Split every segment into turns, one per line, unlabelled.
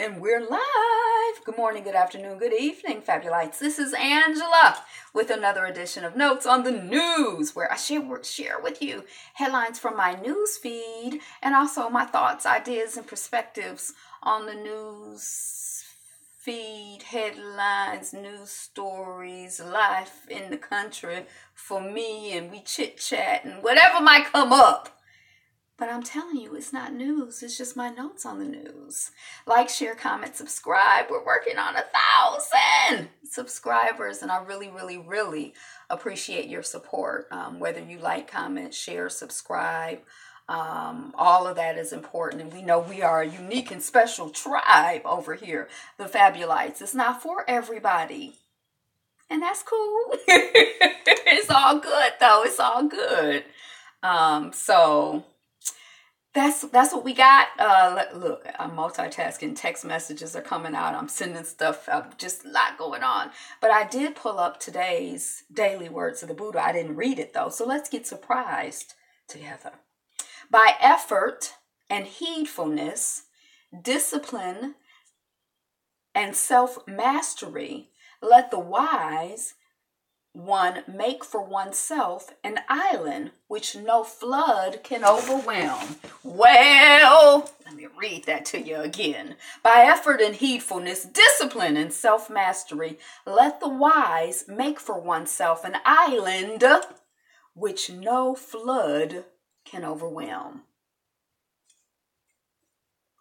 And we're live. Good morning, good afternoon, good evening, Fabulites. This is Angela with another edition of Notes on the News, where I share with you headlines from my news feed and also my thoughts, ideas, and perspectives on the news feed, headlines, news stories, life in the country for me, and we chit-chat and whatever might come up. But I'm telling you, it's not news. It's just my notes on the news. Like, share, comment, subscribe. We're working on 1,000 subscribers, and I really appreciate your support. Whether you like, comment, share, subscribe, all of that is important. And we know we are a unique and special tribe over here, the Fabulites. It's not for everybody. And that's cool. It's all good, though. It's all good. So that's what we got. Look, I'm multitasking. Text messages are coming out. I'm sending stuff up. Just a lot going on. But I did pull up today's daily words of the Buddha. I didn't read it, though. So let's get surprised together. By effort and heedfulness, discipline and self-mastery, let the wise one make for oneself an island which no flood can overwhelm. Well, let me read that to you again. By effort and heedfulness, discipline and self-mastery, let the wise make for oneself an island which no flood can overwhelm.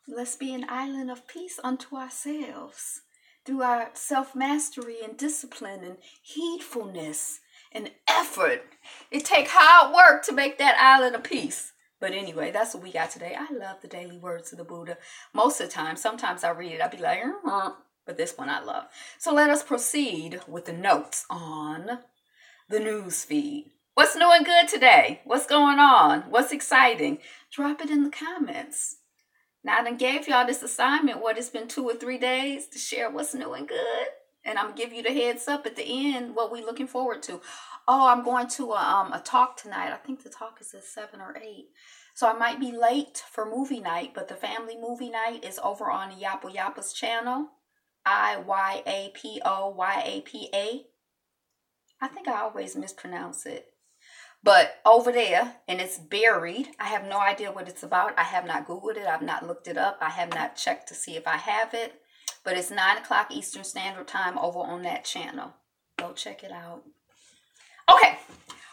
Let's be an island of peace unto ourselves. Through our self-mastery and discipline and heedfulness and effort. It takes hard work to make that island of peace. But anyway, that's what we got today. I love the daily words of the Buddha. Most of the time, sometimes I read it, I'll be like, but this one I love. So let us proceed with the notes on the news feed. What's new and good today? What's going on? What's exciting? Drop it in the comments. Now, I done gave y'all this assignment, it's been 2 or 3 days to share what's new and good. And I'm going to give you the heads up at the end, what we're looking forward to. Oh, I'm going to a talk tonight. I think the talk is at 7 or 8. So I might be late for movie night, but the family movie night is over on Yapo Yapa's channel. IYAPOYAPA. I think I always mispronounce it. But over there, and it's buried. I have no idea what it's about. I have not Googled it. I've not looked it up. I have not checked to see if I have it. But it's 9 o'clock Eastern Standard Time over on that channel. Go check it out. Okay.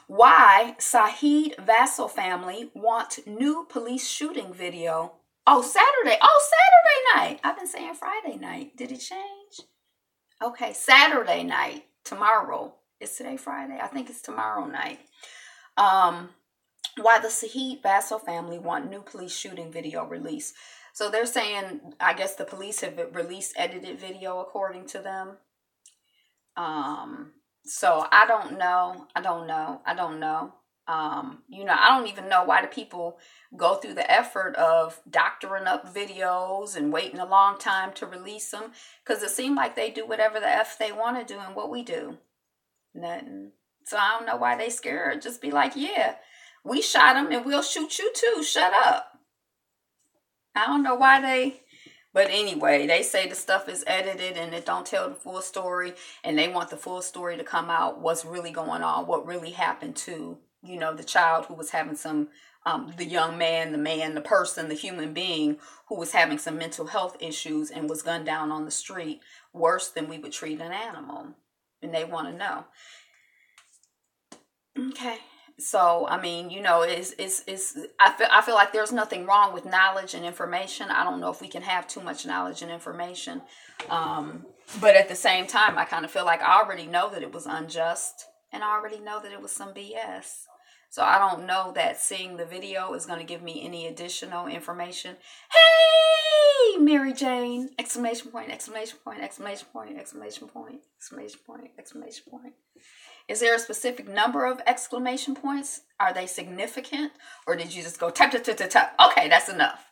Why Saheed Vassal family want new police shooting video? Saturday night. I've been saying Friday night. Did it change? Okay, Saturday night. Tomorrow. Is today Friday? I think it's tomorrow night. Why the Saheed Vassal family want new police shooting video released. So they're saying, I guess the police have released edited video according to them. So I don't know. I don't even know why the people go through the effort of doctoring up videos and waiting a long time to release them. Because it seems like they do whatever the F they want to do, and what we do. Nothing. So I don't know why they scared. Just be like, yeah, we shot him and we'll shoot you too. Shut up. I don't know why they... But anyway, they say the stuff is edited and it don't tell the full story. And they want the full story to come out. What's really going on. What really happened to, the child who was having some... the young man, the person, the human being who was having some mental health issues and was gunned down on the street. Worse than we would treat an animal. And they want to know. Okay, so I mean, I feel like there's nothing wrong with knowledge and information. I don't know if we can have too much knowledge and information, but at the same time, I kind of feel like I already know that it was unjust, and I already know that it was some BS. So I don't know that seeing the video is going to give me any additional information. Hey, Mary Jane! Exclamation point! Exclamation point! Exclamation point! Exclamation point! Exclamation point! Exclamation point! Is there a specific number of exclamation points? Are they significant? Or did you just go tap, tap, tap, tap, tap? Okay, that's enough.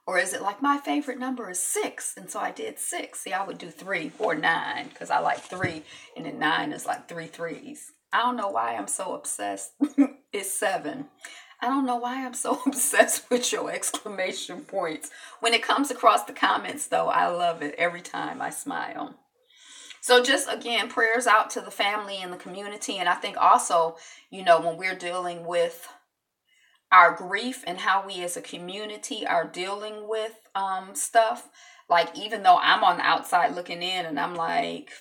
Or is it like my favorite number is 6, and so I did 6. See, I would do 3 or 9 because I like 3, and then 9 is like 3 threes. I don't know why I'm so obsessed. It's 7. I don't know why I'm so obsessed with your exclamation points. When it comes across the comments, though, I love it every time I smile. So just, again, prayers out to the family and the community. And I think also, when we're dealing with our grief and how we as a community are dealing with stuff, like, even though I'm on the outside looking in and I'm like,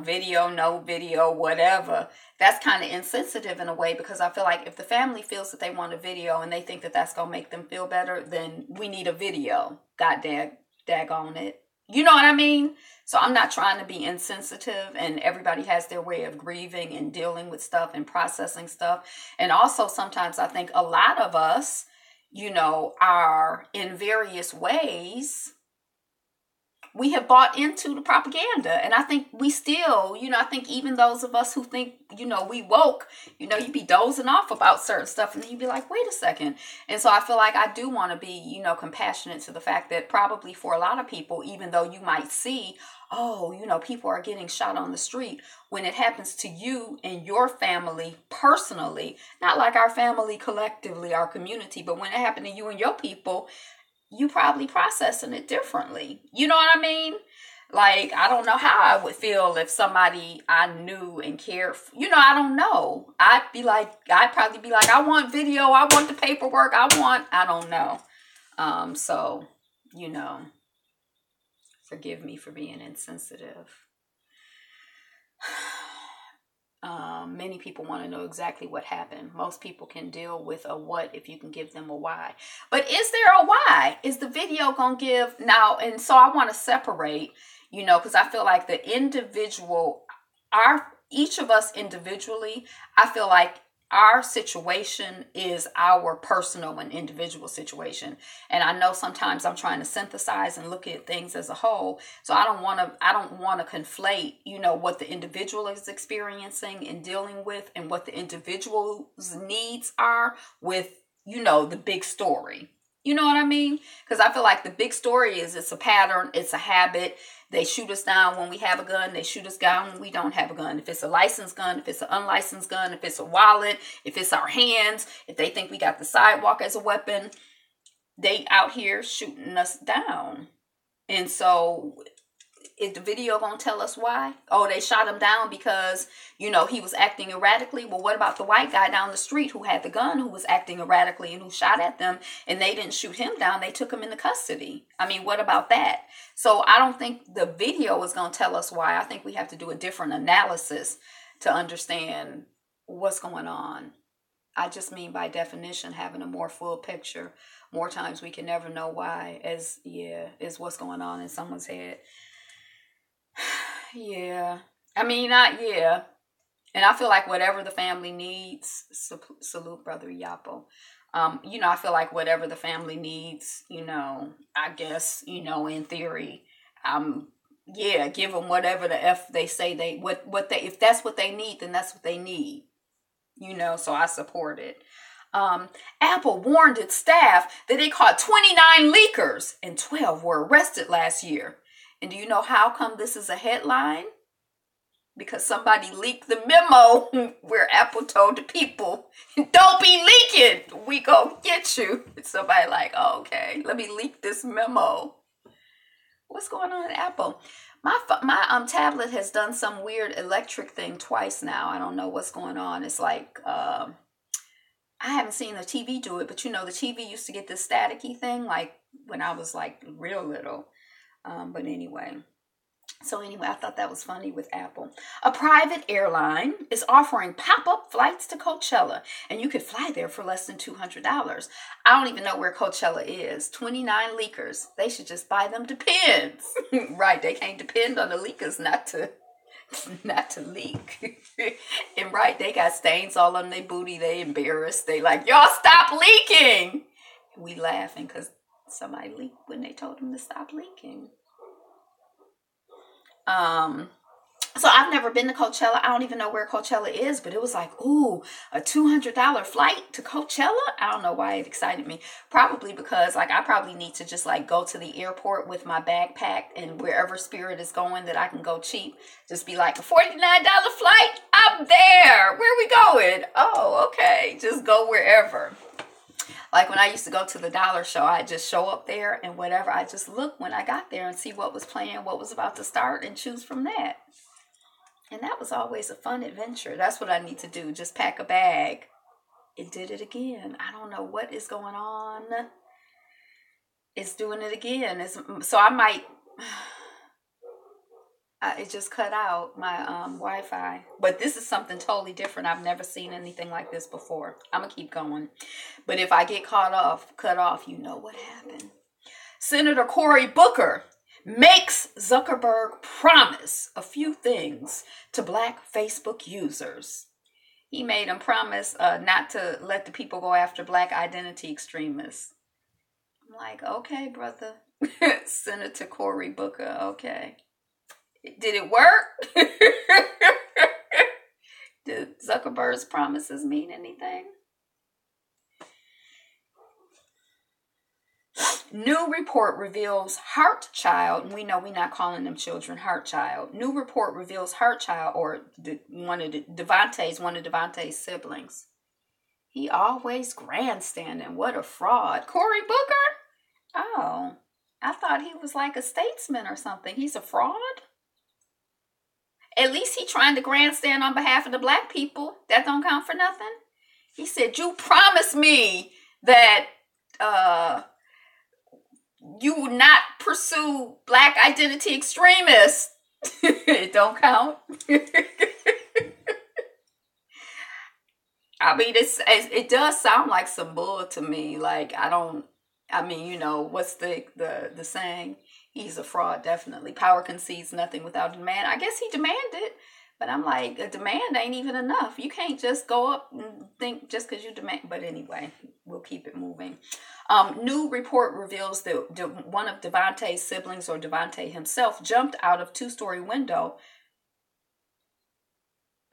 video, no video, whatever, that's kind of insensitive in a way, because I feel like if the family feels that they want a video and they think that that's going to make them feel better, then we need a video. God daggone it. You know what I mean? So I'm not trying to be insensitive, and everybody has their way of grieving and dealing with stuff and processing stuff. And also sometimes I think a lot of us, are in various ways, we have bought into the propaganda. And I think we still, I think even those of us who think, we woke, you'd be dozing off about certain stuff and then you'd be like, wait a second. And so I feel like I do want to be, compassionate to the fact that probably for a lot of people, even though you might see, people are getting shot on the street, when it happens to you and your family personally, not like our family collectively, our community, but when it happened to you and your people, you probably processing it differently. You know what I mean? Like, I don't know how I would feel if somebody I knew and cared for, I don't know. I'd probably be like, I want video. I want the paperwork. I don't know. So, forgive me for being insensitive. Many people want to know exactly what happened. Most people can deal with a what if you can give them a why. But is there a why? Is the video going to give now? And so I want to separate, because I feel like the individual, each of us individually, I feel like our situation is our personal and individual situation. And I know sometimes I'm trying to synthesize and look at things as a whole. So I don't want to conflate, what the individual is experiencing and dealing with and what the individual's needs are with, the big story. You know what I mean? Because I feel like the big story is it's a pattern, it's a habit. They shoot us down when we have a gun. They shoot us down when we don't have a gun. If it's a licensed gun, if it's an unlicensed gun, if it's a wallet, if it's our hands, if they think we got the sidewalk as a weapon, they out here shooting us down. And so is the video going to tell us why? Oh, they shot him down because, he was acting erratically. Well, what about the white guy down the street who had the gun, who was acting erratically and who shot at them, and they didn't shoot him down? They took him into custody. I mean, what about that? So I don't think the video is going to tell us why. I think we have to do a different analysis to understand what's going on. I just mean, by definition, having a more full picture. More times we can never know why, is what's going on in someone's head. Yeah. I mean, yeah. And I feel like whatever the family needs, salute Brother Yapo. I feel like whatever the family needs, I guess, in theory, give them whatever the F they say if that's what they need, then that's what they need. So I support it. Apple warned its staff that it caught 29 leakers and 12 were arrested last year. And do you know how come this is a headline? Because somebody leaked the memo where Apple told the people, don't be leaking. We go get you. Somebody like, oh, okay, let me leak this memo. What's going on at Apple? My tablet has done some weird electric thing twice now. I don't know what's going on. It's like, I haven't seen the TV do it, but the TV used to get this staticky thing like when I was like real little. But anyway, I thought that was funny with Apple. A private airline is offering pop-up flights to Coachella, and you could fly there for less than $200. I don't even know where Coachella is. 29 leakers. They should just buy them depends. Right, they can't depend on the leakers not to leak. And right, they got stains all on their booty. They embarrassed. They like, y'all stop leaking. We laughing because somebody leaked when they told them to stop leaking. So I've never been to Coachella. I don't even know where Coachella is, but it was like, ooh, a $200 flight to Coachella. I don't know why it excited me. Probably because I probably need to just go to the airport with my backpack, and wherever Spirit is going that I can go cheap, just be like, a $49 flight. I'm there. Where are we going? Oh, okay. Just go wherever. Like when I used to go to the dollar show, I'd just show up there and whatever. I just look when I got there and see what was playing, what was about to start, and choose from that. And that was always a fun adventure. That's what I need to do. Just pack a bag. It did it again. I don't know what is going on. It's doing it again. So I might... it just cut out my Wi-Fi. But this is something totally different. I've never seen anything like this before. I'm going to keep going. But if I get cut off, you know what happened. Senator Cory Booker makes Zuckerberg promise a few things to Black Facebook users. He made him promise not to let the people go after Black identity extremists. I'm like, okay, brother. Senator Cory Booker, okay. Did it work? Did Zuckerberg's promises mean anything? New report reveals Heartchild. We know we're not calling them children Heartchild. New report reveals Heartchild, or one of Devontae's siblings. He always grandstanding. What a fraud. Cory Booker? Oh, I thought he was like a statesman or something. He's a fraud? At least he trying to grandstand on behalf of the Black people. That don't count for nothing. He said, you promised me that you would not pursue Black identity extremists. It don't count. I mean, it does sound like some bull to me. Like, what's the saying? He's a fraud, definitely. Power concedes nothing without demand. I guess he demanded, but I'm like, a demand ain't even enough. You can't just go up and think just because you demand. But anyway, we'll keep it moving. New report reveals that one of Devontae's siblings, or Devontae himself, jumped out of two-story window.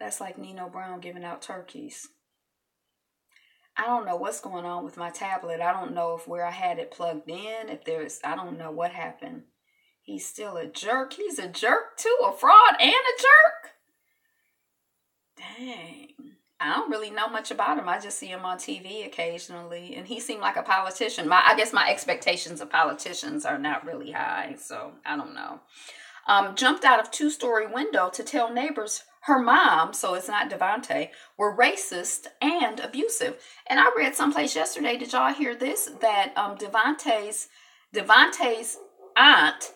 That's like Nino Brown giving out turkeys. I don't know what's going on with my tablet. I don't know if where I had it plugged in, I don't know what happened. He's still a jerk. He's a jerk too, a fraud and a jerk. Dang. I don't really know much about him. I just see him on TV occasionally, and he seemed like a politician. I guess my expectations of politicians are not really high, so I don't know. Jumped out of two-story window to tell neighbors her mom, so it's not Devontae, were racist and abusive. And I read someplace yesterday, did y'all hear this? That Devontae's aunt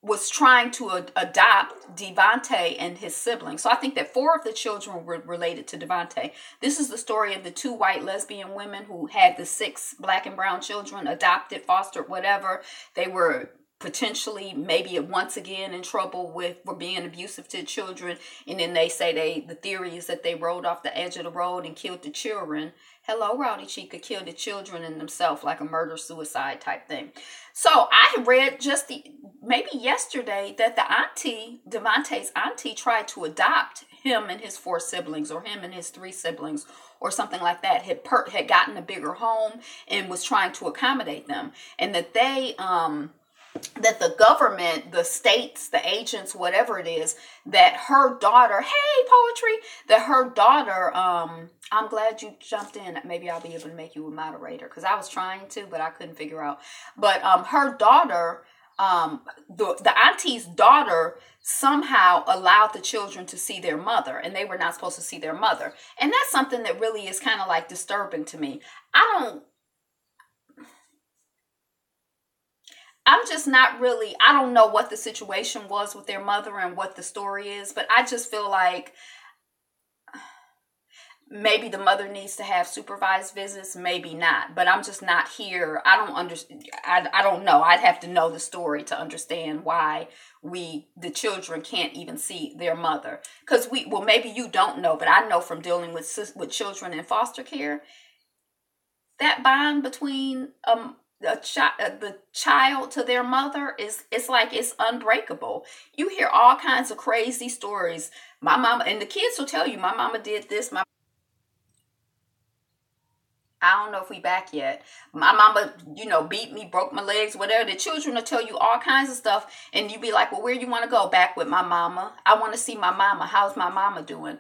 was trying to adopt Devontae and his siblings. So I think that 4 of the children were related to Devontae. This is the story of the 2 white lesbian women who had the 6 Black and brown children, adopted, fostered, whatever. They were potentially maybe once again in trouble for being abusive to children, and then they say the theory is that they rode off the edge of the road and killed the children. Hello, Rowdy Chica, killed the children and themselves, like a murder-suicide type thing. So I read maybe yesterday that Devontae's auntie tried to adopt him and his 4 siblings, or him and his 3 siblings, or something like that, had gotten a bigger home and was trying to accommodate them, and that that the government, the states, the agents, whatever it is, that her daughter, that her daughter, I'm glad you jumped in. Maybe I'll be able to make you a moderator, because I was trying to, but I couldn't figure out. But her daughter, the auntie's daughter, somehow allowed the children to see their mother, and they were not supposed to see their mother. And that's something that really is kind of like disturbing to me. I don't know what the situation was with their mother and what the story is, but I just feel like maybe the mother needs to have supervised visits, maybe not, but I'm just not here. I don't understand. I don't know. I'd have to know the story to understand why the children can't even see their mother. Because maybe you don't know, but I know from dealing with children in foster care, that bond between the child to their mother it's like it's unbreakable. You hear all kinds of crazy stories. My mama, and the kids will tell you, my mama did this. I don't know if we back yet. My mama, beat me, broke my legs, whatever. The children will tell you all kinds of stuff, and you be like, well, where you want to go? Back with my mama. I want to see my mama. How's my mama doing?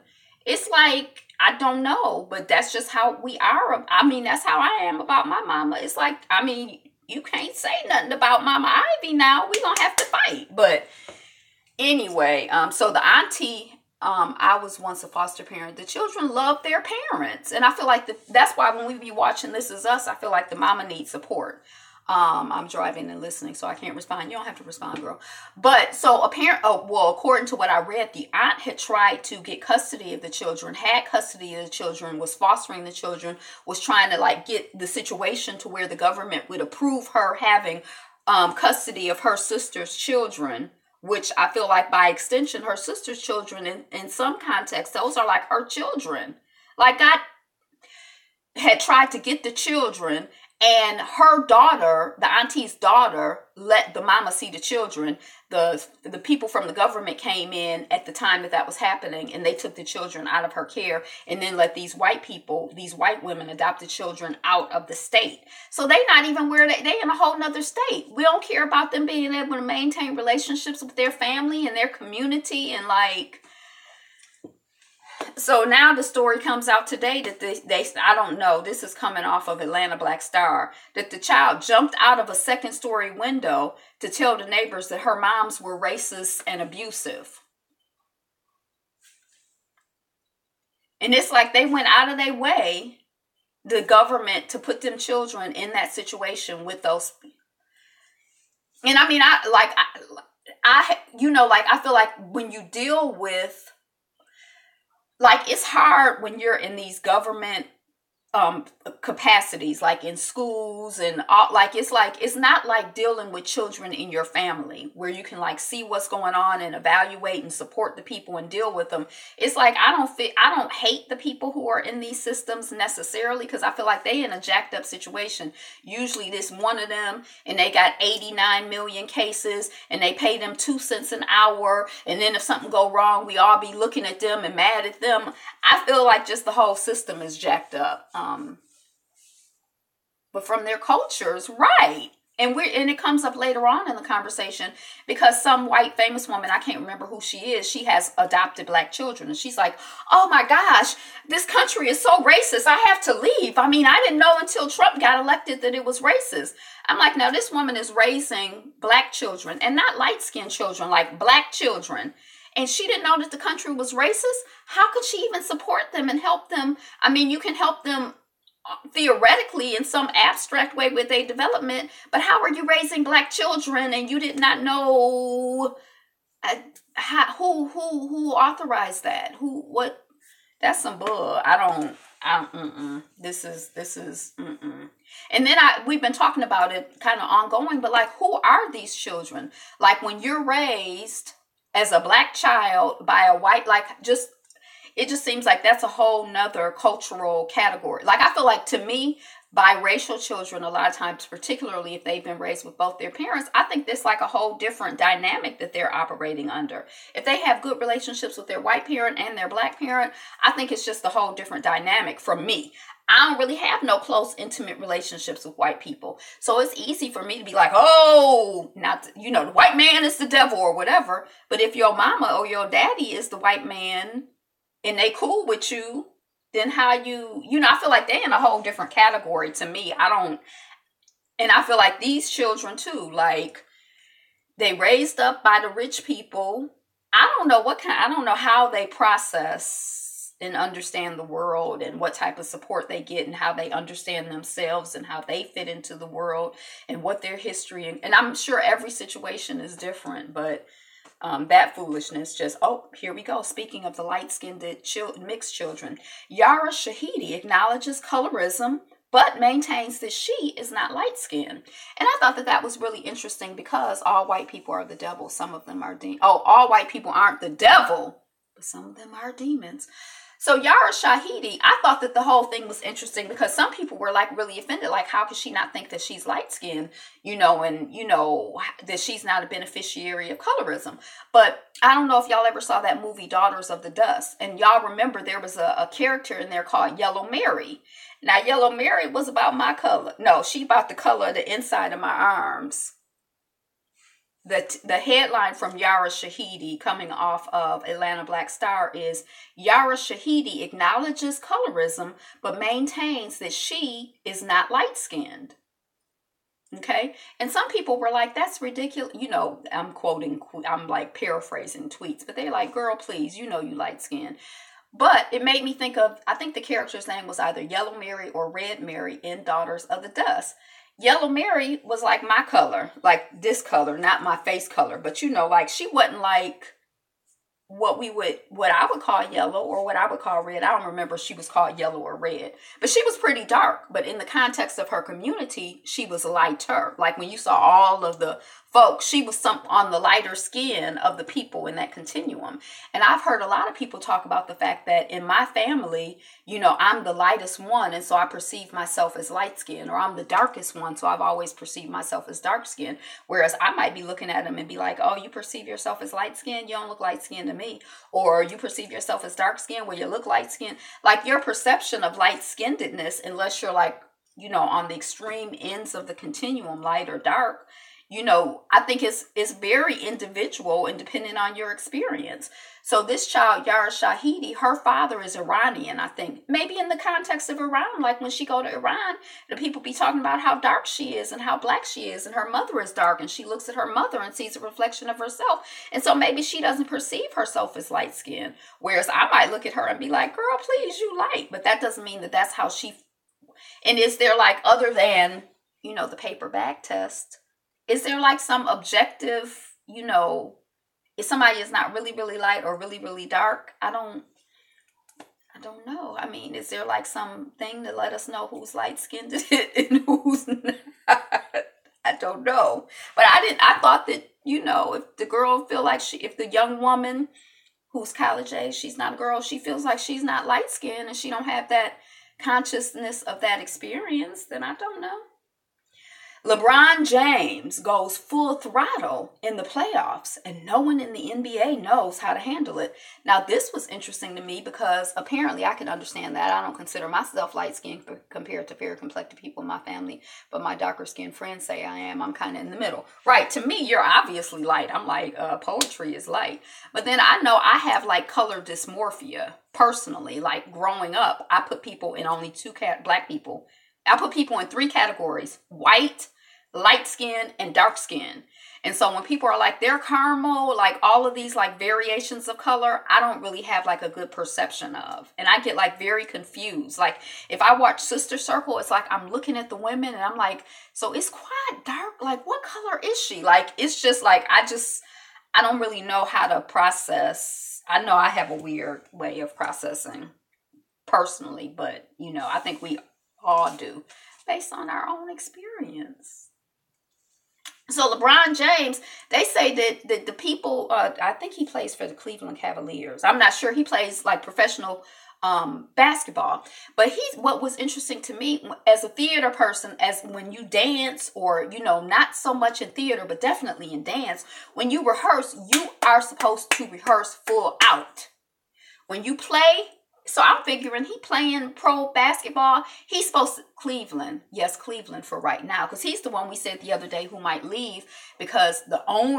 it's like, I don't know, but that's just how we are. I mean, that's how I am about my mama. It's like, I mean, you can't say nothing about Mama Ivy now. We gonna have to fight. But anyway, so the auntie, I was once a foster parent. The children love their parents, and I feel like that's why when we be watching This Is Us, I feel like the mama needs support. I'm driving and listening, so I can't respond. You don't have to respond, girl. But so according to what I read, the aunt had tried to get custody of the children, had custody of the children, was fostering the children, was trying to like get the situation to where the government would approve her having custody of her sister's children, which I feel like by extension, her sister's children in some context, those are like her children. Like God had tried to get the children, and her daughter, the auntie's daughter, let the mama see the children. The people from the government came in at the time that was happening, and they took the children out of her care, and then let these white people, these white women, adopt the children out of the state. So they not even where they in a whole nother state. We don't care about them being able to maintain relationships with their family and their community, and like. So now the story comes out today that they I don't know, this is coming off of Atlanta Black Star, that the child jumped out of a second-story window to tell the neighbors that her moms were racist and abusive. And it's like they went out of their way, the government, to put them children in that situation with those. And I mean, I feel like when you deal with, like, it's hard when you're in these government capacities, like in schools and all, like it's not like dealing with children in your family where you can like see what's going on and evaluate and support the people and deal with them. It's like I don't hate the people who are in these systems necessarily, because I feel like they in a jacked up situation. Usually this one of them, and they got 89 million cases, and they pay them 2 cents an hour, and then if something go wrong, we all be looking at them and mad at them. I feel like just the whole system is jacked up. But from their cultures, right. And it comes up later on in the conversation, because some white famous woman, I can't remember who she is, she has adopted black children. And she's like, oh my gosh, this country is so racist. I have to leave. I mean, I didn't know until Trump got elected that it was racist. I'm like, now this woman is raising black children, and not light-skinned children, like black children. And she didn't know that the country was racist. How could she even support them and help them? I mean, you can help them theoretically in some abstract way with their development, but how are you raising black children and you did not know who authorized that? What? That's some bull. This is. And then we've been talking about it kind of ongoing, but like, who are these children? Like, when you're raised as a black child by a white, it just seems like that's a whole nother cultural category. Like, I feel like, to me, biracial children, a lot of times, particularly if they've been raised with both their parents, I think there's like a whole different dynamic that they're operating under. If they have good relationships with their white parent and their black parent, I think it's just a whole different dynamic for me. I don't really have no close, intimate relationships with white people. So it's easy for me to be like, oh, the white man is the devil or whatever. But if your mama or your daddy is the white man and they cool with you, then how I feel like they're in a whole different category to me. And I feel like these children too, like, they raised up by the rich people. I don't know how they process and understand the world and what type of support they get and how they understand themselves and how they fit into the world and what their history. And I'm sure every situation is different, but that foolishness just, here we go. Speaking of the light-skinned mixed children, Yara Shahidi acknowledges colorism, but maintains that she is not light-skinned. And I thought that was really interesting, because all white people are the devil. Some of them are all white people aren't the devil, but some of them are demons. So Yara Shahidi, I thought that the whole thing was interesting, because some people were like really offended. Like, how could she not think that she's light-skinned, and that she's not a beneficiary of colorism? But I don't know if y'all ever saw that movie, Daughters of the Dust. And y'all remember there was a character in there called Yellow Mary. Now, Yellow Mary was about my color. No, she about the color of the inside of my arms. The headline from Yara Shahidi coming off of Atlanta Black Star is Yara Shahidi acknowledges colorism but maintains that she is not light-skinned. Okay. And some people were like, that's ridiculous. I'm like paraphrasing tweets, but they're like, girl, please, you light-skinned. But it made me think of, I think the character's name was either Yellow Mary or Red Mary in Daughters of the Dust. Yellow Mary was like my color, like this color, not my face color. But like she wasn't like what I would call yellow or what I would call red. I don't remember if she was called yellow or red, but she was pretty dark. But in the context of her community, she was lighter. Like when you saw all of the folks, she was on the lighter skin of the people in that continuum. And I've heard a lot of people talk about the fact that in my family, I'm the lightest one. And so I perceive myself as light skin, or I'm the darkest one. So I've always perceived myself as dark skin. Whereas I might be looking at them and be like, oh, you perceive yourself as light skin? You don't look light skin to me. Or you perceive yourself as dark skin where you look light skin. Like your perception of light skinnedness, unless you're like, on the extreme ends of the continuum, light or dark, I think it's very individual and depending on your experience. So this child, Yara Shahidi, her father is Iranian, I think. Maybe in the context of Iran, like when she go to Iran, the people be talking about how dark she is and how black she is, and her mother is dark, and she looks at her mother and sees a reflection of herself. And so maybe she doesn't perceive herself as light skinned. Whereas I might look at her and be like, girl, please, you light. But that doesn't mean that that's how she... And is there like, other than, the paper bag test, is there like some objective, if somebody is not really, really light or really, really dark? I don't know. I mean, is there like something to let us know who's light skinned and who's not? I don't know. But I thought that, if the girl feel like if the young woman who's college age, she's not a girl, she feels like she's not light skinned and she don't have that consciousness of that experience, then I don't know. LeBron James goes full throttle in the playoffs, and no one in the NBA knows how to handle it. Now, this was interesting to me because apparently I can understand that. I don't consider myself light-skinned compared to fair-complected people in my family, but my darker-skinned friends say I am. I'm kind of in the middle. Right, to me, you're obviously light. I'm like, poetry is light. But then I know I have like color dysmorphia personally. Like growing up, I put people in only black people. I put people in 3 categories: white, light skin, and dark skin. And so when people are like, they're caramel, like all of these like variations of color, I don't really have like a good perception of. And I get like very confused. Like if I watch Sister Circle, it's like I'm looking at the women and I'm like, so it's quite dark. Like what color is she? Like it's just like, I don't really know how to process. I know I have a weird way of processing personally, but I think we all do based on our own experience. So LeBron James, they say that the people, I think he plays for the Cleveland Cavaliers. I'm not sure. He plays like professional basketball. But what was interesting to me as a theater person, as when you dance or, not so much in theater, but definitely in dance, when you rehearse, you are supposed to rehearse full out. When you play, so I'm figuring he playing pro basketball. He's supposed to Cleveland. Yes, Cleveland for right now. Because he's the one we said the other day who might leave because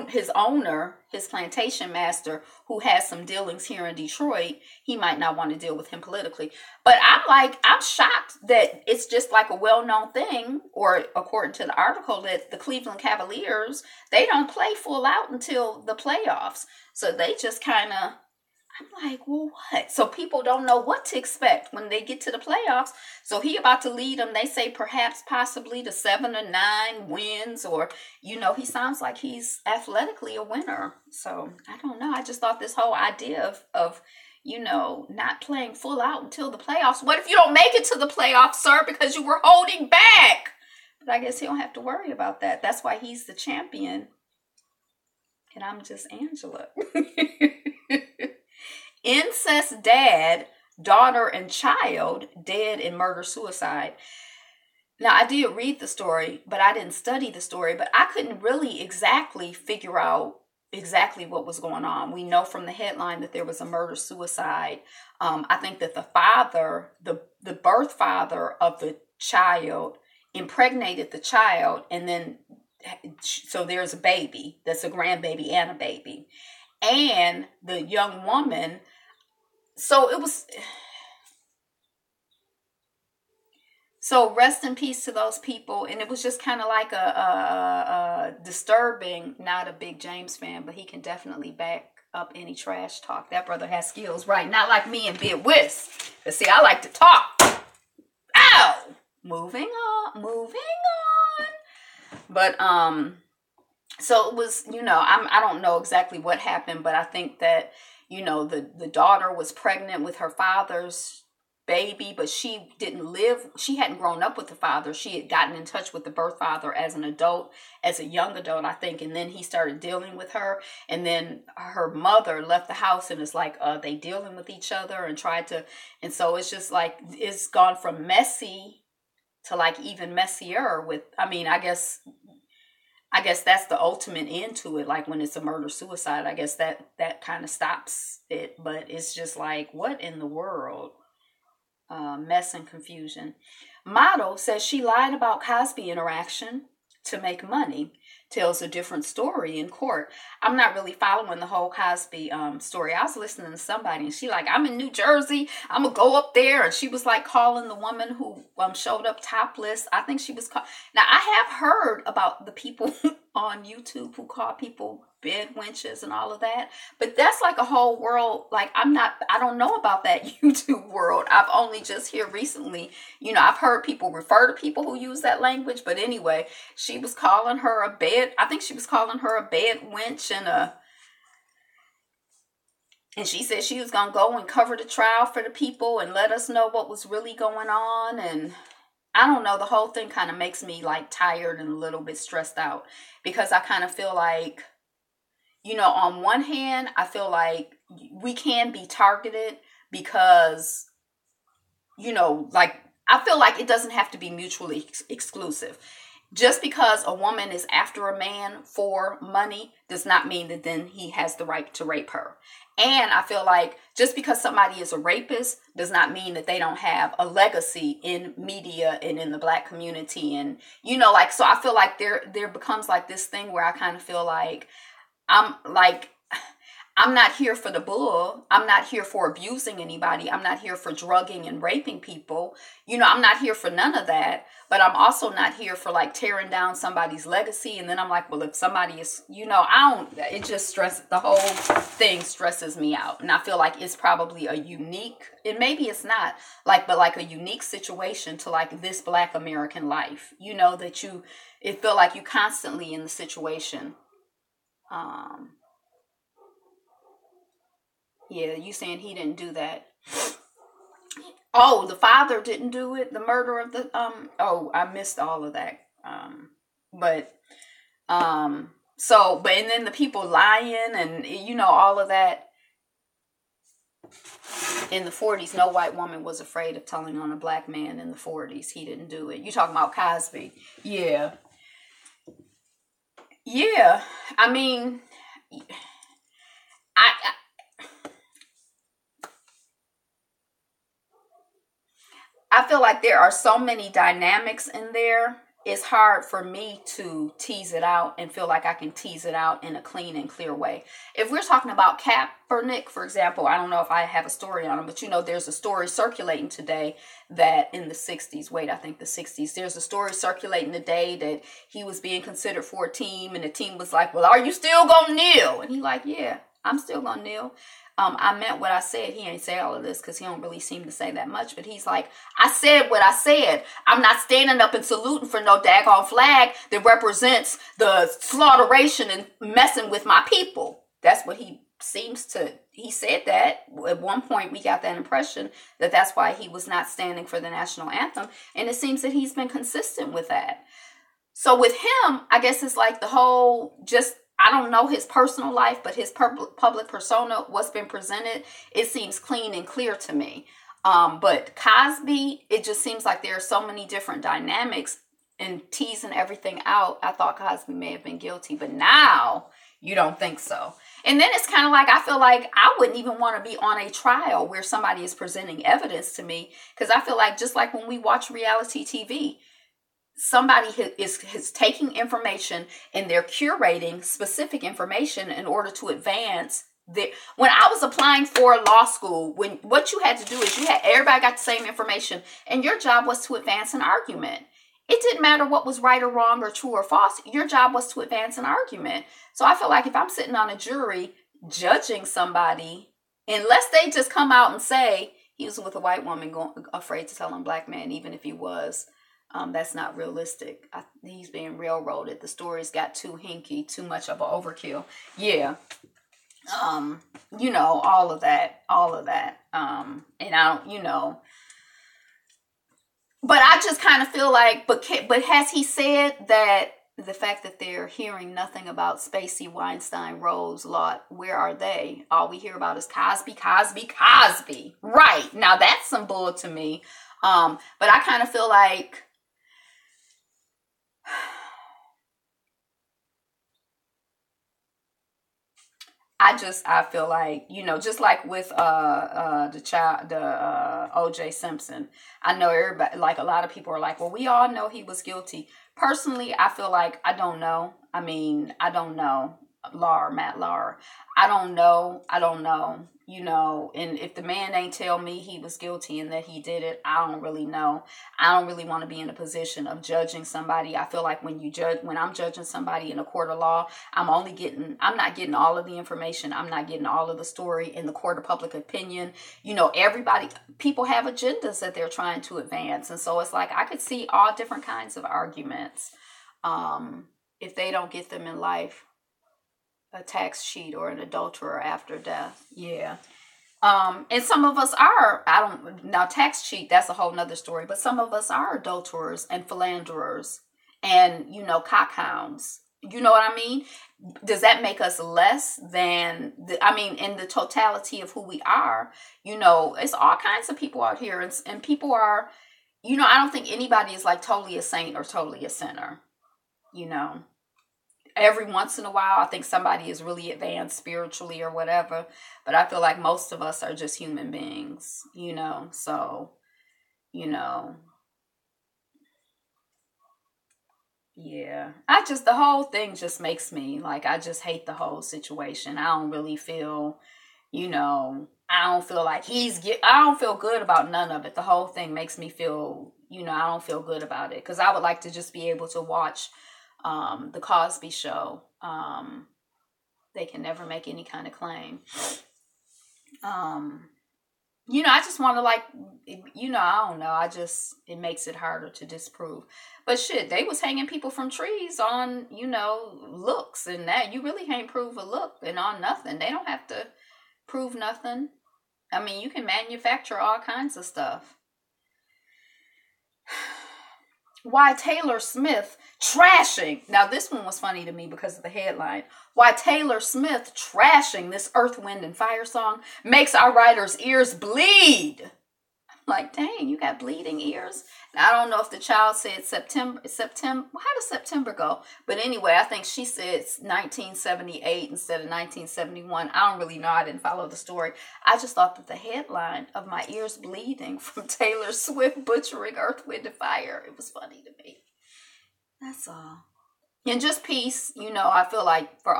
his owner, his plantation master, who has some dealings here in Detroit, he might not want to deal with him politically. But I'm shocked that it's just like a well-known thing, or according to the article, that the Cleveland Cavaliers, they don't play full out until the playoffs. So they just kind of... I'm like, well, what? So people don't know what to expect when they get to the playoffs. So he about to lead them, they say perhaps possibly to 7 or 9 wins, or, he sounds like he's athletically a winner. So I don't know. I just thought this whole idea of not playing full out until the playoffs. What if you don't make it to the playoffs, sir, because you were holding back? But I guess he don't have to worry about that. That's why he's the champion. And I'm just Angela. Incest dad, daughter, and child dead in murder-suicide. Now, I did read the story, but I didn't study the story. But I couldn't really exactly figure out exactly what was going on. We know from the headline that there was a murder-suicide. I think that the father, the birth father of the child, impregnated the child and then so there's a baby that's a grandbaby and a baby. And the young woman, so it was, so rest in peace to those people. And it was just kind of like a disturbing, not a big James fan, but he can definitely back up any trash talk. That brother has skills, right? Not like me and Bid Whist. But see, I like to talk. Ow! Moving on. But, so it was, I don't know exactly what happened, but I think that, the daughter was pregnant with her father's baby, but she hadn't grown up with the father. She had gotten in touch with the birth father as a young adult, I think, and then he started dealing with her, and then her mother left the house and is like, they dealing with each other and so it's just like, it's gone from messy to like even messier with, I guess that's the ultimate end to it. Like when it's a murder-suicide, I guess that kind of stops it. But it's just like, what in the world? Mess and confusion. Model says she lied about Cosby interaction to make money. Tells a different story in court. I'm not really following the whole Cosby story. I was listening to somebody and she like, I'm in New Jersey. I'm going to go up there. And she was like calling the woman who showed up topless. I think she was Now, I have heard about the people on YouTube who call people bed wenches and all of that. But that's like a whole world. Like I don't know about that YouTube world. I've only just here recently, I've heard people refer to people who use that language. But anyway, she was calling her a bed. I think she was calling her a bed wench and she said she was going to go and cover the trial for the people and let us know what was really going on. And I don't know, the whole thing kind of makes me like tired and a little bit stressed out because I kind of feel like, on one hand, I feel like we can be targeted because, I feel like it doesn't have to be mutually exclusive. Just because a woman is after a man for money does not mean that then he has the right to rape her. And I feel like just because somebody is a rapist does not mean that they don't have a legacy in media and in the Black community. And, so I feel like there becomes like this thing where I kind of feel like I'm not here for the bull. I'm not here for abusing anybody. I'm not here for drugging and raping people. I'm not here for none of that. But I'm also not here for like tearing down somebody's legacy. And then I'm like, well, if somebody is, it just stresses, the whole thing stresses me out. And I feel like it's probably a unique, and maybe it's not, but like a unique situation to like this Black American life, that it feel like you constantly in the situation. Yeah, you saying he didn't do that. Oh, the father didn't do it. The murder of the I missed all of that. But and then the people lying and all of that. In the 40s, no white woman was afraid of telling on a Black man in the 40s. He didn't do it. You talking about Cosby? Yeah. Yeah. I mean, I feel like there are so many dynamics in there. It's hard for me to tease it out and feel like I can tease it out in a clean and clear way. If we're talking about Kaepernick, for example, I don't know if I have a story on him, but there's a story circulating today that in the 60s, there's a story circulating today that he was being considered for a team and the team was like, well, are you still gonna kneel? And he like, yeah, I'm still gonna kneel. I meant what I said. He ain't say all of this because he don't really seem to say that much. But he's like, I said what I said. I'm not standing up and saluting for no daggone flag that represents the slaughteration and messing with my people. That's what he said that. At one point, we got that impression that that's why he was not standing for the national anthem. And it seems that he's been consistent with that. So with him, I guess it's like the whole I don't know his personal life, but his public persona, what's been presented, it seems clean and clear to me. But Cosby, it just seems like there are so many different dynamics and teasing everything out. I thought Cosby may have been guilty, but now you don't think so. And then it's kind of like, I feel like I wouldn't even want to be on a trial where somebody is presenting evidence to me. Because I feel like just like when we watch reality TV, somebody is taking information and they're curating specific information in order to advance. When I was applying for law school, what you had to do is everybody got the same information, and your job was to advance an argument. It didn't matter what was right or wrong or true or false. Your job was to advance an argument. So I feel like if I'm sitting on a jury judging somebody, unless they just come out and say he was with a white woman, afraid to tell a black man, even if he was, that's not realistic. He's being railroaded. The stories got too hinky, too much of an overkill. Yeah. All of that. And I don't, but I just kind of feel like, but has he said that the fact that they're hearing nothing about Spacey, Weinstein, Rose, Lott, where are they? All we hear about is Cosby. Right. Now that's some bull to me. But I kind of feel like, I feel like, just like with OJ Simpson, I know everybody, like a lot of people are like, well, we all know he was guilty. Personally, I feel like I don't know. I don't know. Matt Lauer. I don't know. And if the man ain't tell me he was guilty and that he did it, I don't really know. I don't really want to be in a position of judging somebody. I feel like when I'm judging somebody in a court of law, I'm not getting all of the information. I'm not getting all of the story in the court of public opinion. People have agendas that they're trying to advance. And so it's like, I could see all different kinds of arguments. If they don't get them in life, a tax cheat or an adulterer after death. Yeah. And some of us are, now tax cheat, that's a whole nother story, but some of us are adulterers and philanderers and, cockhounds. You know what I mean? Does that make us less than, in the totality of who we are, it's all kinds of people out here, and people are, I don't think anybody is like totally a saint or totally a sinner, Every once in a while, I think somebody is really advanced spiritually or whatever. But I feel like most of us are just human beings, So, yeah. The whole thing just makes me, like, I just hate the whole situation. I don't really feel, I don't feel like I don't feel good about none of it. The whole thing makes me feel, I don't feel good about it. Because I would like to just be able to watch the Cosby Show. They can never make any kind of claim. I just want to I don't know. It makes it harder to disprove. But shit, they was hanging people from trees on, looks, and that you really can't prove a look and on nothing. They don't have to prove nothing. You can manufacture all kinds of stuff. Why Taylor Smith trashing. Now, this one was funny to me because of the headline. Why Taylor Smith trashing this Earth, Wind, and Fire song makes our writer's ears bleed. Like, dang, you got bleeding ears? Now, I don't know if the child said September. How does September go? But anyway, I think she said 1978 instead of 1971. I don't really know. I didn't follow the story. I just thought that the headline of my ears bleeding from Taylor Swift butchering Earth, Wind, and Fire, it was funny to me. That's all. And just peace, I feel like for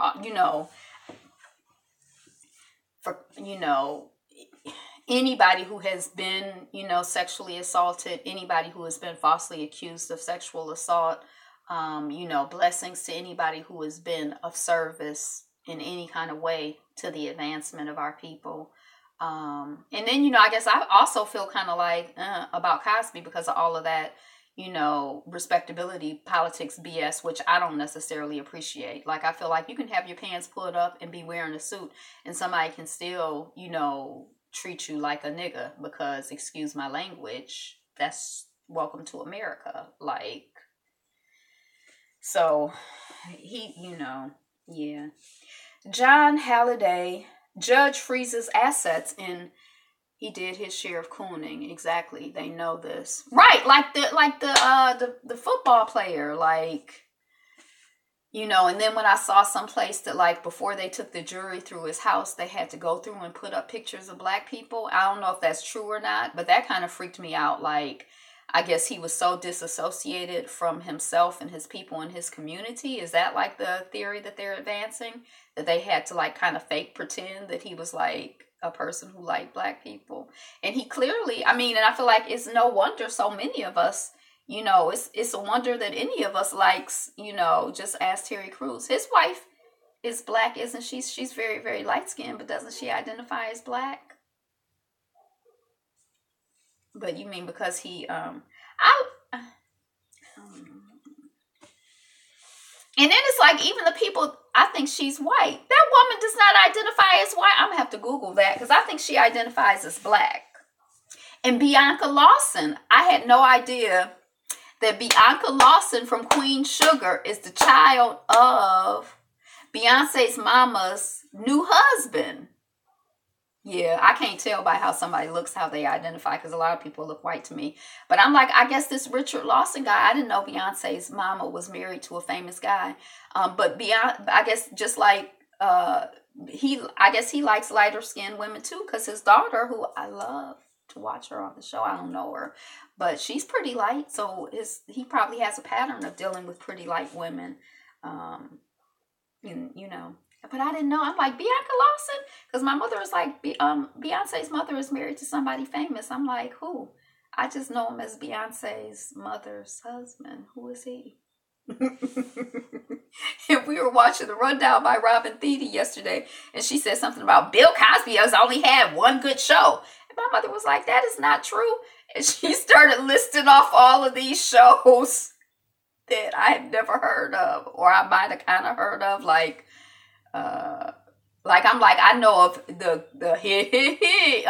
anybody who has been, sexually assaulted, anybody who has been falsely accused of sexual assault, blessings to anybody who has been of service in any kind of way to the advancement of our people. And then, I guess I also feel kind of like about Cosby because of all of that, respectability, politics, BS, which I don't necessarily appreciate. Like, I feel like you can have your pants pulled up and be wearing a suit and somebody can still, treat you like a nigga because, excuse my language, that's welcome to America. Like, so he, yeah. John Halliday, judge freezes assets and he did his share of cooning. Exactly. They know this. Right. Like the football player, like, and then when I saw someplace that, like, before they took the jury through his house, they had to go through and put up pictures of black people. I don't know if that's true or not, but that kind of freaked me out. Like, I guess he was so disassociated from himself and his people and his community. Is that like the theory that they're advancing? That they had to like kind of fake pretend that he was like a person who liked black people. And he clearly, I mean, and I feel like it's no wonder so many of us, it's a wonder that any of us likes, just ask Terry Crews. His wife is black, isn't she? She's very, very light skinned, but doesn't she identify as black? But you mean because I and then it's like even the people, I think she's white. That woman does not identify as white. I'm gonna have to Google that because I think she identifies as black. And Bianca Lawson, I had no idea that Bianca Lawson from Queen Sugar is the child of Beyonce's mama's new husband. Yeah, I can't tell by how somebody looks how they identify because a lot of people look white to me. But I'm like, I guess this Richard Lawson guy, I didn't know Beyonce's mama was married to a famous guy. But Beyonce, I guess just like I guess he likes lighter skinned women too because his daughter, who I love to watch her on the show, I don't know her, but she's pretty light. So he probably has a pattern of dealing with pretty light women. And but I didn't know. I'm like, Bianca Lawson? Because my mother is like, Beyonce's mother is married to somebody famous. I'm like, who? I just know him as Beyonce's mother's husband. Who is he? And we were watching The Rundown by Robin Thede yesterday, and she said something about Bill Cosby has only had one good show. And my mother was like, that is not true. And she started listing off all of these shows that I had never heard of, or I might have kind of heard of, like I'm like, I know of the the hey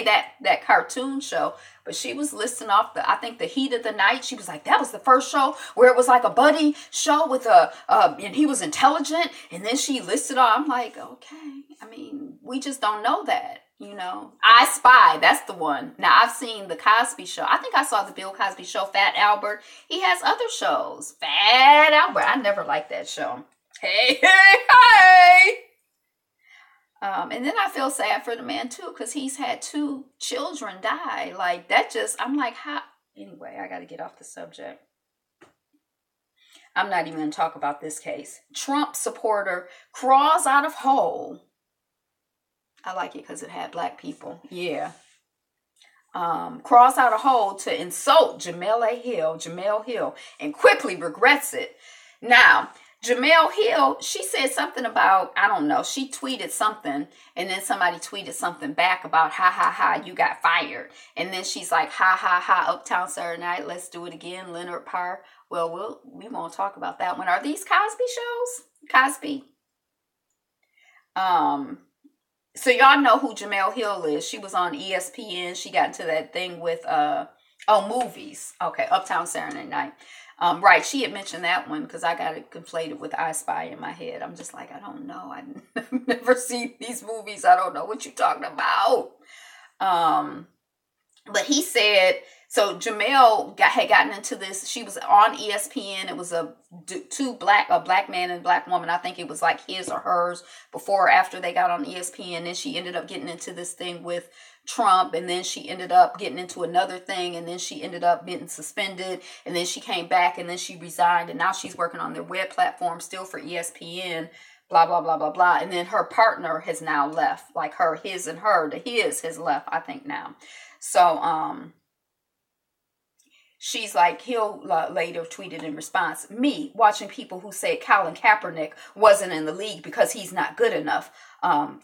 that cartoon show, but she was listing off I think the Heat of the Night. She was like, that was the first show where it was like a buddy show with and he was intelligent, and then she listed all. I'm like, okay, I mean, we just don't know that. I Spy, that's the one. Now, I've seen the Cosby Show. I think I saw the Bill Cosby Show, Fat Albert. He has other shows. Fat Albert, I never liked that show. Hey. And then I feel sad for the man too, because he's had 2 children die. Like that I'm like, how? Anyway, I got to get off the subject. I'm not even going to talk about this case. Trump supporter crawls out of hole. I like it because it had black people. Yeah. Crawls out a hole to insult Jemele Hill, and quickly regrets it. Now, Jemele Hill, she said something about, I don't know, she tweeted something, and then somebody tweeted something back about, ha, ha, ha, you got fired. And then she's like, ha, ha, ha, Uptown Saturday Night, let's do it again, Leonard Parr. Well, we won't talk about that one. Are these Cosby shows? Cosby? So y'all know who Jemele Hill is. She was on ESPN. She got into that thing with, movies. Okay, Uptown Saturday Night. Right, she had mentioned that one because I got it conflated with I Spy in my head. I'm just like, I don't know. I've never seen these movies. I don't know what you're talking about. But he said, so Jemele had gotten into this. She was on ESPN. It was a black man and black woman. I think it was like his or hers before or after they got on ESPN. And she ended up getting into this thing with Trump, and then she ended up getting into another thing, and then she ended up getting suspended, and then she came back, and then she resigned, and now she's working on their web platform still for ESPN, blah, blah, blah, blah, blah. And then her partner has now left, like his has left, I think now. So, she's like, he'll later tweeted in response, me watching people who say Colin Kaepernick wasn't in the league because he's not good enough.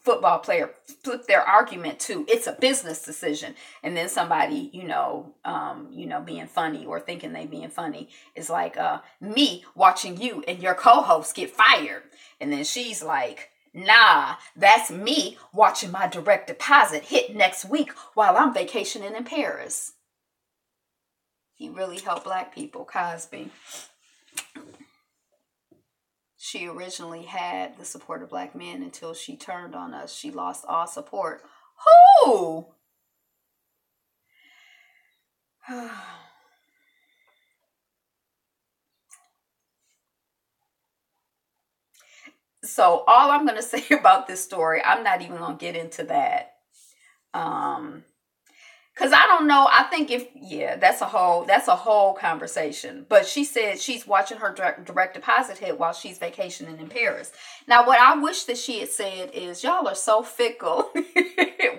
Football player flip their argument to it's a business decision. And then somebody, being funny or thinking they being funny is like, me watching you and your co-host get fired. And then she's like, nah, that's me watching my direct deposit hit next week while I'm vacationing in Paris. He really helped black people, Cosby. She originally had the support of black men until she turned on us. She lost all support. Who? So all I'm going to say about this story, I'm not even going to get into that. Cause I don't know. I think that's a whole conversation. But she said she's watching her direct deposit hit while she's vacationing in Paris. Now, what I wish that she had said is, y'all are so fickle.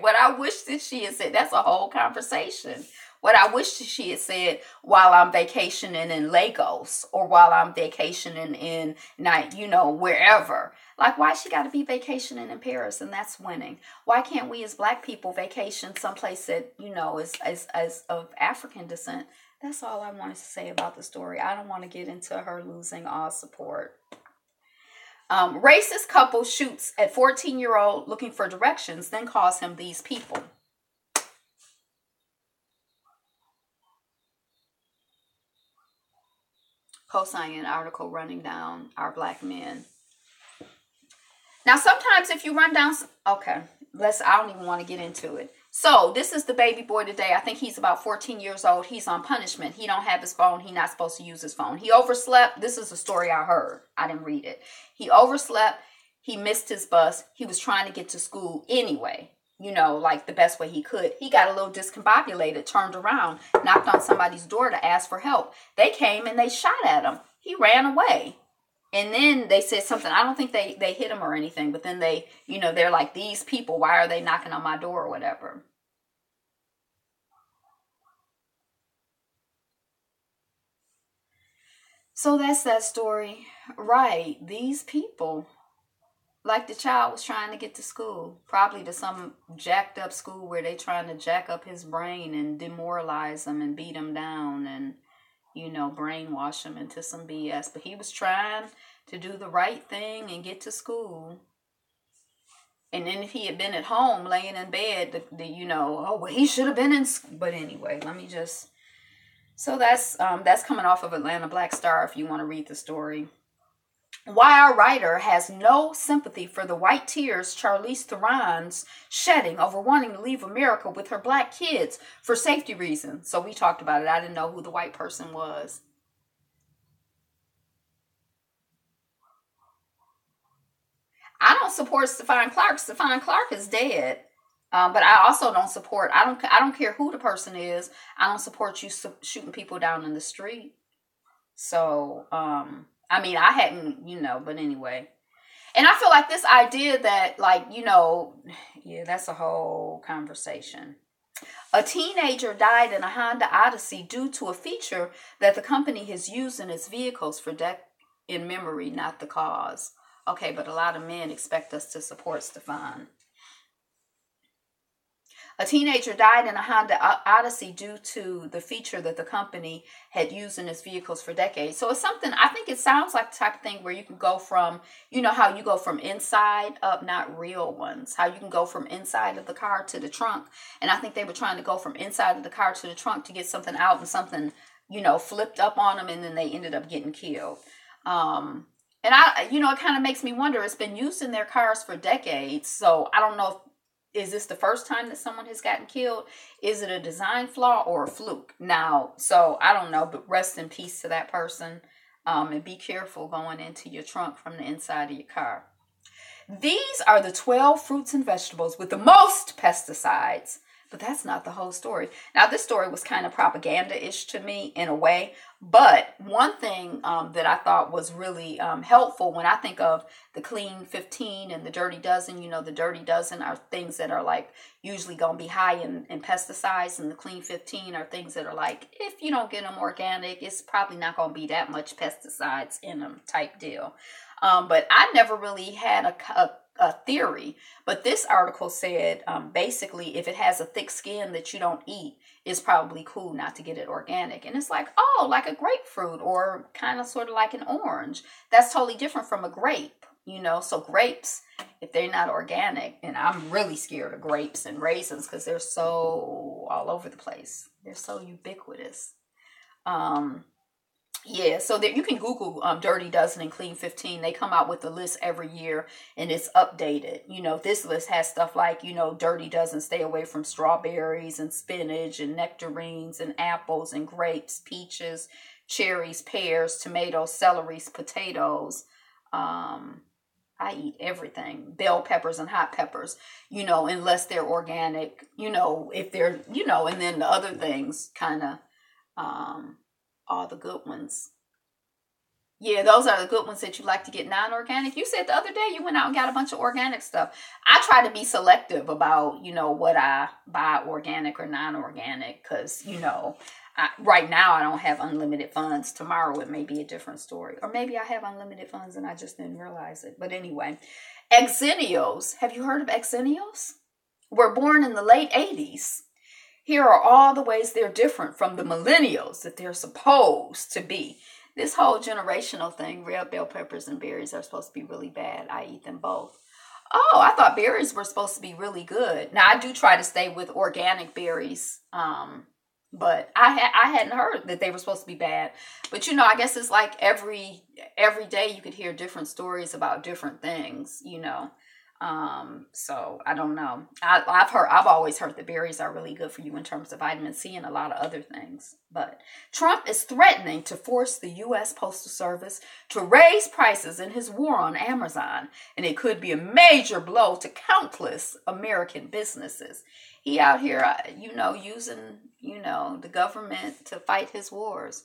What I wish that she had said, that's a whole conversation. What I wish that she had said, while I'm vacationing in Lagos or while I'm vacationing in wherever. Like, why she got to be vacationing in Paris and that's winning? Why can't we as Black people vacation someplace that, is of African descent? That's all I wanted to say about the story. I don't want to get into her losing all support. Racist couple shoots at 14-year-old looking for directions, then calls him these people. Co-signing article running down our Black men. Now, sometimes if you run down, I don't even want to get into it. So this is the baby boy today. I think he's about 14 years old. He's on punishment. He don't have his phone. He's not supposed to use his phone. He overslept. This is a story I heard. I didn't read it. He overslept. He missed his bus. He was trying to get to school anyway, like the best way he could. He got a little discombobulated, turned around, knocked on somebody's door to ask for help. They came and they shot at him. He ran away. And then they said something. I don't think they hit him or anything, but then they're like, these people, why are they knocking on my door or whatever? So that's that story. Right. These people, like the child was trying to get to school, probably to some jacked up school where they trying to jack up his brain and demoralize him and beat him down and, brainwash him into some BS. But he was trying to do the right thing and get to school. And then if he had been at home laying in bed, he should have been in school. But anyway, so that's coming off of Atlanta Black Star if you want to read the story. Why our writer has no sympathy for the white tears Charlize Theron's shedding over wanting to leave America with her Black kids for safety reasons. So we talked about it. I didn't know who the white person was. I don't support Stephon Clark. Stephon Clark is dead. But I also don't support, I don't care who the person is. I don't support you shooting people down in the street. So, I hadn't, but anyway. And I feel like this idea that, that's a whole conversation. A teenager died in a Honda Odyssey due to a feature that the company has used in its vehicles in memory, not the cause. Okay, but a lot of men expect us to support Stephon. A teenager died in a Honda Odyssey due to the feature that the company had used in its vehicles for decades. So it's something, I think it sounds like the type of thing where you can go from, how you go from inside up, not real ones, how you can go from inside of the car to the trunk. And I think they were trying to go from inside of the car to the trunk to get something out and something, flipped up on them and then they ended up getting killed. And it kind of makes me wonder, it's been used in their cars for decades. So I don't know is this the first time that someone has gotten killed? Is it a design flaw or a fluke? Now, so I don't know, but rest in peace to that person. And be careful going into your trunk from the inside of your car. These are the 12 fruits and vegetables with the most pesticides. But that's not the whole story. Now, this story was kind of propaganda-ish to me in a way. But one thing that I thought was really helpful when I think of the Clean 15 and the Dirty Dozen, the Dirty Dozen are things that are like usually going to be high in pesticides. And the Clean 15 are things that are like, if you don't get them organic, it's probably not going to be that much pesticides in them type deal. But I never really had a theory, but this article said basically if it has a thick skin that you don't eat, it's probably cool not to get it organic. And it's like, oh, like a grapefruit or kind of sort of like an orange. That's totally different from a grape, so grapes, if they're not organic, and I'm really scared of grapes and raisins because they're so all over the place. They're so ubiquitous. Yeah, so that you can Google Dirty Dozen and Clean 15. They come out with a list every year and it's updated. This list has stuff like, Dirty Dozen, stay away from strawberries and spinach and nectarines and apples and grapes, peaches, cherries, pears, tomatoes, celeries, potatoes. I I eat everything. Bell peppers and hot peppers, unless they're organic, if they're, and then the other things kind of, all the good ones. Yeah, those are the good ones that you like to get non-organic. You said the other day you went out and got a bunch of organic stuff. I try to be selective about, what I buy organic or non-organic because, right now I don't have unlimited funds. Tomorrow it may be a different story. Or maybe I have unlimited funds and I just didn't realize it. But anyway, exennials. Have you heard of exennials? Were born in the late 80s. Here are all the ways they're different from the millennials that they're supposed to be. This whole generational thing, red bell peppers and berries are supposed to be really bad. I eat them both. Oh, I thought berries were supposed to be really good. Now, I do try to stay with organic berries, but I hadn't heard that they were supposed to be bad. But, I guess it's like every day you could hear different stories about different things, So I don't know. I've always heard that berries are really good for you in terms of vitamin C and a lot of other things. But Trump is threatening to force the U.S. Postal Service to raise prices in his war on Amazon. And it could be a major blow to countless American businesses. He out here, using, the government to fight his wars.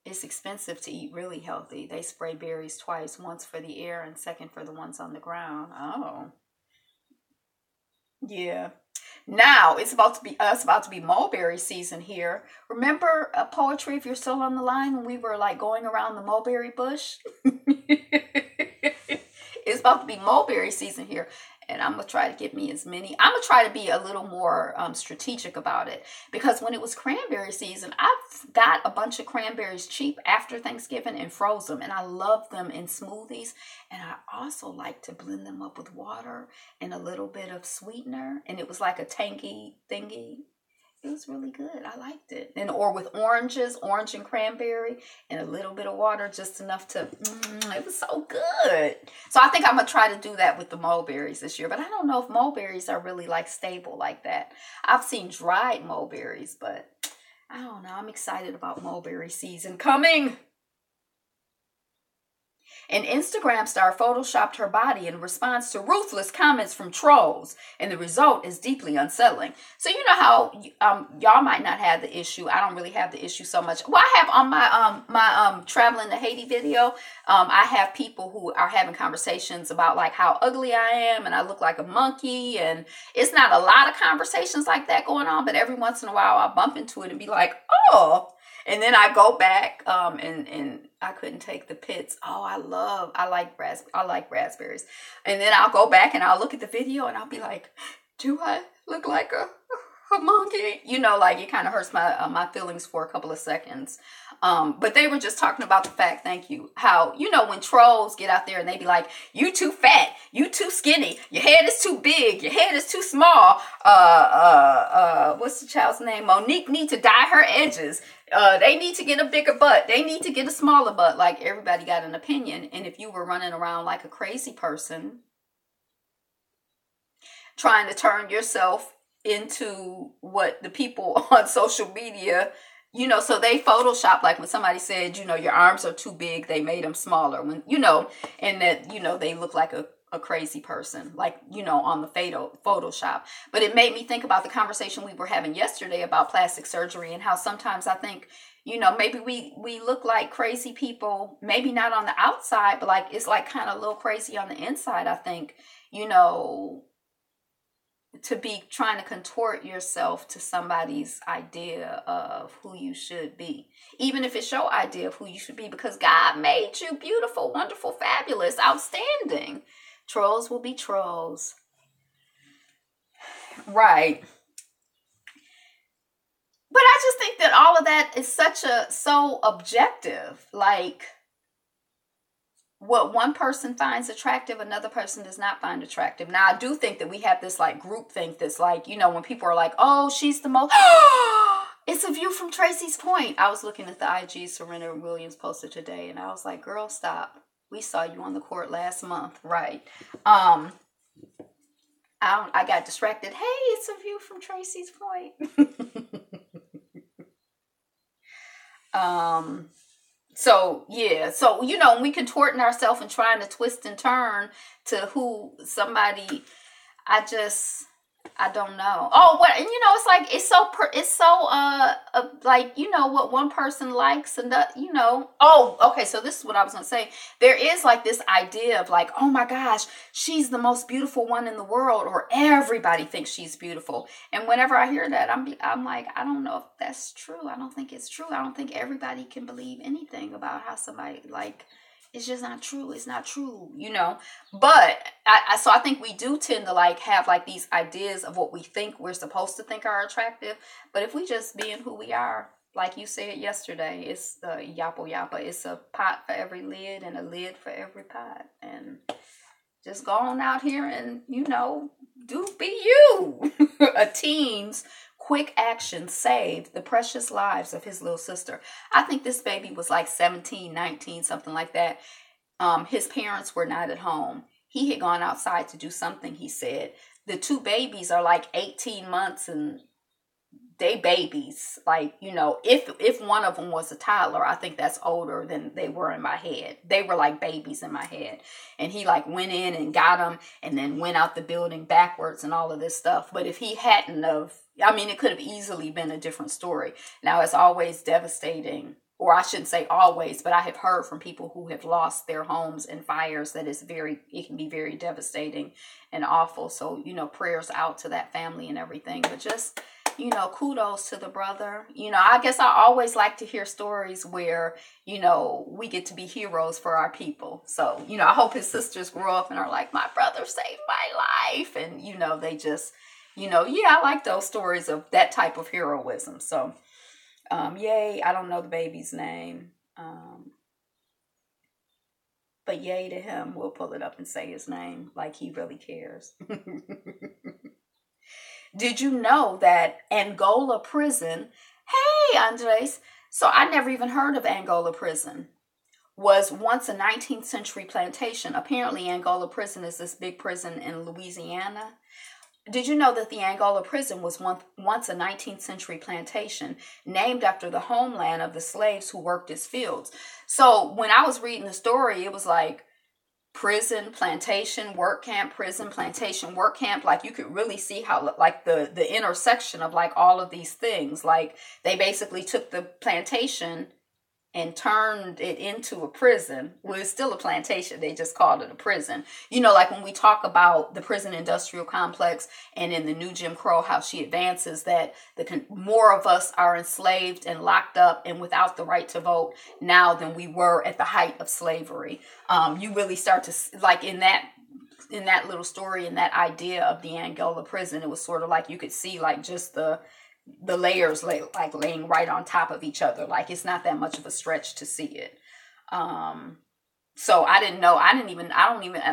It's expensive to eat really healthy. They spray berries twice, once for the air and second for the ones on the ground. Oh, yeah. Now it's about to be mulberry season here. Remember poetry, if you're still on the line, when we were like going around the mulberry bush? It's about to be mulberry season here. And I'm going to try to get me as many. I'm going to try to be a little more strategic about it. Because when it was cranberry season, I've got a bunch of cranberries cheap after Thanksgiving and froze them. And I love them in smoothies. And I also like to blend them up with water and a little bit of sweetener. And it was like a tangy thingy. It was really good. I liked it. Or with orange and cranberry, and a little bit of water, just enough to, it was so good. So I think I'm going to try to do that with the mulberries this year. But I don't know if mulberries are really like stable like that. I've seen dried mulberries, but I don't know. I'm excited about mulberry season coming. An Instagram star photoshopped her body in response to ruthless comments from trolls, and the result is deeply unsettling. So you know how y'all might not have the issue. I don't really have the issue so much. Well, I have on my traveling to Haiti video. I have people who are having conversations about like how ugly I am and I look like a monkey, and it's not a lot of conversations like that going on, but every once in a while I bump into it and be like, oh. And then I go back, and I couldn't take the pits. Oh, I like raspberries. And then I'll go back and I'll look at the video and I'll be like, do I look like a monkey? Like it kind of hurts my feelings for a couple of seconds. But they were just talking about the fact, thank you, how, when trolls get out there and they be like, you too fat, you too skinny, your head is too big, your head is too small. What's the child's name? Monique need to dye her edges. They need to get a bigger butt. They need to get a smaller butt. Like everybody got an opinion. And if you were running around like a crazy person, trying to turn yourself into what the people on social media, so they Photoshop, like when somebody said, your arms are too big, they made them smaller when, and that, they look like a crazy person, like, on the Photoshop. But it made me think about the conversation we were having yesterday about plastic surgery and how sometimes I think, maybe we look like crazy people, maybe not on the outside, but like, it's like kind of a little crazy on the inside. I think, to be trying to contort yourself to somebody's idea of who you should be, even if it's your idea of who you should be, because God made you beautiful, wonderful, fabulous, outstanding. Trolls will be trolls. Right. But I just think that all of that is so objective. Like, what one person finds attractive, another person does not find attractive. Now, I do think that we have this like group think that's like, when people are like, oh, she's the most, it's a view from Tracy's Point. I was looking at the IG Serena Williams posted today and I was like, girl, stop. We saw you on the court last month. Right. I got distracted. Hey, it's a view from Tracy's Point. So yeah, so when we contorting ourselves and trying to twist and turn to who somebody, I just, I don't know. Oh, what, and it's like it's so like what one person likes, and oh, okay, so this is what I was gonna say. There is like this idea of like, oh my gosh, she's the most beautiful one in the world, or everybody thinks she's beautiful. And whenever I hear that, I'm like, I don't know if that's true. I don't think it's true. I don't think everybody can believe anything about how somebody, like, it's just not true. It's not true. But so I think we do tend to like have like these ideas of what we think we're supposed to think are attractive. But if we just being who we are, like you said yesterday, it's yappa yappa. It's a pot for every lid and a lid for every pot. And just go on out here and, do be you. A teen's quick action saved the precious lives of his little sister. I think this baby was like 17, 19, something like that. His parents were not at home. He had gone outside to do something, he said. The two babies are like 18 months and they babies. Like, if one of them was a toddler, I think that's older than they were in my head. They were like babies in my head. And he like went in and got them and then went out the building backwards and all of this stuff. But if he hadn't of, it could have easily been a different story. Now, it's always devastating, or I shouldn't say always, but I have heard from people who have lost their homes in fires that it can be very devastating and awful. So, prayers out to that family and everything. But just, kudos to the brother. I guess I always like to hear stories where, we get to be heroes for our people. So, I hope his sisters grow up and are like, my brother saved my life. And, they just, I like those stories of that type of heroism. So, yay. I don't know the baby's name. But yay to him. We'll pull it up and say his name like he really cares. Did you know that Angola prison, hey, Andres, so I never even heard of Angola prison, was once a 19th century plantation. Apparently, Angola prison is this big prison in Louisiana. Did you know that the Angola prison was once a 19th century plantation named after the homeland of the slaves who worked its fields? So when I was reading the story, it was like prison, plantation, work camp, prison, plantation, work camp. Like you could really see how like the intersection of like all of these things. Like they basically took the plantation and turned it into a prison. Well, it's still a plantation. They just called it a prison. Like when we talk about the prison industrial complex and in the new Jim Crow, how she advances that more of us are enslaved and locked up and without the right to vote now than we were at the height of slavery. You really start to, like in that little story, in that idea of the Angola prison, it was sort of like you could see like just the layers like laying right on top of each other. Like it's not that much of a stretch to see it. So I don't even,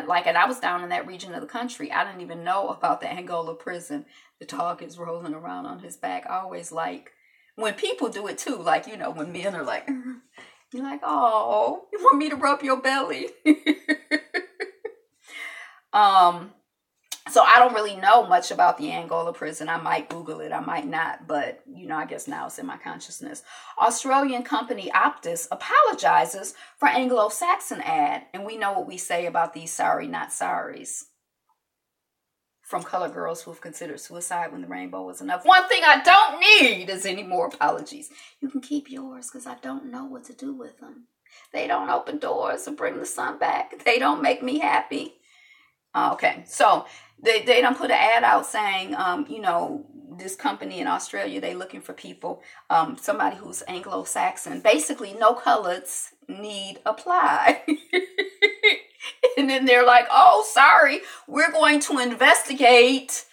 like, and I was down in that region of the country. I didn't even know about the Angola prison. The dog is rolling around on his back. I always like when people do it too. Like, when men are like, you're like, oh, you want me to rub your belly? So I don't really know much about the Angola prison. I might Google it. I might not. But, I guess now it's in my consciousness. Australian company Optus apologizes for Anglo-Saxon ad. And we know what we say about these sorry, not sorries. From color girls who have considered suicide when the rainbow was enough. One thing I don't need is any more apologies. You can keep yours because I don't know what to do with them. They don't open doors or bring the sun back. They don't make me happy. Okay, so they done put an ad out saying, this company in Australia, they looking for people, somebody who's Anglo-Saxon. Basically, no colors need apply. And then they're like, oh, sorry, we're going to investigate.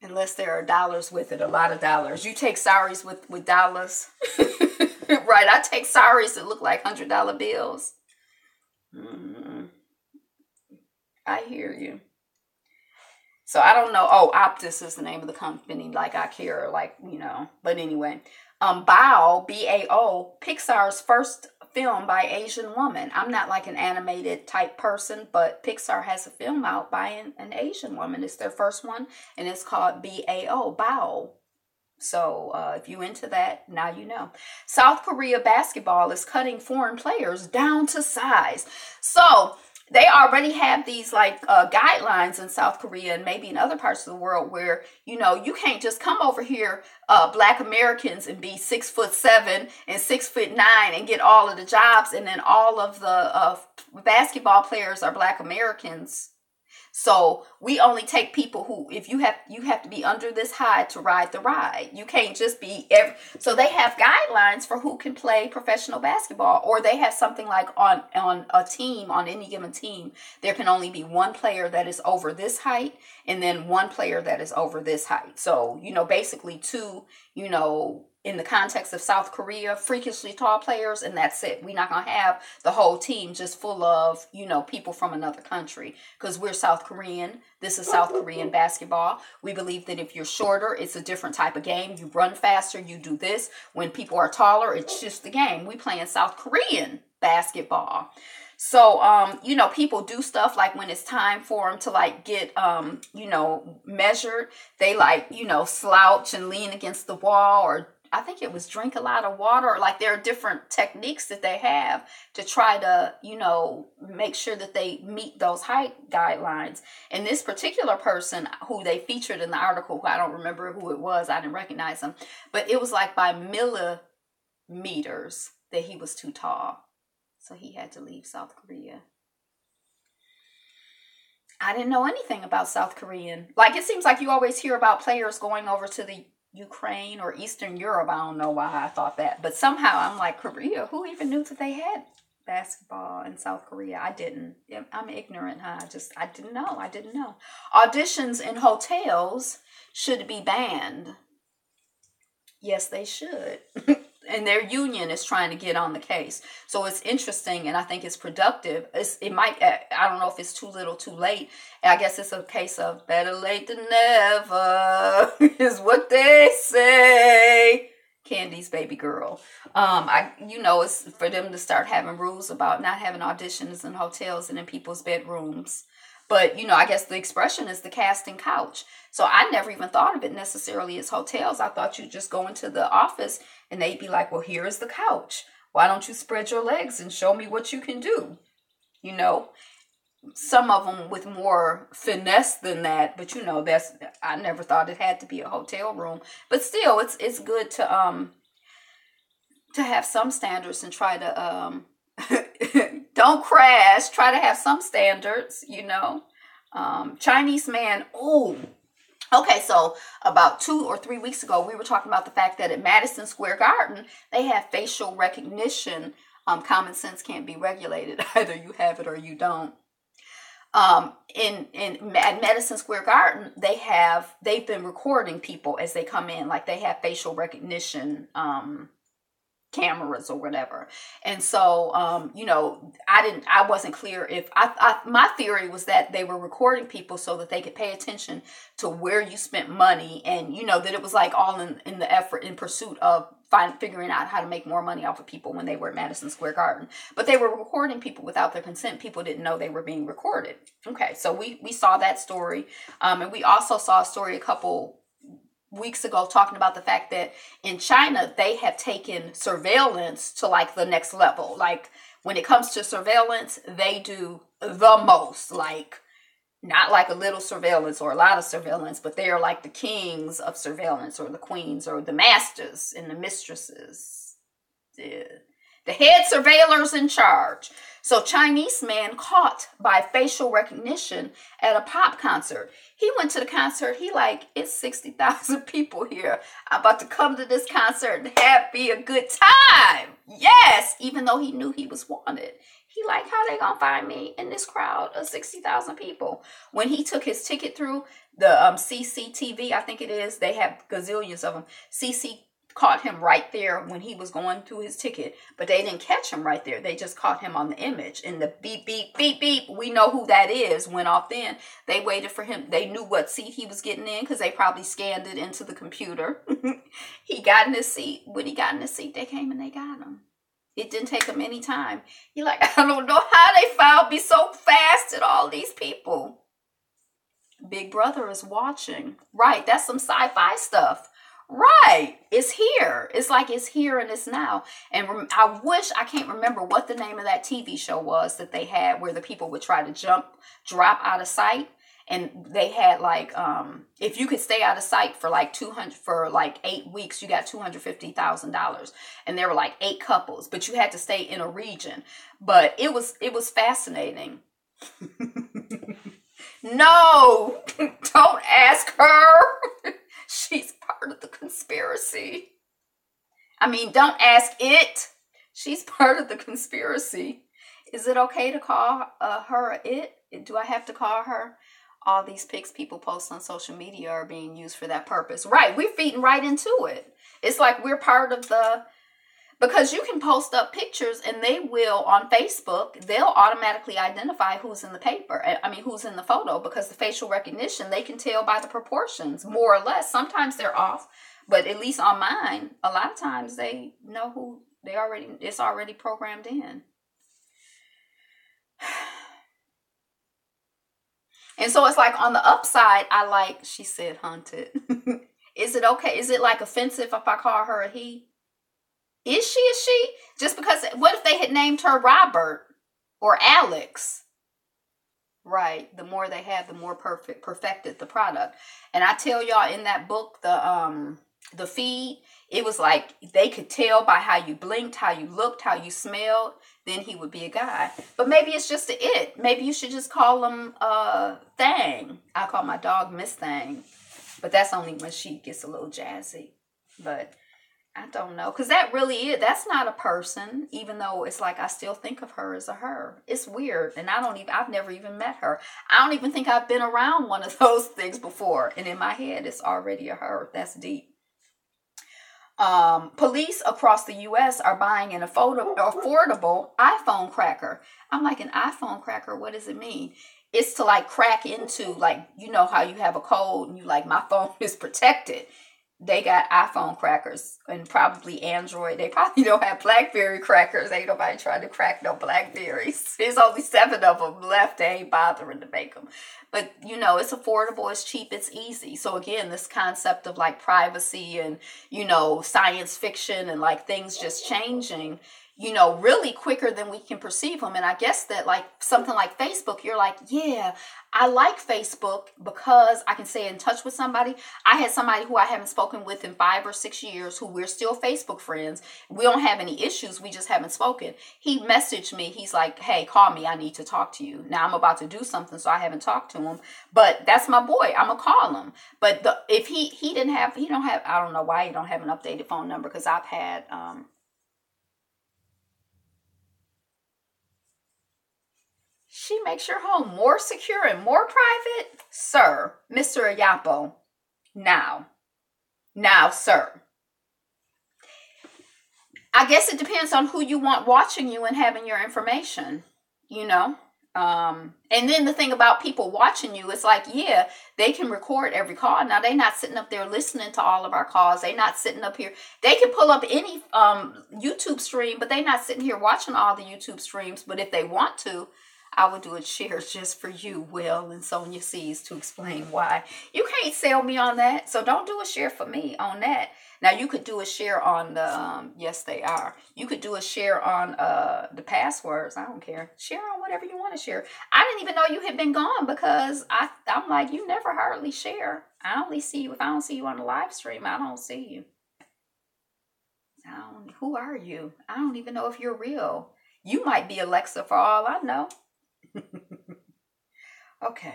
Unless there are dollars with it, a lot of dollars. You take sorries with dollars. Right, I take sorries that look like $100 bills. I hear you. So I don't know. Oh, Optus is the name of the company. Like I care, But anyway, Bao, B-A-O, Pixar's first film by Asian woman. I'm not like an animated type person, but Pixar has a film out by an Asian woman. It's their first one, and it's called B-A-O, Bao. So if you into that, now you know. South Korea basketball is cutting foreign players down to size. So they already have these like guidelines in South Korea and maybe in other parts of the world where, you can't just come over here, Black Americans, and be 6'7" and 6'9" and get all of the jobs. And then all of the basketball players are Black Americans. So we only take people who, if you have to be under this high to ride the ride. You can't just be so they have guidelines for who can play professional basketball, or they have something like on a team, on any given team, there can only be one player that is over this height and then one player that is over this height. So, basically two, in the context of South Korea, freakishly tall players, and that's it. We're not going to have the whole team just full of, people from another country, because we're South Korean. This is South Korean basketball. We believe that if you're shorter, it's a different type of game. You run faster, you do this. When people are taller, it's just the game. We play in South Korean basketball. So, people do stuff like when it's time for them to like get, measured, they like, slouch and lean against the wall, or I think it was drink a lot of water. Like there are different techniques that they have to try to, make sure that they meet those height guidelines. And this particular person who they featured in the article, I don't remember who it was, I didn't recognize him, but it was like by millimeters that he was too tall. So he had to leave South Korea. I didn't know anything about South Korean. Like it seems like you always hear about players going over to the Ukraine or Eastern Europe. I don't know why I thought that. But somehow I'm like, Korea, who even knew that they had basketball in South Korea? I didn't. I'm ignorant, huh? I didn't know. Auditions in hotels should be banned. Yes, they should. And their union is trying to get on the case. So it's interesting, and I think it's productive. I don't know if it's too little, too late. I guess it's a case of better late than never is what they say. Candy's baby girl. It's for them to start having rules about not having auditions in hotels and in people's bedrooms. But, I guess the expression is the casting couch. So I never even thought of it necessarily as hotels. I thought you'd just go into the office and they'd be like, well, here is the couch. Why don't you spread your legs and show me what you can do? Some of them with more finesse than that. But, I never thought it had to be a hotel room. But still, it's good to have some standards and try to don't crash. Try to have some standards, Chinese man. Oh, okay. So about 2 or 3 weeks ago, we were talking about the fact that at Madison Square Garden, they have facial recognition. Common sense can't be regulated. Either you have it or you don't. At Madison Square Garden, they've been recording people as they come in. Like they have facial recognition, cameras or whatever. And so, I wasn't clear if my theory was that they were recording people so that they could pay attention to where you spent money, and, that it was like all in the effort, in pursuit of figuring out how to make more money off of people when they were at Madison Square Garden. But they were recording people without their consent. People didn't know they were being recorded. Okay. So we saw that story. And we also saw a story a couple weeks ago talking about the fact that in China, they have taken surveillance to like the next level. Like when it comes to surveillance, they do the most, like not like a little surveillance or a lot of surveillance, but they are like the kings of surveillance, or the queens, or the masters and the mistresses, the head surveillors in charge. So Chinese man caught by facial recognition at a pop concert. He went to the concert. He like, it's 60,000 people here. I'm about to come to this concert and be a good time. Yes, even though he knew he was wanted. He like, how they gonna find me in this crowd of 60,000 people? When he took his ticket through the CCTV, I think it is, they have gazillions of them. CC caught him right there when he was going through his ticket, but they didn't catch him right there. They just caught him on the image, and the beep, beep, beep, beep, we know who that is, went off then. They waited for him. They knew what seat he was getting in because they probably scanned it into the computer. He got in his seat. When he got in his seat, they came and they got him. It didn't take him any time. He like, I don't know how they found me so fast at all these people. Big Brother is watching. Right, that's some sci-fi stuff. Right. It's here. It's like it's here and it's now. And I wish, I can't remember what the name of that TV show was that they had where the people would try to drop out of sight. And they had like, if you could stay out of sight for like 8 weeks, you got $250,000. And there were like 8 couples, but you had to stay in a region. But it was fascinating. No, don't ask her. She's part of the conspiracy. I mean, don't ask it. She's part of the conspiracy. Is it okay to call her it? Do I have to call her? All these pics people post on social media are being used for that purpose. Right, we're feeding right into it. It's like we're part of because you can post up pictures and they will, on Facebook, they'll automatically identify who's in the paper. I mean, who's in the photo, because the facial recognition, they can tell by the proportions, more or less. Sometimes they're off, but at least on mine, a lot of times they know who it's already programmed in. And so it's like on the upside, she said hunted. Is it okay? Is it like offensive if I call her a he? Is she a she? Just because, what if they had named her Robert or Alex? Right. The more they have, the more perfected the product. And I tell y'all in that book, the feed, it was like they could tell by how you blinked, how you looked, how you smelled, then he would be a guy. But maybe it's just a it. Maybe you should just call him Thang. I call my dog Miss Thang. But that's only when she gets a little jazzy. But I don't know, because that's not a person, even though it's like I still think of her as a her. It's weird, and I've never even met her. I don't even think I've been around one of those things before, and in my head, it's already a her. That's deep. Police across the U.S. are buying an affordable iPhone cracker. I'm like, an iPhone cracker, what does it mean? It's to like crack into, like, you know how you have a code and you like, my phone is protected. They got iPhone crackers and probably Android. They probably don't have BlackBerry crackers. Ain't nobody trying to crack no BlackBerries. There's only 7 of them left. They ain't bothering to make them. But, it's affordable, it's cheap, it's easy. So again, this concept of like privacy and, science fiction and like things just changing, really quicker than we can perceive them. And I guess that like something like Facebook, you're like, yeah, I like Facebook because I can stay in touch with somebody. I had somebody who I haven't spoken with in 5 or 6 years who we're still Facebook friends. We don't have any issues. We just haven't spoken. He messaged me. He's like, hey, call me. I need to talk to you. Now I'm about to do something, so I haven't talked to him. But that's my boy. I'm going to call him. But if he don't have, I don't know why he don't have an updated phone number, because I've had, she makes your home more secure and more private? Sir, Mr. Ayapo, now, sir. I guess it depends on who you want watching you and having your information, And then the thing about people watching you, it's like, yeah, they can record every call. Now, they're not sitting up there listening to all of our calls. They're not sitting up here. They can pull up any YouTube stream, but they're not sitting here watching all the YouTube streams. But if they want to, I would do a share just for you, Will and Sonia C's, to explain why. You can't sell me on that, so don't do a share for me on that. Now, you could do a share on the, yes, they are. You could do a share on the passwords. I don't care. Share on whatever you want to share. I didn't even know you had been gone, because I'm like, you never hardly share. I only see you, if I don't see you on the live stream, I don't see you. Who are you? I don't even know if you're real. You might be Alexa for all I know. Okay.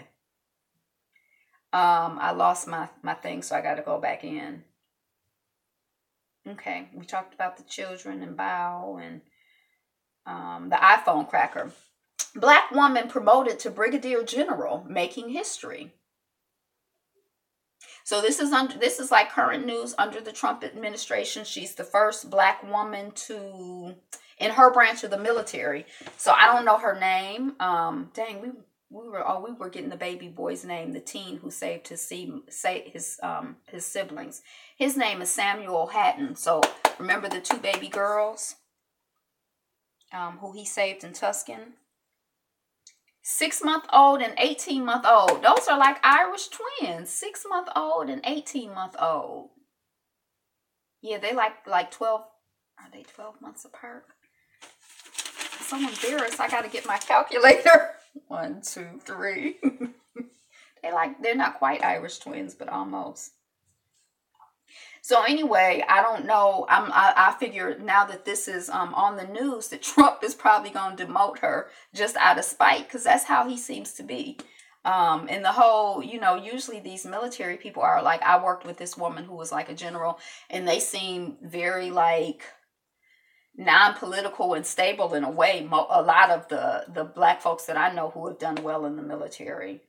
I lost my thing, so I got to go back in. Okay, we talked about the children and Bow and the iPhone cracker. Black woman promoted to brigadier general, making history. So this is like current news under the Trump administration. She's the first Black woman in her branch of the military. So I don't know her name. Dang, we were getting the baby boy's name, the teen who saved his siblings. His name is Samuel Hatton. So remember the 2 baby girls who he saved in Tuscan? 6-month-old and 18-month-old. Those are like Irish twins. 6-month-old and 18-month-old. Yeah, they like 12. Are they 12 months apart? I'm so embarrassed. I got to get my calculator. 1, 2, 3. They're not quite Irish twins, but almost. So anyway, I don't know. I figure now that this is on the news that Trump is probably going to demote her just out of spite, because that's how he seems to be. And the whole, usually these military people are like, I worked with this woman who was like a general, and they seem very like non-political and stable in a way. A lot of the black folks that I know who have done well in the military.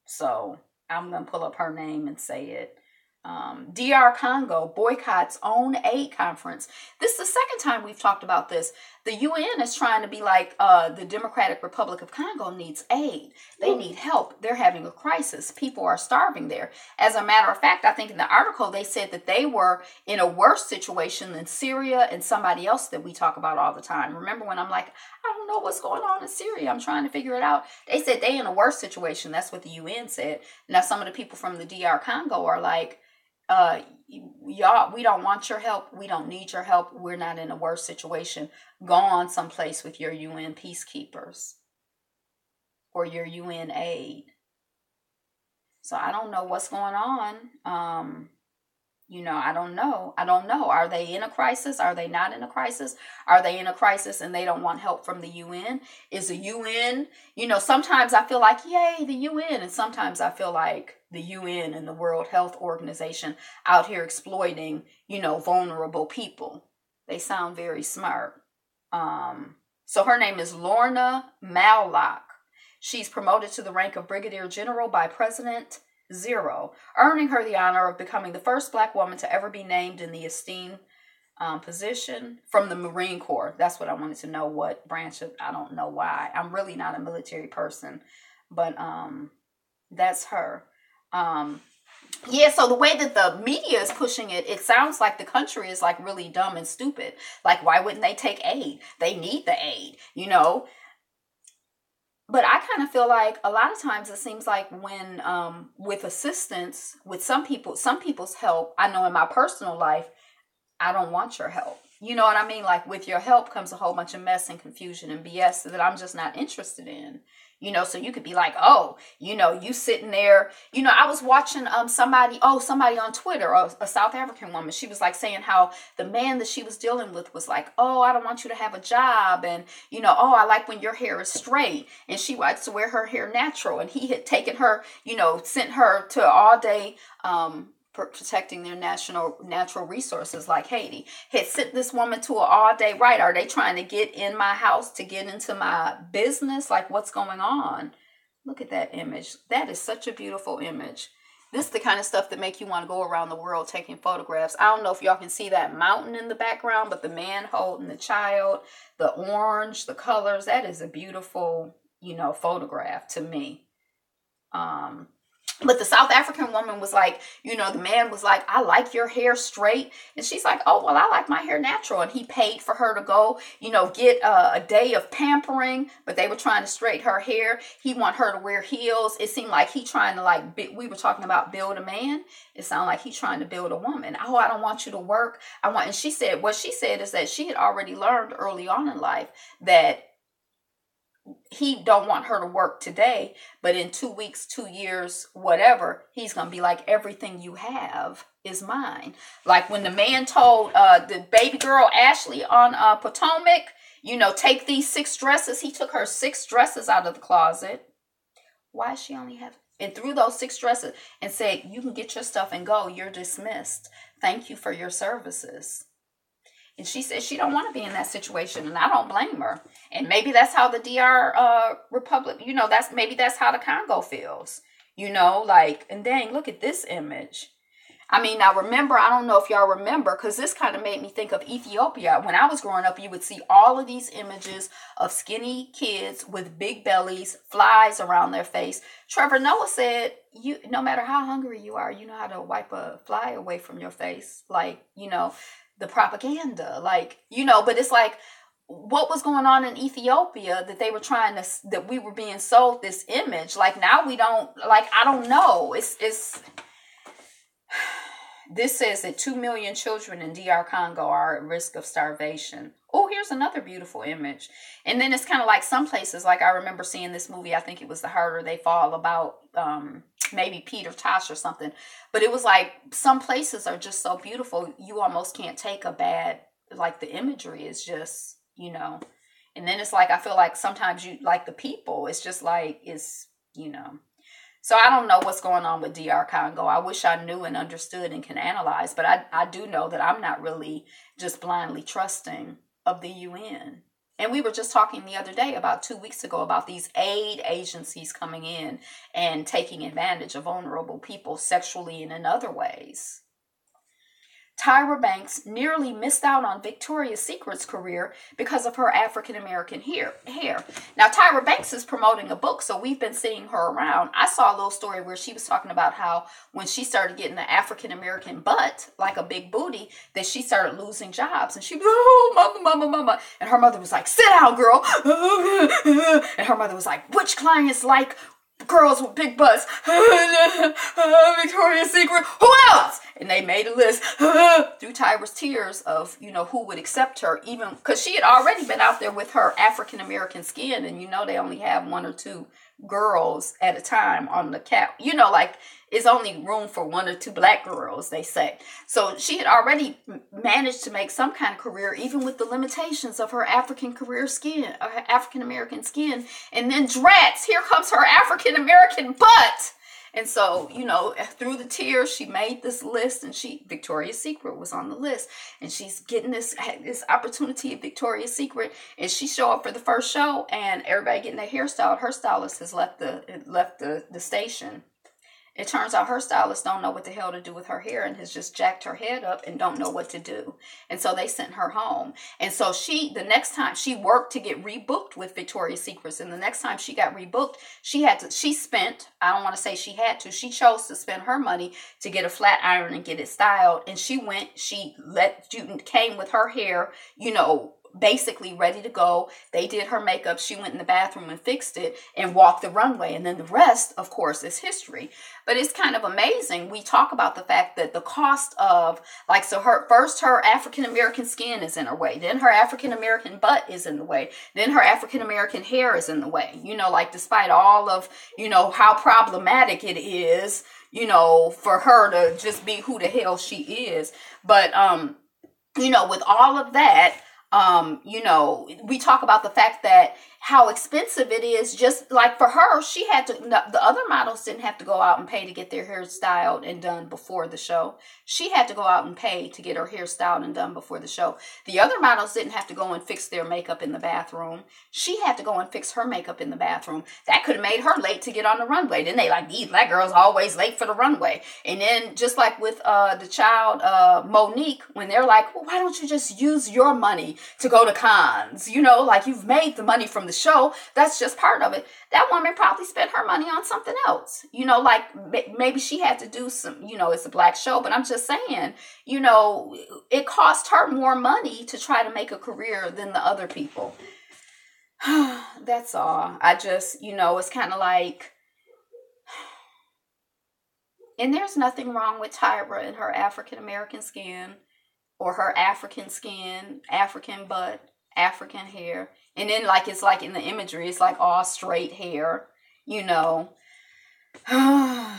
So I'm going to pull up her name and say it. DR Congo boycotts own aid conference. This is the second time we've talked about this. The UN is trying to be like, the Democratic Republic of Congo needs aid. They need help. They're having a crisis. People are starving there. As a matter of fact, I think in the article they said that they were in a worse situation than Syria and somebody else that we talk about all the time. Remember when I'm like, I don't know what's going on in Syria. I'm trying to figure it out. They said they in a worse situation. That's what the UN said. Now some of the people from the DR Congo are like, y'all, we don't want your help. We don't need your help. We're not in a worse situation. Go on someplace with your UN peacekeepers or your UN aid. So I don't know what's going on. I don't know. Are they in a crisis? Are they not in a crisis? Are they in a crisis and they don't want help from the UN? Is the UN, sometimes I feel like, yay, the UN. And sometimes I feel like the UN and the World Health Organization out here exploiting, vulnerable people. They sound very smart. So her name is Lorna Mallock. She's promoted to the rank of Brigadier General by President Zero, earning her the honor of becoming the first black woman to ever be named in the esteemed position from the Marine Corps. That's what I wanted to know, what branch of, I don't know why. I'm really not a military person, but that's her. So the way that the media is pushing it, it sounds like the country is like really dumb and stupid. Like, why wouldn't they take aid? They need the aid, But I kind of feel like a lot of times it seems like when with assistance, with some people's help, I know in my personal life, I don't want your help. You know what I mean? Like with your help comes a whole bunch of mess and confusion and BS that I'm just not interested in. So you could be like, oh, you sitting there, I was watching somebody on Twitter, a South African woman. She was like saying how the man that she was dealing with was like, oh, I don't want you to have a job. And, oh, I like when your hair is straight. And she likes to wear her hair natural. And he had taken her, sent her to all day, protecting their natural resources like Haiti, had sent this woman to an all-day right. Are they trying to get in my house to get into my business? Like, what's going on? Look at that image. That is such a beautiful image. This is the kind of stuff that make you want to go around the world taking photographs. I don't know if y'all can see that mountain in the background, but the man holding the child, the orange, the colors, that is a beautiful, photograph to me. But the South African woman was like, the man was like, I like your hair straight. And she's like, oh, well, I like my hair natural. And he paid for her to go, get a day of pampering. But they were trying to straighten her hair. He want her to wear heels. It seemed like he trying to we were talking about build a man. It sounded like he trying to build a woman. Oh, I don't want you to work. And she said, what she said is that she had already learned early on in life that he don't want her to work today, but in 2 weeks, 2 years, whatever, he's going to be like, everything you have is mine. Like when the man told the baby girl, Ashley, on Potomac, take these 6 dresses. He took her 6 dresses out of the closet. Why does she only have, and threw those 6 dresses and said, you can get your stuff and go. You're dismissed. Thank you for your services. And she said she don't want to be in that situation, and I don't blame her. And maybe that's how the DR Republic, that's how the Congo feels, and dang, look at this image. I mean, now remember, I don't know if y'all remember, because this kind of made me think of Ethiopia. When I was growing up, you would see all of these images of skinny kids with big bellies, flies around their face. Trevor Noah said, no matter how hungry you are, you know how to wipe a fly away from your face. Like, the propaganda, but it's like, what was going on in Ethiopia that they were that we were being sold this image. Like now we don't, I don't know. It's This says that 2 million children in DR Congo are at risk of starvation. Oh, here's another beautiful image. And then it's kind of like some places, like I remember seeing this movie, I think it was The Harder They Fall, about maybe Peter Tosh or something. But it was like some places are just so beautiful, you almost can't take a bad, like the imagery is just, you know. And then it's like, I feel like sometimes you, like the people, it's just like, it's, you know. So I don't know what's going on with DR Congo. I wish I knew and understood and can analyze, but I do know that I'm not really just blindly trusting of the UN. And we were just talking the other day, about 2 weeks ago, about these aid agencies coming in and taking advantage of vulnerable people sexually and in other ways. Tyra Banks nearly missed out on Victoria's Secret's career because of her African-American hair. Now, Tyra Banks is promoting a book, so we've been seeing her around. I saw a little story where she was talking about how when she started getting an African-American butt, like a big booty, that she started losing jobs. And she was, oh, mama. And her mother was like, sit down, girl. And her mother was like, which clients like girls with big butts? Victoria's Secret. Who else? And they made a list through Tyra's tears of, you know, who would accept her, even because she had already been out there with her African-American skin. And, you know, they only have 1 or 2 girls at a time on the cap. You know, like it's only room for 1 or 2 black girls, they say. So she had already managed to make some kind of career, even with the limitations of her African-American skin. And then drats, here comes her African-American butt. And so, you know, through the tears, she made this list, and Victoria's Secret was on the list, and she's getting this opportunity at Victoria's Secret, and she showed up for the first show, and everybody getting their hair styled. Her stylist has left the station. It turns out her stylist don't know what the hell to do with her hair and has just jacked her head up and don't know what to do. And so they sent her home. And so the next time she worked to get rebooked with Victoria's Secrets, and the next time she got rebooked, she I don't want to say she had to, she chose to spend her money to get a flat iron and get it styled. And she came with her hair, you know, basically ready to go. They did her makeup. She went in the bathroom and fixed it and walked the runway. And then the rest, of course, is history. But it's kind of amazing. We talk about the fact that the cost of, like, so her African-American skin is in her way. Then her African-American butt is in the way. Then her African-American hair is in the way. You know, like, despite all of, you know, how problematic it is, you know, for her to just be who the hell she is. But, you know, with all of that, you know, we talk about the fact that how expensive it is. Just like for her, the other models didn't have to go out and pay to get their hair styled and done before the show. She had to go out and pay to get her hair styled and done before the show. The other models didn't have to go and fix their makeup in the bathroom. She had to go and fix her makeup in the bathroom. That could have made her late to get on the runway. Then they like, these black girls always late for the runway. And then just like with the child Monique, when they're like, well, why don't you just use your money to go to cons? You know, like, you've made the money from the show. That's just part of it. That woman probably spent her money on something else. You know, like maybe she had to do some, you know, it's a black show, but I'm just saying, you know, it cost her more money to try to make a career than the other people. That's all. I just, you know, it's kind of like, and there's nothing wrong with Tyra and her African-American skin, or her African skin, African butt, African hair. And then, like, it's like in the imagery, it's like all straight hair, you know. And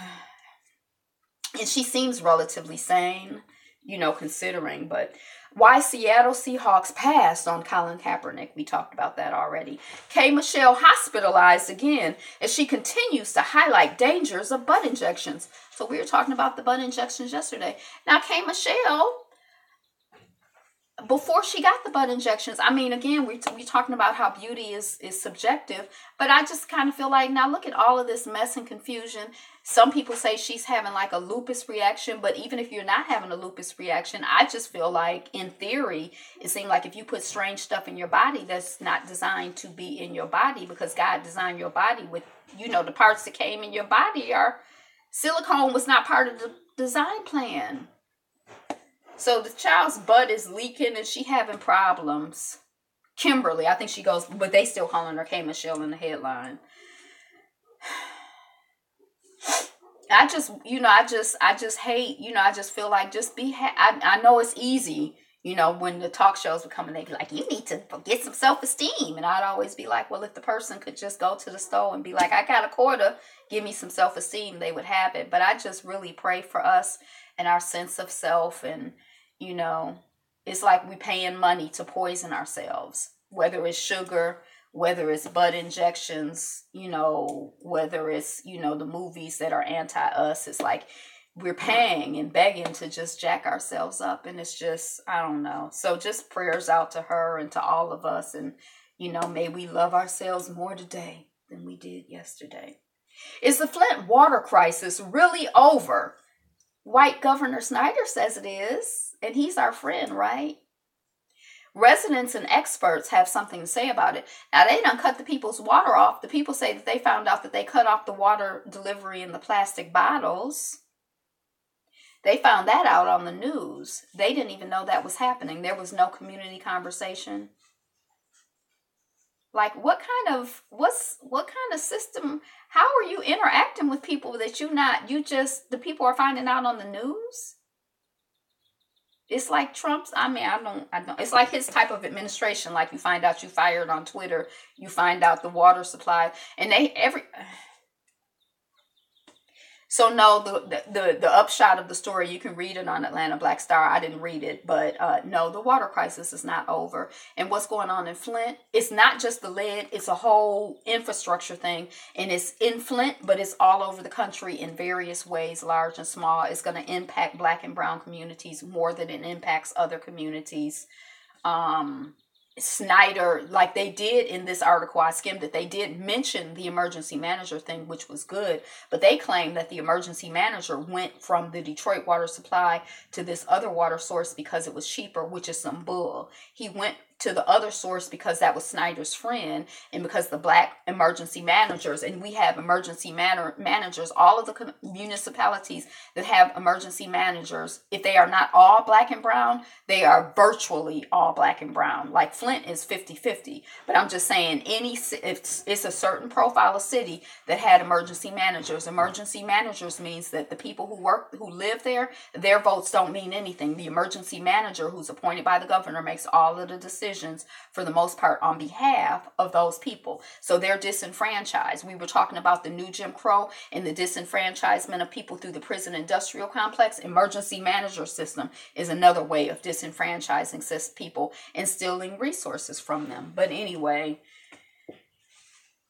she seems relatively sane, you know, considering. But why Seattle Seahawks passed on Colin Kaepernick. We talked about that already. K. Michelle hospitalized again as she continues to highlight dangers of butt injections. So we were talking about the butt injections yesterday. Now, K. Michelle, before she got the butt injections, I mean, again, we're talking about how beauty is subjective, but I just kind of feel like, now look at all of this mess and confusion. Some people say she's having like a lupus reaction, but even if you're not having a lupus reaction, I just feel like, in theory, it seems like if you put strange stuff in your body that's not designed to be in your body, because God designed your body with, you know, the parts that came in your body silicone was not part of the design plan. So the child's butt is leaking and she having problems. Kimberly, I think she goes, but they still calling her K. Michelle in the headline. I just hate, I just feel like just I know it's easy, when the talk shows would come and they'd be like, you need to get some self-esteem. And I'd always be like, well, if the person could just go to the store and be like, I got a quarter, give me some self-esteem, they would have it. But I just really pray for us and our sense of self. And, it's like we paying money to poison ourselves, whether it's sugar, whether it's butt injections, whether it's, the movies that are anti-us. It's like we're paying and begging to just jack ourselves up. And it's just, I don't know. So just prayers out to her and to all of us. And, may we love ourselves more today than we did yesterday. Is the Flint water crisis really over? White Governor Snyder says it is. And he's our friend, right? Residents and experts have something to say about it. Now, they done cut the people's water off. The people say that they found out that they cut off the water delivery in the plastic bottles. They found that out on the news. They didn't even know that was happening. There was no community conversation. Like, what kind of system, how are you interacting with people that the people are finding out on the news? It's like Trump's, I don't, it's like his type of administration. Like, you find out you fired on Twitter, you find out the water supply, and so no, the upshot of the story, you can read it on Atlanta Black Star. I didn't read it, but no, the water crisis is not over. And what's going on in Flint, it's not just the lead, it's a whole infrastructure thing. And it's in Flint, but it's all over the country in various ways, large and small. It's going to impact Black and brown communities more than it impacts other communities. Snyder, like they did in this article, I skimmed it, they did mention the emergency manager thing, which was good, but they claim that the emergency manager went from the Detroit water supply to this other water source because it was cheaper, which is some bull. He went to the other source because that was Snyder's friend, and because the Black emergency managers, and we have emergency managers, all of the municipalities that have emergency managers, if they are not all Black and brown, they are virtually all Black and brown. Like Flint is 50-50, but I'm just saying it's a certain profile of city that had emergency managers. Emergency managers means that the people who live there, their votes don't mean anything. The emergency manager, who's appointed by the governor, makes all of the decisions for the most part on behalf of those people. So they're disenfranchised. We were talking about the new Jim Crow and the disenfranchisement of people through the prison industrial complex. Emergency manager system is another way of disenfranchising people and stealing resources from them. But anyway,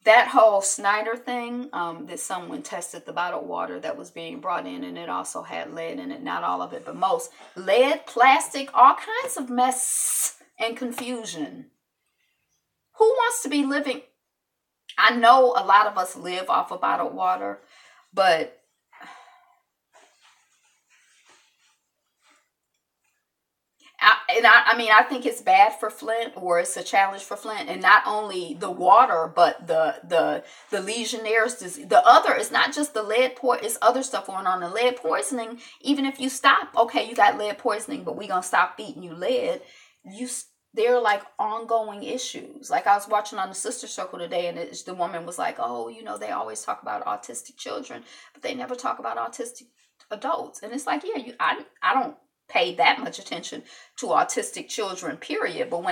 that whole Snyder thing, that someone tested the bottled water that was being brought in, and it also had lead in it. Not all of it, but most. Lead, plastic, all kinds of mess and confusion. Who wants to be living? I know a lot of us live off of bottled water, but I think it's bad for Flint, or it's a challenge for Flint, and not only the water, but the Legionnaire's disease. The other, it's not just the lead poison, it's other stuff going on. The lead poisoning, even if you stop, okay, you got lead poisoning, but we gonna stop feeding you lead. They're like ongoing issues. Like, I was watching on the Sister Circle today, and the woman was like, oh, they always talk about autistic children, but they never talk about autistic adults. And it's like, yeah, I don't pay that much attention to autistic children, period. But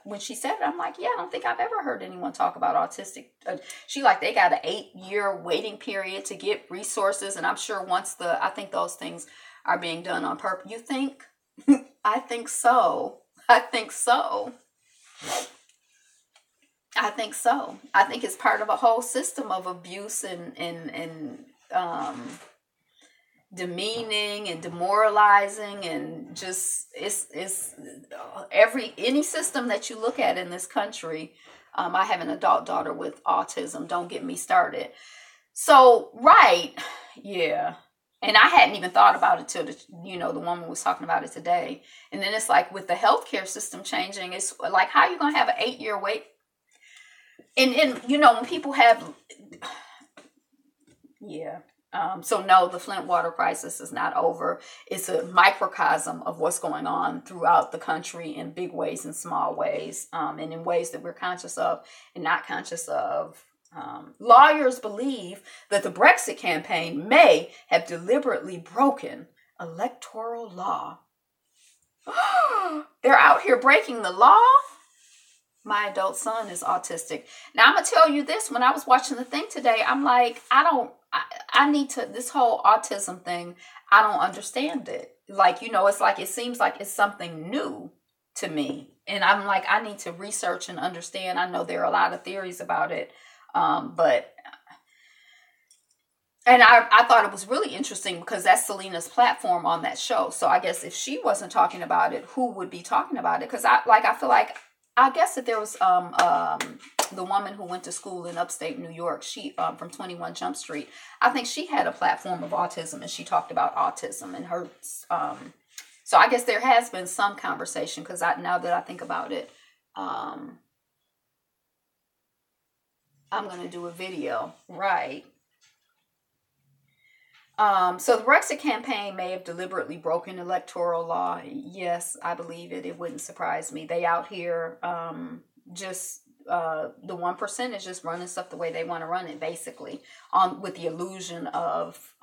when she said it, I'm like, yeah, I don't think I've ever heard anyone talk about autistic. They got an 8-year waiting period to get resources. And I'm sure I think those things are being done on purpose. You think? I think so. I think so. I think it's part of a whole system of abuse and demeaning and demoralizing, and just it's any system that you look at in this country. I have an adult daughter with autism. Don't get me started. So, right, yeah. And I hadn't even thought about it till the woman was talking about it today. And then it's like, with the healthcare system changing, it's like, how are you going to have an 8-year wait? And when people have, yeah. So no, the Flint water crisis is not over. It's a microcosm of what's going on throughout the country in big ways and small ways, and in ways that we're conscious of and not conscious of. Lawyers believe that the Brexit campaign may have deliberately broken electoral law. They're out here breaking the law? My adult son is autistic. Now, I'm going to tell you this. When I was watching the thing today, I'm like, I need to, this whole autism thing, I don't understand it. Like, it's like, it seems like it's something new to me. And I'm like, I need to research and understand. I know there are a lot of theories about it. And I thought it was really interesting because that's Selena's platform on that show. So I guess if she wasn't talking about it, who would be talking about it? Because I feel like, I guess if there was the woman who went to school in upstate New York, she from 21 Jump Street, I think she had a platform of autism and she talked about autism and her. So I guess there has been some conversation because now that I think about it, I'm going to do a video, right? So the Brexit campaign may have deliberately broken electoral law. Yes, I believe it. It wouldn't surprise me. They out here the 1% is just running stuff the way they want to run it, basically, with the illusion of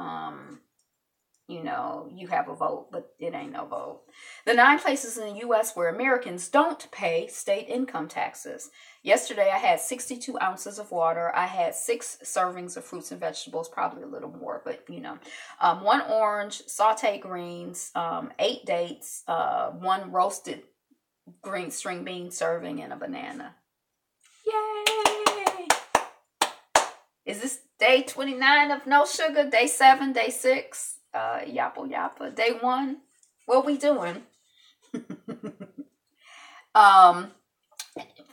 you have a vote, but it ain't no vote. The 9 places in the U.S. where Americans don't pay state income taxes. Yesterday, I had 62 ounces of water. I had 6 servings of fruits and vegetables, probably a little more, but 1 orange, sauteed greens, 8 dates, 1 roasted green string bean serving, and a banana. Yay! Is this day 29 of no sugar? Day 7, day 6? Yappa. Day 1. What we doing?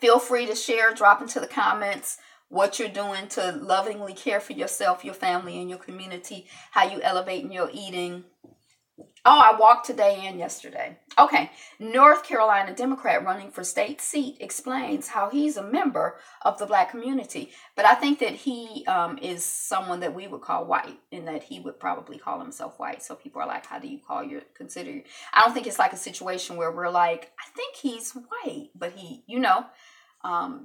Feel free to share, drop into the comments what you're doing to lovingly care for yourself, your family, and your community, how you elevating your eating. Oh, I walked today and yesterday. Okay. North Carolina Democrat running for state seat explains how he's a member of the Black community. But I think that he is someone that we would call white, and that he would probably call himself white. So people are like, how do you consider? I don't think it's like a situation where we're like, I think he's white, but he,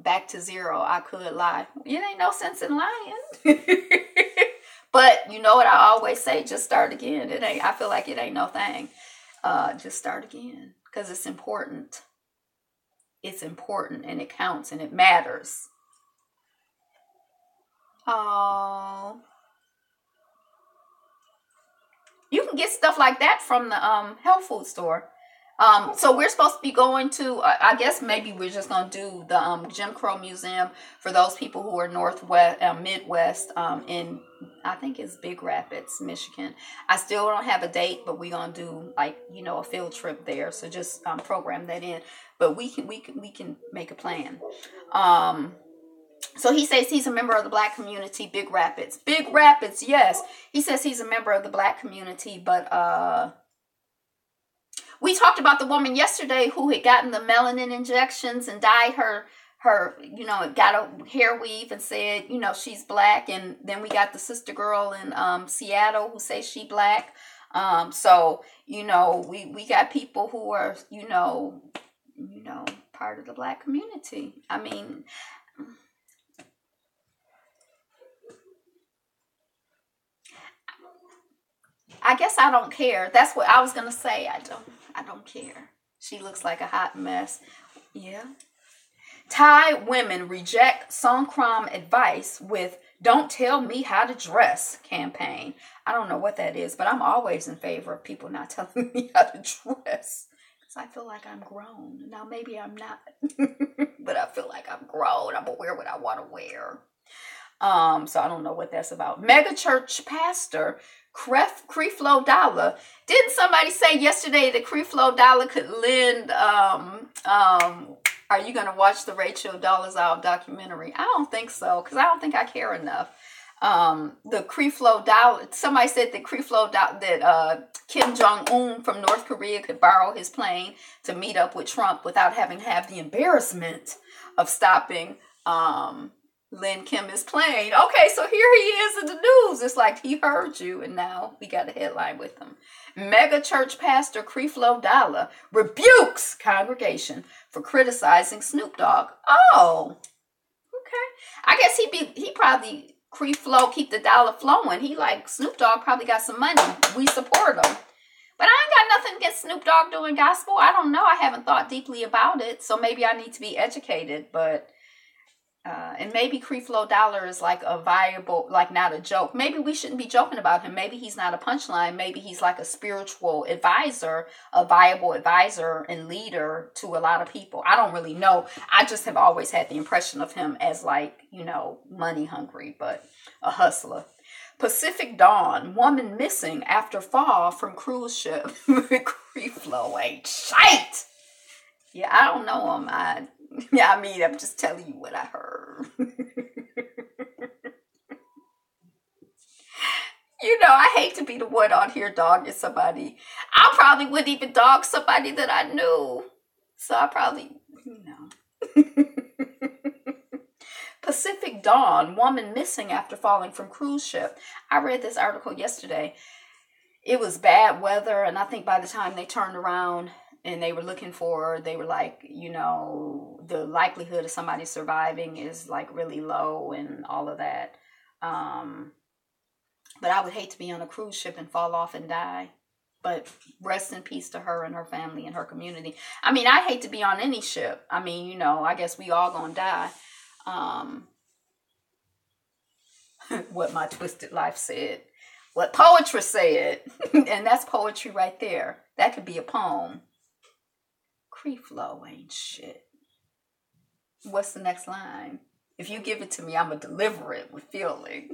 back to zero. I could lie. It ain't no sense in lying. But you know what I always say, just start again. I feel like it ain't no thing. Just start again, because it's important. It's important, and it counts, and it matters. Oh, you can get stuff like that from the health food store. So we're supposed to be going to, I guess maybe we're just going to do the Jim Crow Museum for those people who are Midwest, in, I think it's Big Rapids, Michigan. I still don't have a date, but we're going to do a field trip there. So just program that in. But we can make a plan. So he says he's a member of the Black community, Big Rapids. Big Rapids, yes. He says he's a member of the Black community, but we talked about the woman yesterday who had gotten the melanin injections and dyed her got a hair weave and said, she's Black. And then we got the sister girl in Seattle who says she Black. So, we got people who are, part of the Black community. I mean, I guess I don't care. That's what I was going to say. I don't care. She looks like a hot mess. Yeah. Thai women reject Songkram advice with "Don't Tell Me How to Dress" campaign. I don't know what that is, but I'm always in favor of people not telling me how to dress. Because I feel like I'm grown. Now, maybe I'm not. But I feel like I'm grown. I'm going to wear what I want to wear. So I don't know what that's about. Mega church pastor Creflo Dollar. Didn't somebody say yesterday that Creflo Dollar could lend are you going to watch the Rachel Dolezal documentary? I don't think so, because I don't think I care enough. The Creflo Dollar, somebody said that that Kim Jong-un from North Korea could borrow his plane to meet up with Trump without having to have the embarrassment of stopping Lin Kim is playing. Okay, so here he is in the news. It's like he heard you, and now we got a headline with him. Mega church pastor Creflo Dollar rebukes congregation for criticizing Snoop Dogg. Oh, I guess he probably keep the dollar flowing. He like Snoop Dogg probably got some money. We support him. But I ain't got nothing against Snoop Dogg doing gospel. I don't know. I haven't thought deeply about it. So maybe I need to be educated. But and maybe Creflo Dollar is like a viable, like not a joke. Maybe we shouldn't be joking about him. Maybe he's not a punchline. Maybe he's like a spiritual advisor, a viable advisor and leader to a lot of people. I don't really know. I just have always had the impression of him as like, money hungry, but a hustler. Pacific Dawn, woman missing after fall from cruise ship. Creflo ain't shite. Yeah, I don't know him. I'm just telling you what I heard. I hate to be the one on here dogging somebody. I probably wouldn't even dog somebody that I knew. So I probably, Pacific Dawn, woman missing after falling from cruise ship. I read this article yesterday. It was bad weather, and I think by the time they turned around and they were like, the likelihood of somebody surviving is like really low and all of that. But I would hate to be on a cruise ship and fall off and die. But rest in peace to her and her family and her community. I hate to be on any ship. I guess we all gonna die. What my twisted life said. What poetry said. And that's poetry right there. That could be a poem. Creflo ain't shit. What's the next line? If you give it to me, I'm going to deliver it with feeling.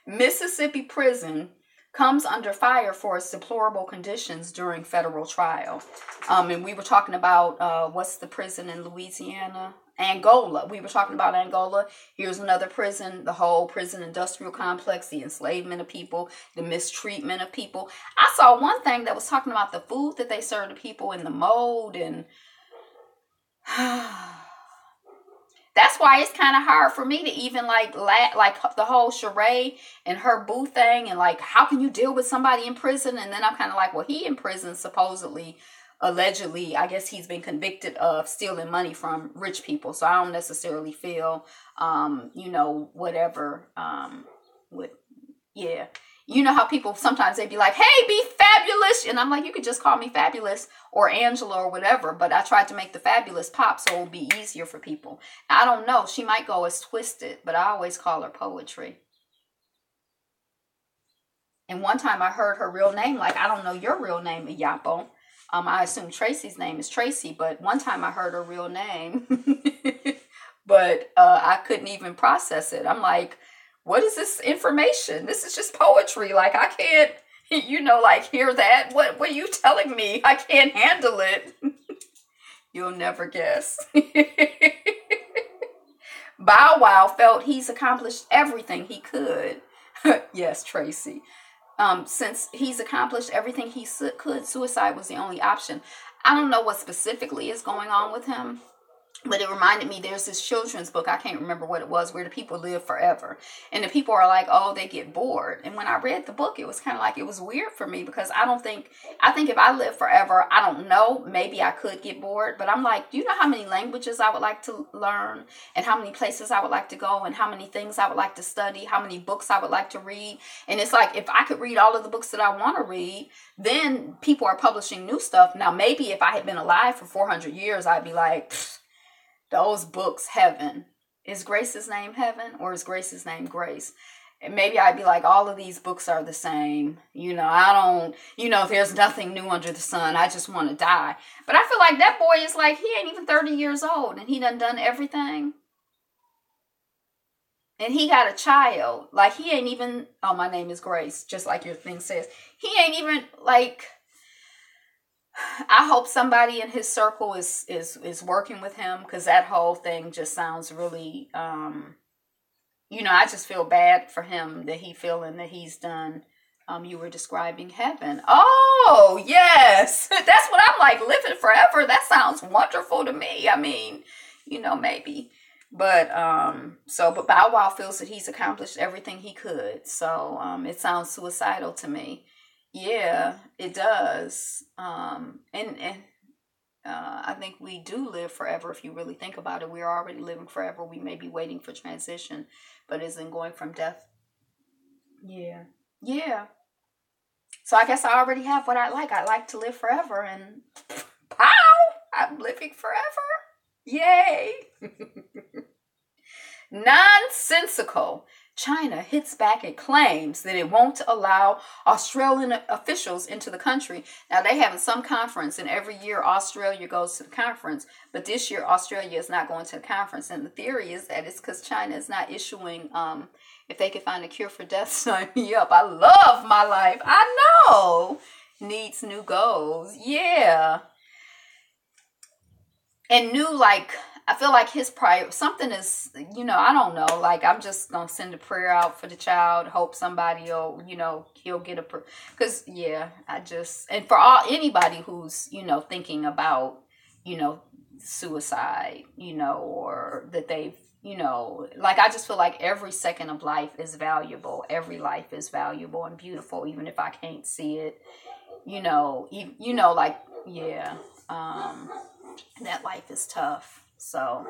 Mississippi prison comes under fire for its deplorable conditions during federal trial. And we were talking about, what's the prison in Louisiana? Angola. We were talking about Angola. Here's another prison, the whole prison industrial complex, the enslavement of people, the mistreatment of people. I saw one thing that was talking about the food that they serve to people and the mold, and that's why it's kind of hard for me to even like the whole charade and her boo thing, and like, how can you deal with somebody in prison? And then I'm kind of like, well, he in prison supposedly, allegedly, I guess he's been convicted of stealing money from rich people. So I don't necessarily feel, whatever, You know how people sometimes they be like, hey, be fabulous. And I'm like, you could just call me Fabulous or Angela or whatever. But I tried to make the Fabulous pop so it will be easier for people. I don't know. She might go as Twisted, but I always call her Poetry. And one time I heard her real name, like, I don't know your real name, Yapo. I assume Tracy's name is Tracy, but one time I heard her real name, but I couldn't even process it. I'm like, what is this information? This is just poetry. Like, I can't, hear that. What are you telling me? I can't handle it. You'll never guess. Bow Wow felt he's accomplished everything he could. Yes, Tracy. Since he's accomplished everything he could, suicide was the only option. I don't know what specifically is going on with him, but it reminded me, there's this children's book, I can't remember what it was, where the people live forever. And the people are like, oh, they get bored. And when I read the book, it was kind of like, it was weird for me, because I think if I live forever, I don't know, maybe I could get bored. But I'm like, do you know how many languages I would like to learn, and how many places I would like to go, and how many things I would like to study, how many books I would like to read? And it's like, if I could read all of the books that I want to read, then people are publishing new stuff. Now, maybe if I had been alive for 400 years, I'd be like, those books, heaven. Is Grace's name Heaven, or is Grace's name Grace? And maybe I'd be like, all of these books are the same. I don't, there's nothing new under the sun. I just want to die. But I feel like that boy is like, he ain't even 30 years old, and he done everything. And he got a child. Like, he ain't even, oh, my name is Grace, just like your thing says. He ain't even like, I hope somebody in his circle is working with him, because that whole thing just sounds really, I just feel bad for him that he feeling that he's done. You were describing heaven. Oh, yes. That's what I'm like, living forever. That sounds wonderful to me. Maybe. But but Bow Wow feels that he's accomplished everything he could. So it sounds suicidal to me. Yeah, it does. And I think we do live forever. If you really think about it, we're already living forever. We may be waiting for transition, but isn't going from death. Yeah. Yeah. So I guess I already have what I like. I like to live forever, and pow, I'm living forever. Yay. Nonsensical. China hits back and claims that it won't allow Australian officials into the country. Now, they having some conference, and every year Australia goes to the conference, but this year Australia is not going to the conference. And the theory is that it's because China is not issuing, if they can find a cure for death, sign me up. I love my life. I know. Needs new goals. Yeah. And new, like, I feel like his prior, something is, I don't know, like, I'm just going to send a prayer out for the child, hope somebody will, he'll get because, yeah, and for anybody who's, thinking about, suicide, or that they've, like, I just feel like every second of life is valuable. Every life is valuable and beautiful, even if I can't see it, like, yeah, that life is tough. So,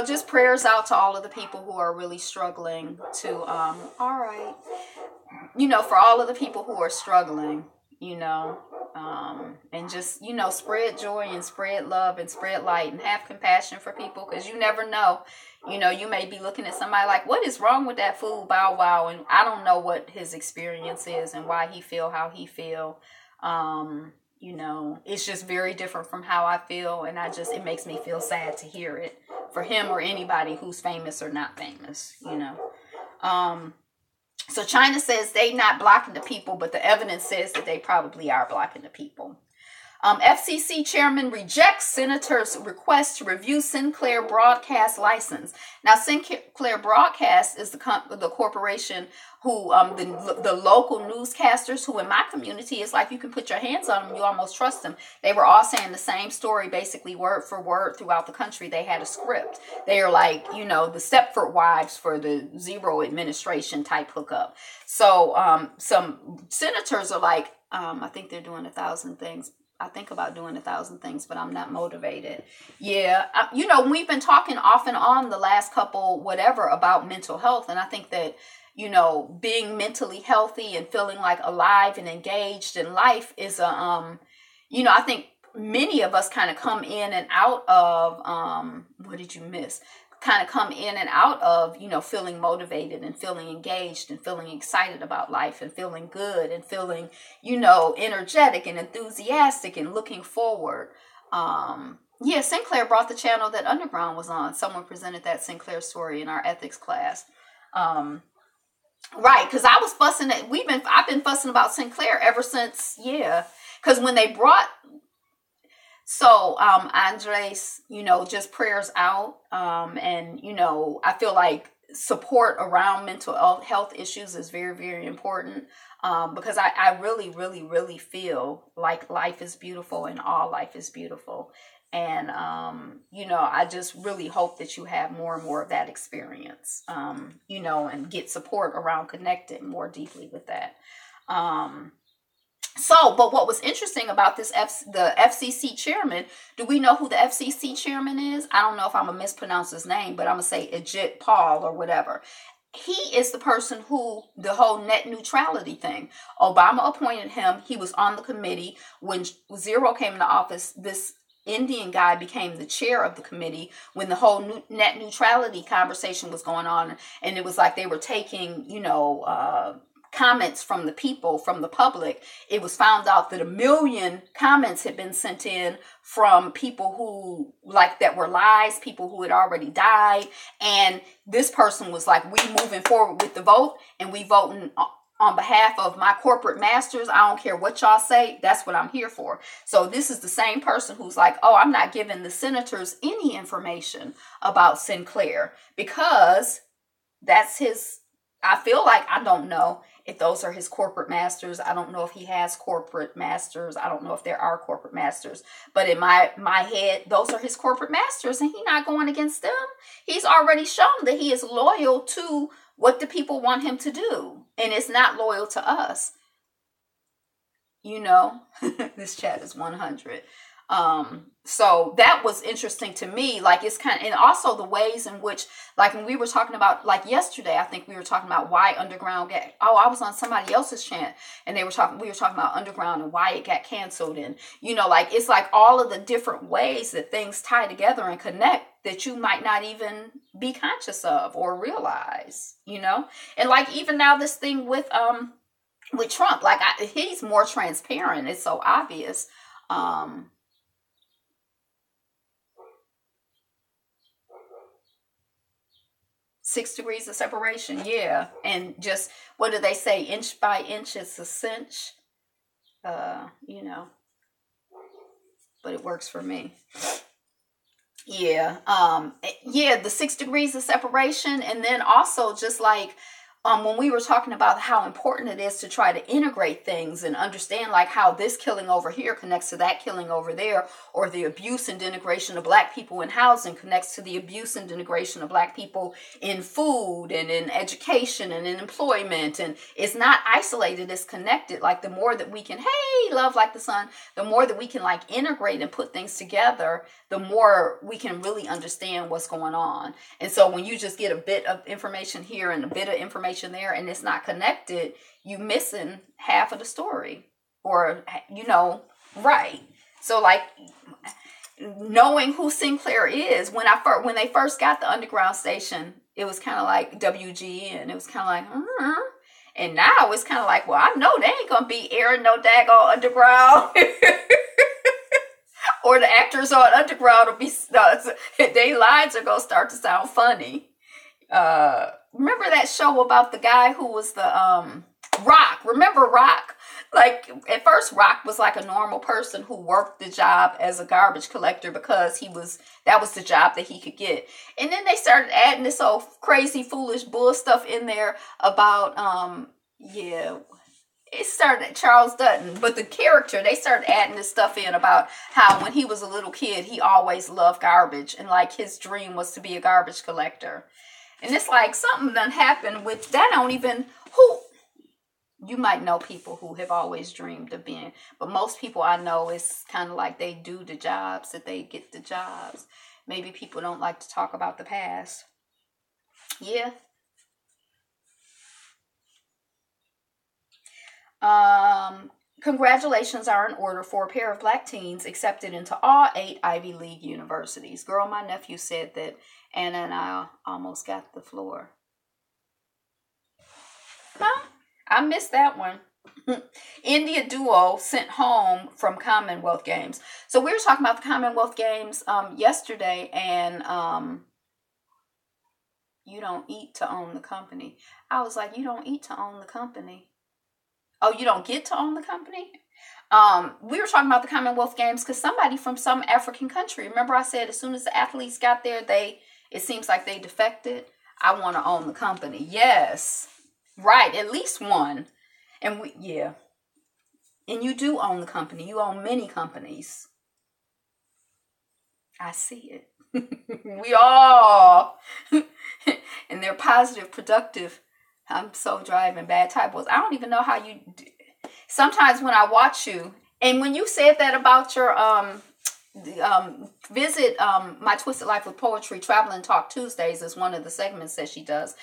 just prayers out to all of the people who are really struggling to, all right, for all of the people who are struggling, and just, spread joy and spread love and spread light and have compassion for people, because you never know, you may be looking at somebody like, what is wrong with that fool, bow wow, and I don't know what his experience is and why he feel how he feel. It's just very different from how I feel, and it makes me feel sad to hear it for him or anybody who's famous or not famous, So China says they not blocking the people, but the evidence says that they probably are blocking the people. FCC chairman rejects senator's request to review Sinclair broadcast license. Now, Sinclair Broadcast is the corporation who, the local newscasters who in my community is like you can put your hands on them, you almost trust them. They were all saying the same story, basically word for word throughout the country. They had a script. They are like, the Stepford wives for the zero administration type hookup. So some senators are like, I think they're doing 1,000 things. I think about doing 1,000 things, but I'm not motivated. Yeah. We've been talking off and on the last couple, whatever, about mental health. And I think that, being mentally healthy and feeling like alive and engaged in life is I think many of us kind of come in and out of, what did you miss? Kind of come in and out of, feeling motivated and feeling engaged and feeling excited about life and feeling good and feeling, energetic and enthusiastic and looking forward. Sinclair brought the channel that Underground was on. Someone presented that Sinclair story in our ethics class. Right, because I was fussing at, I've been fussing about Sinclair ever since, because when they brought, Andres, just prayers out, and, I feel like support around mental health issues is very, very important, because I really, really, really feel like life is beautiful and all life is beautiful. And, I just really hope that you have more and more of that experience, and get support around connecting more deeply with that. But what was interesting about the FCC chairman, do we know who the FCC chairman is? I don't know if I'm going to mispronounce his name, but I'm going to say Ajit Paul or whatever. He is the person who, the whole net neutrality thing, Obama appointed him. He was on the committee. When Zero came into office, this Indian guy became the chair of the committee when the whole net neutrality conversation was going on. And it was like they were taking, comments from the people, from the public. It was found out that 1 million comments had been sent in from people who, like, that were lies, people who had already died. And this person was like, we moving forward with the vote, and we voting on behalf of my corporate masters. I don't care what y'all say. That's what I'm here for. So this is the same person who's like, oh, I'm not giving the senators any information about Sinclair because that's his, I feel like, I don't know if those are his corporate masters. I don't know if he has corporate masters. I don't know if there are corporate masters. But in my head, those are his corporate masters, and he's not going against them. He's already shown that he is loyal to what the people want him to do, and it's not loyal to us. This chat is 100. So that was interesting to me. Like, it's kind of, and also the ways in which, like, when we were talking about, like, yesterday, I think we were talking about why underground I was on somebody else's chant, and we were talking about underground and why it got canceled. And, like, it's like all of the different ways that things tie together and connect that you might not even be conscious of or realize, and like, even now this thing with Trump, like, he's more transparent. It's so obvious. 6 degrees of separation, yeah. And just, what do they say? Inch by inch, it's a cinch. you know, but it works for me. Yeah. Yeah, the 6 degrees of separation. And then also just like, when we were talking about how important it is to try to integrate things and understand like how this killing over here connects to that killing over there, or the abuse and denigration of Black people in housing connects to the abuse and denigration of Black people in food and in education and in employment. And it's not isolated, it's connected. Like, the more that we can, hey, love like the sun, the more that we can like integrate and put things together, the more we can really understand what's going on. And so when you just get a bit of information here and a bit of information there and it's not connected, you missing half of the story, or right. So like, knowing who Sinclair is, when they first got the underground station, it was kind of like WG, and it was kind of like and now it's kind of like, well, I know they ain't gonna be airing no daggone underground. Or the actors on underground will be their lines are gonna start to sound funny. Remember that show about the guy who was the Rock? Remember Rock? Like, at first Rock was like a normal person who worked the job as a garbage collector because that was the job that he could get. And then they started adding this old crazy foolish bull stuff in there about it started at Charles Dutton, but the character, they started adding this stuff in about how when he was a little kid, he always loved garbage, and like his dream was to be a garbage collector. And it's like something done happened with that. You might know people who have always dreamed of being, but most people I know, it's kind of like they do the jobs that they get the jobs. Maybe people don't like to talk about the past. Yeah. Congratulations are in order for a pair of Black teens accepted into all 8 Ivy League universities. Girl, my nephew said that Anna and I almost got the floor. Huh? I missed that one. India duo sent home from Commonwealth Games. So we were talking about the Commonwealth Games yesterday, and you don't eat to own the company. I was like, you don't eat to own the company. Oh, you don't get to own the company? We were talking about the Commonwealth Games because somebody from some African country, remember I said as soon as the athletes got there, it seems like they defected. I want to own the company. Yes. Right. At least one. And And you do own the company. You own many companies. I see it. We all. And they're positive, productive. I'm so driving bad typos. I don't even know how you do. Sometimes when I watch you, and when you said that about your visit My Twisted Life with Poetry, Travel and Talk Tuesdays is one of the segments that she does.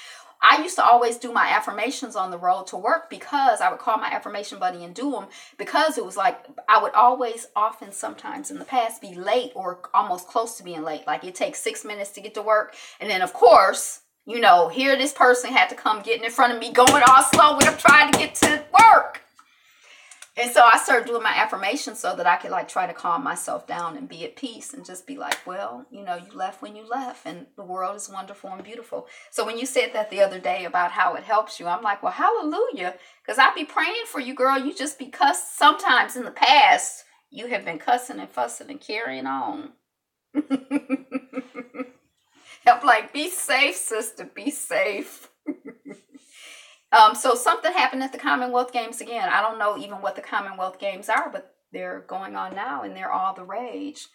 I used to always do my affirmations on the road to work because I would call my affirmation buddy and do them, because it was like I would often sometimes in the past be late or almost close to being late. Like, it takes 6 minutes to get to work. And then, of course, here this person had to come getting in front of me going all slow when I'm trying to get to work. And so I started doing my affirmations so that I could like try to calm myself down and be at peace and just be like, well, you left when you left, and the world is wonderful and beautiful. So when you said that the other day about how it helps you, I'm like, well, hallelujah. Because I be praying for you, girl. You just be sometimes in the past, you have been cussing and fussing and carrying on. Help, like, be safe, sister, be safe. So something happened at the Commonwealth Games again. I don't know even what the Commonwealth Games are, but they're going on now and they're all the rage.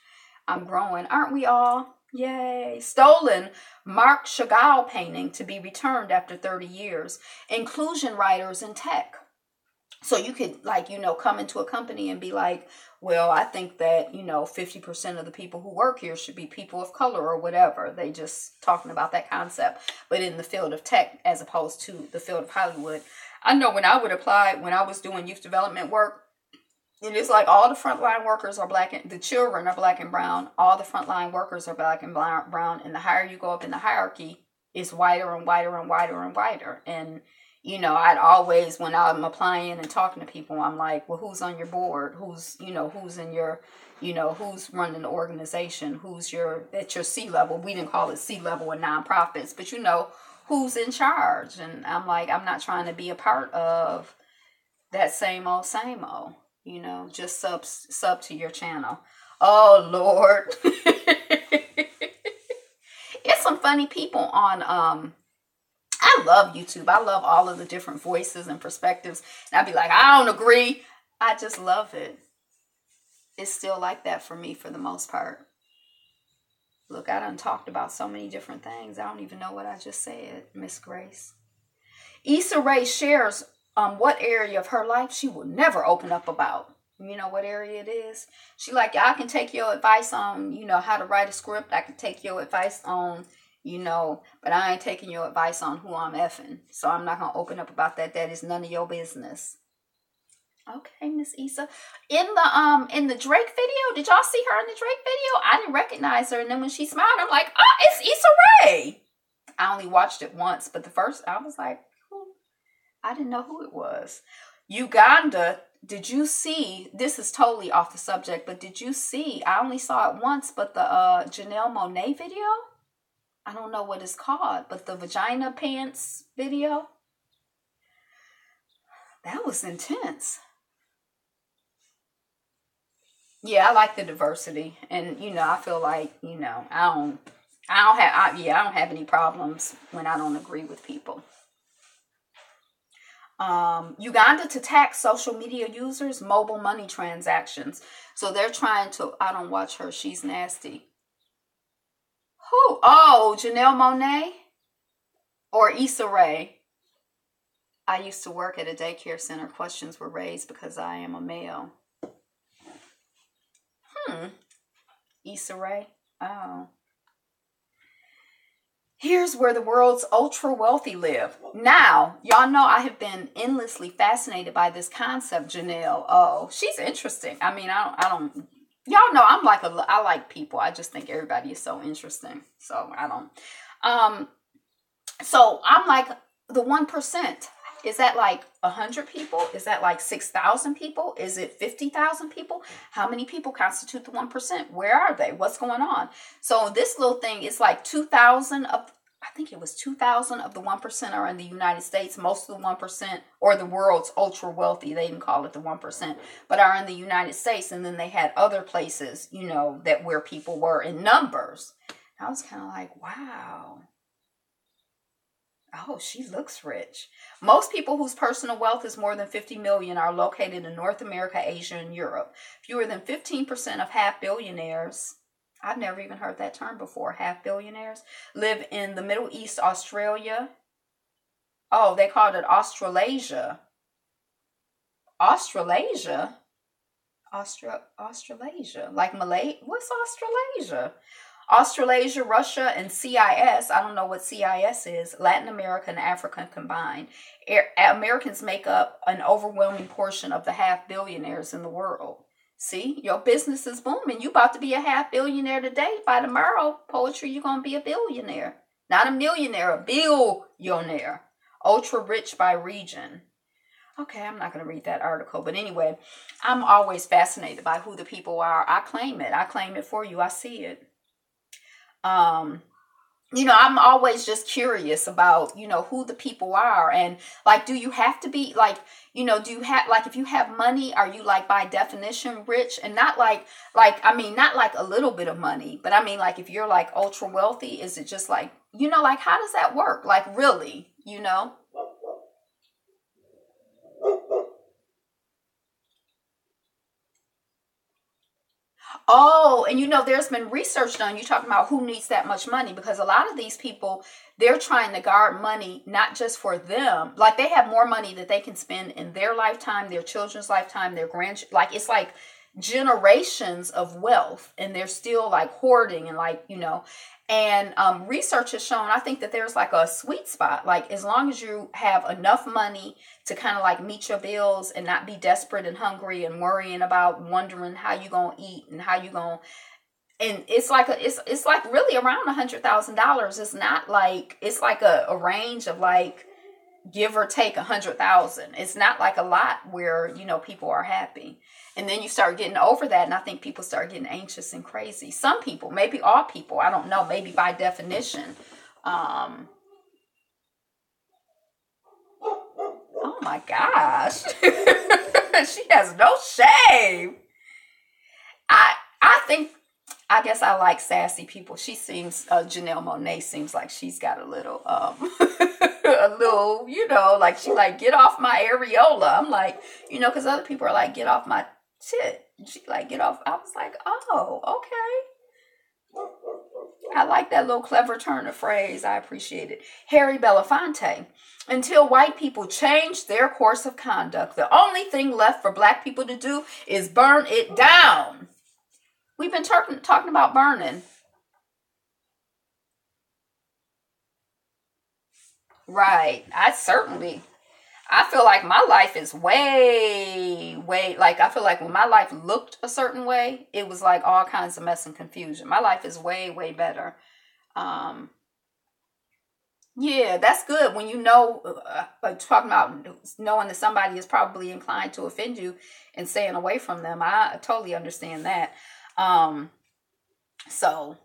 I'm growing. Aren't we all? Yay. Stolen Marc Chagall painting to be returned after 30 years. Inclusion writers in tech. So you could, like, come into a company and be like, well, I think that, 50% of the people who work here should be people of color or whatever. They just talking about that concept. But in the field of tech, as opposed to the field of Hollywood, I know when I would apply, when I was doing youth development work, it is like all the frontline workers are black, and the children are black and brown. All the frontline workers are black and brown. And the higher you go up in the hierarchy, it's whiter and whiter and whiter and whiter. And I'd always, when I'm applying and talking to people, I'm like, well, who's on your board? Who's in your, who's running the organization? Who's at your C-level? We didn't call it C-level in nonprofits, but who's in charge? And I'm like, I'm not trying to be a part of that same old, just sub to your channel. Oh, Lord. It's some funny people on, I love YouTube. I love all of the different voices and perspectives. And I'd be like, I don't agree. I just love it. It's still like that for me for the most part. Look, I done talked about so many different things. I don't even know what I just said, Miss Grace. Issa Rae shares what area of her life she will never open up about. You know what area it is? She like, I can take your advice on, how to write a script. I can take your advice on, but I ain't taking your advice on who I'm effing. So I'm not going to open up about that. That is none of your business. Okay, Miss Issa. In the Drake video, did y'all see her in the Drake video? I didn't recognize her. And then when she smiled, I'm like, oh, it's Issa Rae. I only watched it once, but the first, I was like, I didn't know who it was. Uganda, did you see, this is totally off the subject, but did you see, I only saw it once, but the Janelle Monáe video? I don't know what it's called, but the vagina pants video, that was intense. Yeah, I like the diversity, and I feel like I don't have any problems when I don't agree with people. Uganda to tax social media users' mobile money transactions. So they're trying to. I don't watch her. She's nasty. Who? Oh, Janelle Monáe or Issa Rae. I used to work at a daycare center. Questions were raised because I am a male. Issa Rae. Oh. Here's where the world's ultra wealthy live. Now, y'all know I have been endlessly fascinated by this concept, Janelle. Oh, she's interesting. I mean, I don't. Y'all know I like people. I just think everybody is so interesting. So I don't. So I'm like the 1%. Is that like 100 people? Is that like 6,000 people? Is it 50,000 people? How many people constitute the 1%? Where are they? What's going on? So this little thing is like 2,000 of, I think it was 2,000 of the 1% are in the United States. Most of the 1%, or the world's ultra wealthy, they didn't call it the 1%, but are in the United States. And then they had other places, that where people were in numbers. I was kind of like, wow. Oh, she looks rich. Most people whose personal wealth is more than 50 million are located in North America, Asia, and Europe. Fewer than 15% of half billionaires, I've never even heard that term before, half billionaires, live in the Middle East, Australia. Oh, they called it Australasia. Australasia? Australasia. Like Malay? What's Australasia? Australasia, Russia, and CIS, I don't know what CIS is, Latin America and Africa combined. Americans make up an overwhelming portion of the half billionaires in the world. See, your business is booming. You about to be a half billionaire today. By tomorrow, poetry, you're going to be a billionaire. Not a millionaire, a billionaire. Ultra rich by region. Okay, I'm not going to read that article. But anyway, I'm always fascinated by who the people are. I claim it. I claim it for you. I see it. I'm always just curious about, who the people are. And like, do you have to be like, do you have, like, if you have money, are you like by definition rich? And not like, not like a little bit of money, but I mean, like, if you're like ultra wealthy, is it just like, like, how does that work? Like, really, Oh, and there's been research done. You talking about who needs that much money, because a lot of these people, they're trying to guard money, not just for them. Like, they have more money that they can spend in their lifetime, their children's lifetime, their like, it's like generations of wealth, and they're still like hoarding and like, and research has shown, I think, that there's like a sweet spot. Like, as long as you have enough money to kind of like meet your bills and not be desperate and hungry and worrying about wondering how you gonna eat and how you gonna, and it's like it's like really around $100,000. It's not like, it's like a range of like, give or take 100,000. It's not like a lot where people are happy. And then you start getting over that, and I think people start getting anxious and crazy. Some people, maybe all people, I don't know, maybe by definition. Oh my gosh. She has no shame. I guess I like sassy people. She seems, Janelle Monáe seems like she's got a little, a little, like she like, get off my areola. I'm like, because other people are like, get off my shit. She like, get off. I was like, oh, okay. I like that little clever turn of phrase. I appreciate it. Harry Belafonte. Until white people change their course of conduct, the only thing left for black people to do is burn it down. We've been talking about burning. Right. I feel like my life is way, like, I feel like when my life looked a certain way, it was like all kinds of mess and confusion. My life is way, way better. Yeah, that's good. When talking about knowing that somebody is probably inclined to offend you and staying away from them. I totally understand that. So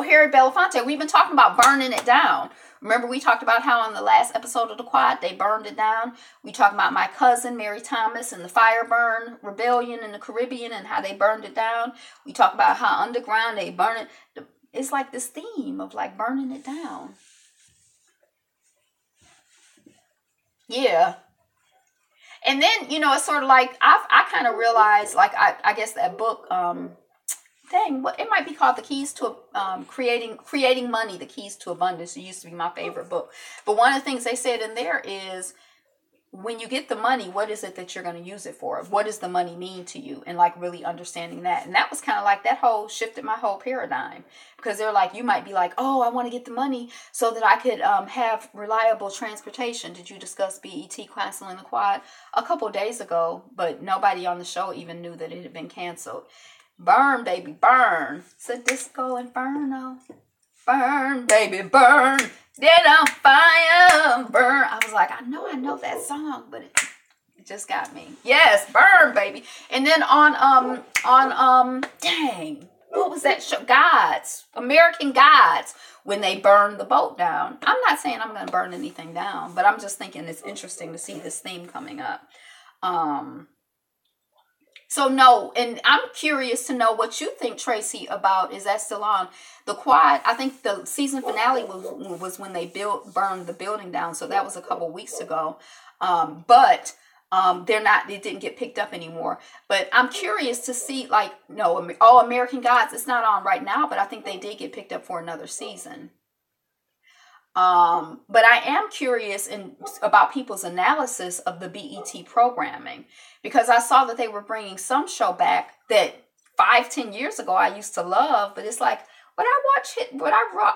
Harry Belafonte, we've been talking about burning it down. Remember, we talked about how on the last episode of The Quad, they burned it down. We talked about my cousin, Mary Thomas, and the fire burn rebellion in the Caribbean and how they burned it down. We talked about how underground they burn it. It's like this theme of like burning it down. Yeah. And then, it's sort of like, I kind of realized, like, I guess that book, it might be called The Keys to Creating Money, The Keys to Abundance. It used to be my favorite book. But one of the things they said in there is, when you get the money, what is it that you're going to use it for? What does the money mean to you? And like really understanding that. And that was kind of like shifted my whole paradigm, because they're like, you might be like, oh, I want to get the money so that I could have reliable transportation. Did you discuss BET canceling the Quad a couple days ago? But nobody on the show even knew that it had been canceled. Burn, baby, burn. It's a disco inferno. Burn, baby, burn. Get on fire, burn. I was like, I know that song, but it just got me. Yes, burn, baby. And then on dang, what was that show? American Gods, when they burned the boat down. I'm not saying I'm going to burn anything down, but I'm just thinking it's interesting to see this theme coming up. So no, and I'm curious to know what you think, Tracy, about, is that still on? The Quad, I think the season finale was when they burned the building down. So that was a couple weeks ago. But it didn't get picked up anymore. But I'm curious to see, like, American Gods, it's not on right now, but I think they did get picked up for another season. But I am curious about people's analysis of the BET programming, because I saw that they were bringing some show back that 5-10 years ago I used to love, but it's like, would I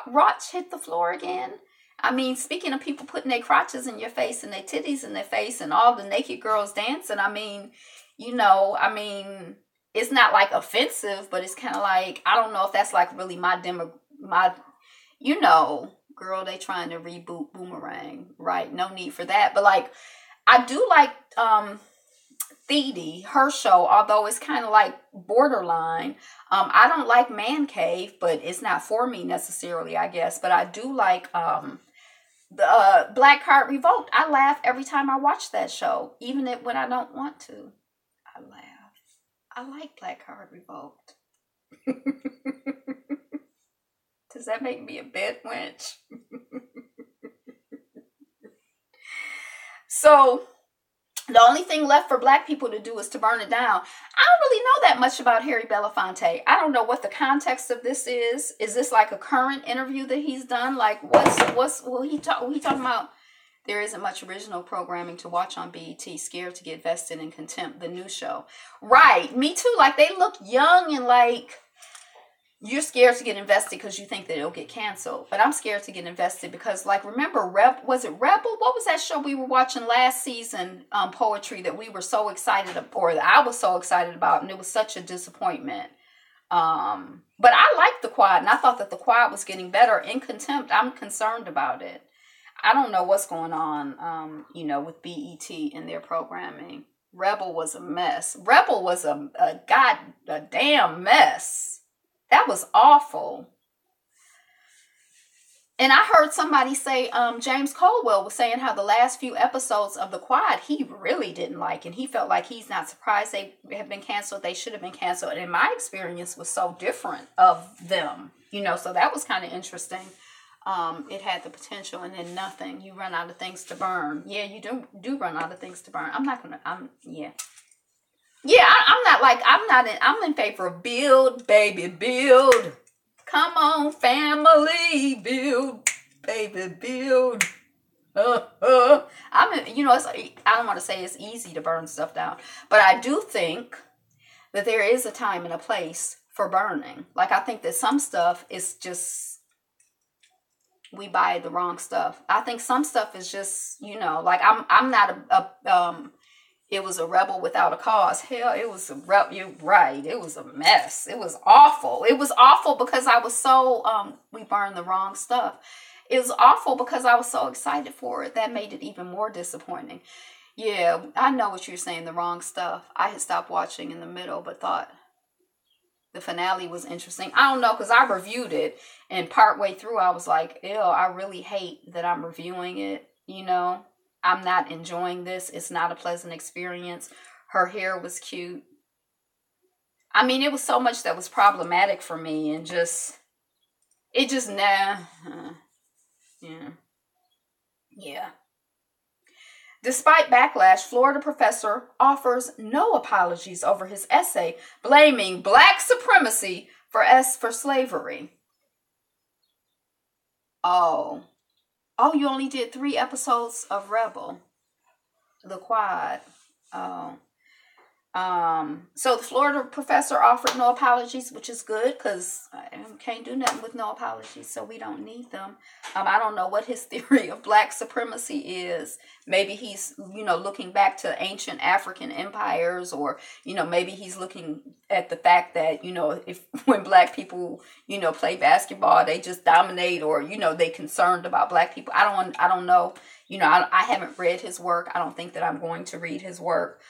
watch Hit the Floor again? I mean, speaking of people putting their crotches in your face and their titties in their face and all the naked girls dancing, I mean, it's not like offensive, but it's kind of like, I don't know if that's like really girl, they trying to reboot Boomerang, right? No need for that. But like, I do like Thede, her show, although it's kind of like borderline. I don't like Man Cave, but it's not for me necessarily, I guess. But I do like the Black Card Revolt. I laugh every time I watch that show, even when I don't want to. I laugh. I like Black Card Revolt. Does that make me a bed wench? So, The only thing left for black people to do is to burn it down. I don't really know that much about Harry Belafonte. I don't know what the context of this is. Is this like a current interview that he's done? Like he talking about? There isn't much original programming to watch on BET. Scared to get vested in contempt. The new show. Right. Me too. Like, they look young and like you're scared to get invested because you think that it'll get canceled. But I'm scared to get invested because, like, remember, was it Rebel? What was that show we were watching last season, Poetry, that we were so excited, or that I was so excited about, and it was such a disappointment. But I liked The Quad, and I thought that The Quad was getting better. In Contempt, I'm concerned about it. I don't know what's going on, with BET and their programming. Rebel was a mess. Rebel was a damn mess. That was awful. And I heard somebody say, James Caldwell was saying how the last few episodes of The Quad he really didn't like. And he felt like he's not surprised they have been canceled. They should have been canceled. And my experience was so different of them, so that was kind of interesting. It had the potential, and then nothing. You run out of things to burn. Yeah, you do run out of things to burn. I'm in favor of build, baby, build. Come on, family, build, baby, build. I don't want to say it's easy to burn stuff down, but I do think that there is a time and a place for burning. Like, I think that some stuff is just, we buy the wrong stuff. I think some stuff is just, like, I'm not it was a rebel without a cause. Hell, it was you're right. It was a mess. It was awful. It was awful because I was so, we burned the wrong stuff. It was awful because I was so excited for it. That made it even more disappointing. Yeah, I know what you're saying, the wrong stuff. I had stopped watching in the middle, but thought the finale was interesting. I don't know, because I reviewed it, and partway through I was like, ew, I really hate that I'm reviewing it, I'm not enjoying this. It's not a pleasant experience. Her hair was cute. I mean, it was so much that was problematic for me, and yeah. Despite backlash, Florida professor offers no apologies over his essay blaming black supremacy for slavery. Oh, you only did 3 episodes of Rebel, The Quad. Oh. So the Florida professor offered no apologies, which is good, because I can't do nothing with no apologies, so we don't need them. I don't know what his theory of black supremacy is. Maybe he's, looking back to ancient African empires, or, maybe he's looking at the fact that, when black people, play basketball, they just dominate, or, they concerned about black people. I don't know. I haven't read his work. I don't think that I'm going to read his work.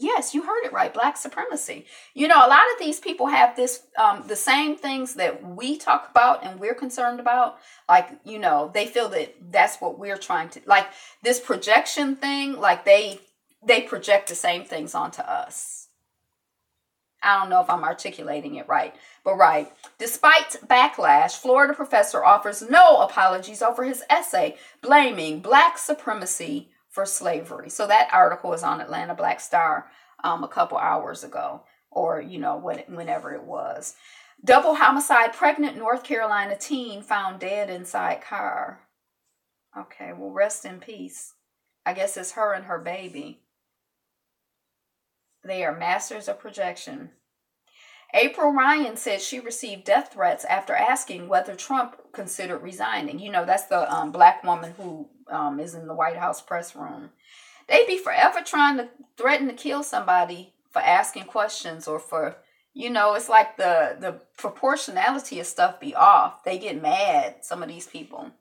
Yes, you heard it right. Black supremacy. A lot of these people have this, the same things that we talk about and we're concerned about. Like, they feel that that's what we're trying to, like, this projection thing, like they project the same things onto us. I don't know if I'm articulating it right, but right. Despite backlash, Florida professor offers no apologies over his essay blaming black supremacy for slavery. So that article is on Atlanta Black Star a couple hours ago, or, whenever it was. Double homicide, pregnant North Carolina teen found dead inside car. Okay, well, rest in peace. I guess it's her and her baby. They are masters of projection. April Ryan said she received death threats after asking whether Trump considered resigning. That's the black woman who is in the White House press room. They be forever trying to threaten to kill somebody for asking questions, or for, it's like the proportionality of stuff be off. They get mad, some of these people.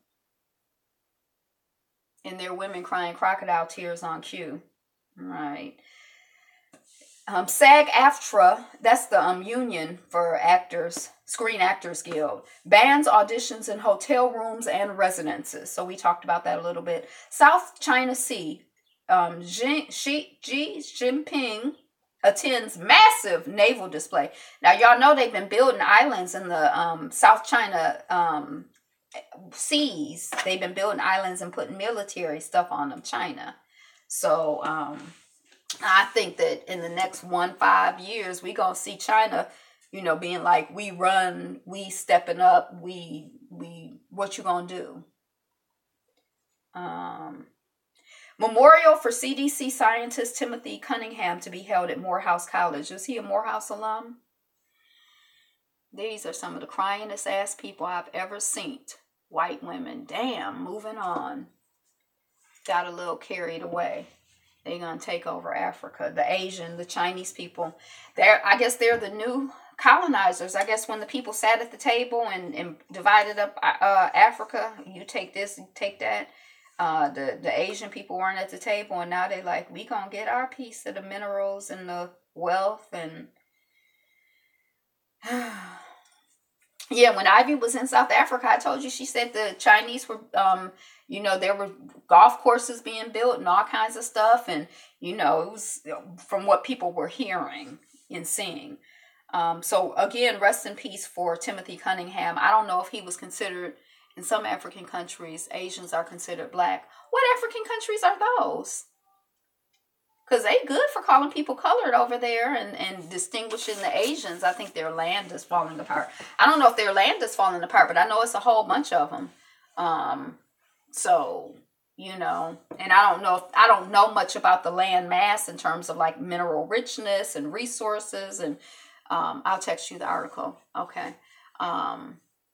And they're women crying crocodile tears on cue. Right. SAG-AFTRA, that's the union for actors, Screen Actors Guild, bans auditions in hotel rooms and residences. So we talked about that a little bit. South China Sea, Xi Jinping attends massive naval display. Now, y'all know they've been building islands in the South China seas. They've been building islands and putting military stuff on them, China. So I think that in the next 5 years, we gonna see China, being like, we run, we stepping up, we what you gonna do? Memorial for CDC scientist Timothy Cunningham to be held at Morehouse College. Was he a Morehouse alum? These are some of the cryingest ass people I've ever seen. White women. Damn, moving on. Got a little carried away. They're going to take over Africa. The Asian, the Chinese people. I guess they're the new colonizers. I guess when the people sat at the table and divided up Africa, you take this, you take that. The Asian people weren't at the table, and now they like, we gonna get our piece of the minerals and the wealth. And yeah, when Ivy was in South Africa, I told you, she said the Chinese were there were golf courses being built and all kinds of stuff, and it was from what people were hearing and seeing. So again, rest in peace for Timothy Cunningham. I don't know if he was considered. In some African countries, Asians are considered black. What African countries are those? Because they good for calling people colored over there and distinguishing the Asians. I think their land is falling apart. I don't know if their land is falling apart, but I know it's a whole bunch of them. So, and I don't know much about the land mass in terms of like mineral richness and resources. And I'll text you the article. Okay.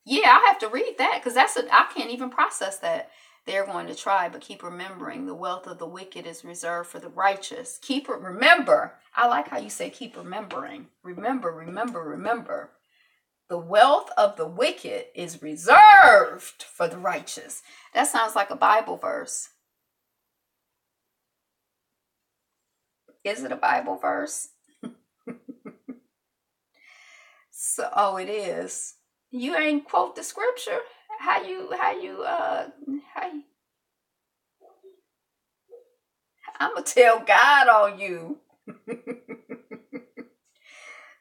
Yeah, I have to read that because I can't even process that. They're going to try, but keep remembering the wealth of the wicked is reserved for the righteous. Remember. I like how you say keep remembering. Remember. The wealth of the wicked is reserved for the righteous. That sounds like a Bible verse. Is it a Bible verse? So, it is. You ain't quote the scripture. How you I'm gonna tell God on you.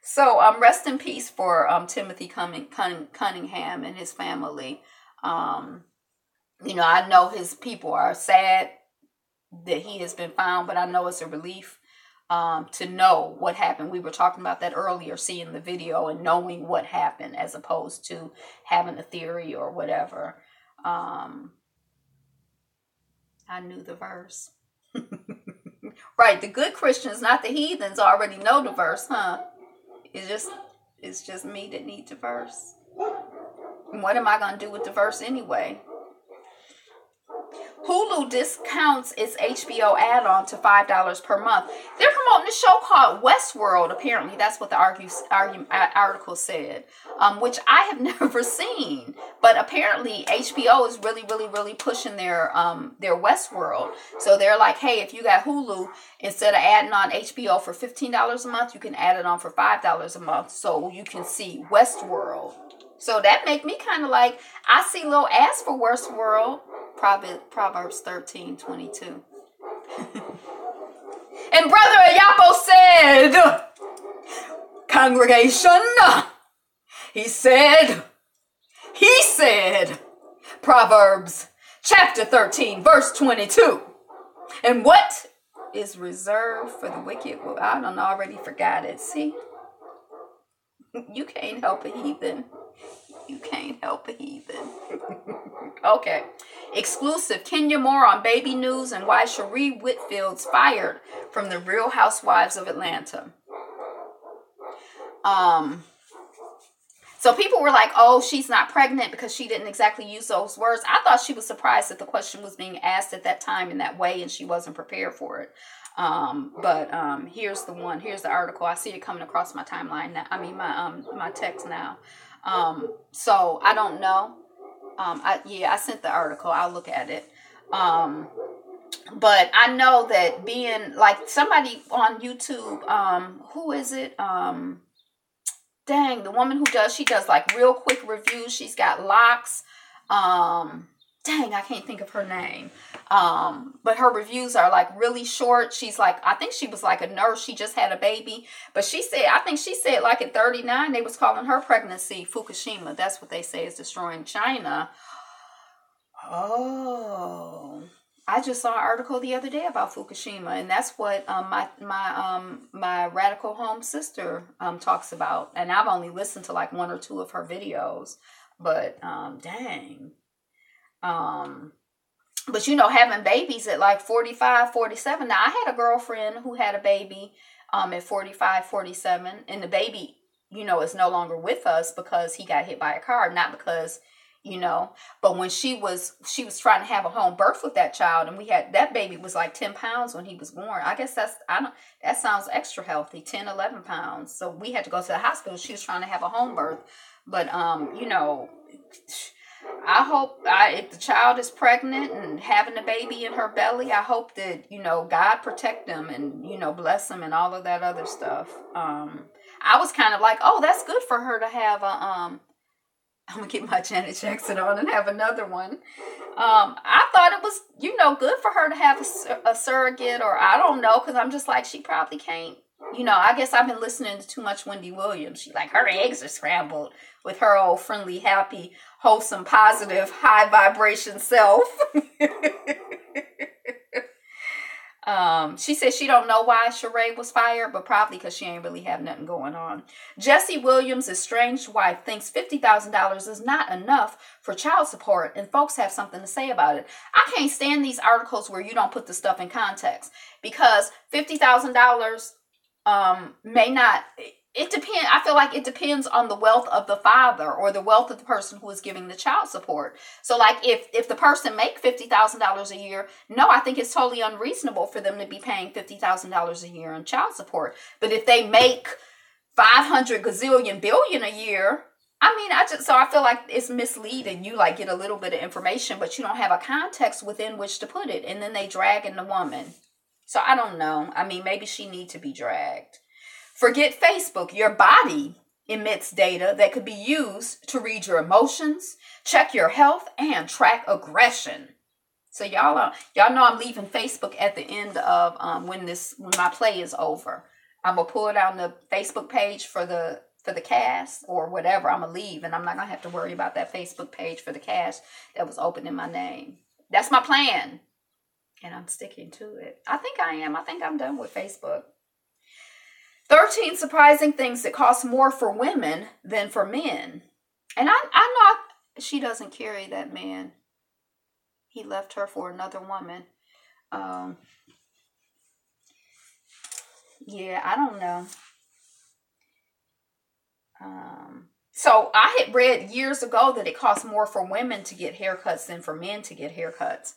So rest in peace for Timothy Cunningham and his family. I know his people are sad that he has been found, but I know it's a relief to know what happened. We were talking about that earlier, seeing the video and knowing what happened as opposed to having a theory or whatever. I knew the verse. Right, the good Christians, not the heathens, already know the verse, huh? It's just me that need the verse. And what am I going to do with the verse anyway? Hulu discounts its HBO add-on to $5 per month. They're promoting a show called Westworld, apparently. That's what the article said, which I have never seen. But apparently HBO is really, really, really pushing their Westworld. So they're like, hey, if you got Hulu, instead of adding on HBO for $15 a month, you can add it on for $5 a month. So you can see Westworld. So that make me kind of like, I see little ads for Westworld. Proverbs 13:22. And Brother Ayapo said, congregation, he said, Proverbs chapter 13, verse 22. And what is reserved for the wicked? Well, I don't know, I already forgot it. See? You can't help a heathen. You can't help a heathen. Okay. Exclusive. Kenya Moore on Baby News and why Cherie Whitfield's fired from the Real Housewives of Atlanta. So people were like, oh, she's not pregnant because she didn't exactly use those words. I thought she was surprised that the question was being asked at that time in that way and she wasn't prepared for it. But here's the article. I see it coming across my timeline now. My text now. So I don't know. I sent the article. I'll look at it. But I know that being like somebody on YouTube, who is it? Dang, the woman she does like real quick reviews. She's got locks. Dang, I can't think of her name. But her reviews are like really short. She's like, I think she was like a nurse. She just had a baby. But I think she said like at 39, they was calling her pregnancy Fukushima. That's what they say is destroying China. Oh. I just saw an article the other day about Fukushima, and that's what my radical home sister talks about. And I've only listened to like one or two of her videos, but dang. But having babies at like 45, 47. Now, I had a girlfriend who had a baby at 45, 47, and the baby, is no longer with us because he got hit by a car, not because but when she was trying to have a home birth with that child, and that baby was like 10 pounds when he was born. I guess that sounds extra healthy, 10, 11 pounds. So we had to go to the hospital. She was trying to have a home birth. But, I hope if the child is pregnant and having a baby in her belly, I hope that, God protect them and, bless them and all of that other stuff. I was kind of like, oh, that's good for her to have I'm going to get my Janet Jackson on and have another one. I thought it was, good for her to have a surrogate, or I don't know, because I'm just like, she probably can't. I guess I've been listening to too much Wendy Williams. She like, her eggs are scrambled with her old friendly, happy, wholesome, positive, high vibration self. She said she don't know why Sheree was fired, but probably because she ain't really have nothing going on. Jesse Williams' estranged wife thinks $50,000 is not enough for child support, and folks have something to say about it. I can't stand these articles where you don't put the stuff in context, because $50,000 may not. It depends. I feel like it depends on the wealth of the father or the wealth of the person who is giving the child support. So like if the person make $50,000 a year, no, I think it's totally unreasonable for them to be paying $50,000 a year in child support. But if they make 500 gazillion billion a year, I feel like it's misleading. You like get a little bit of information, but you don't have a context within which to put it. And then they drag in the woman. So I don't know. Maybe she needs to be dragged. Forget Facebook. Your body emits data that could be used to read your emotions, check your health, and track aggression. So y'all know I'm leaving Facebook at the end of when my play is over. I'm gonna pull down the Facebook page for the cast or whatever. I'm gonna leave, and I'm not gonna have to worry about that Facebook page for the cast that was open in my name. That's my plan, and I'm sticking to it. I think I am. I think I'm done with Facebook. 13 surprising things that cost more for women than for men. And I know she doesn't carry that man. He left her for another woman. Yeah, I don't know. So I had read years ago that it costs more for women to get haircuts than for men to get haircuts.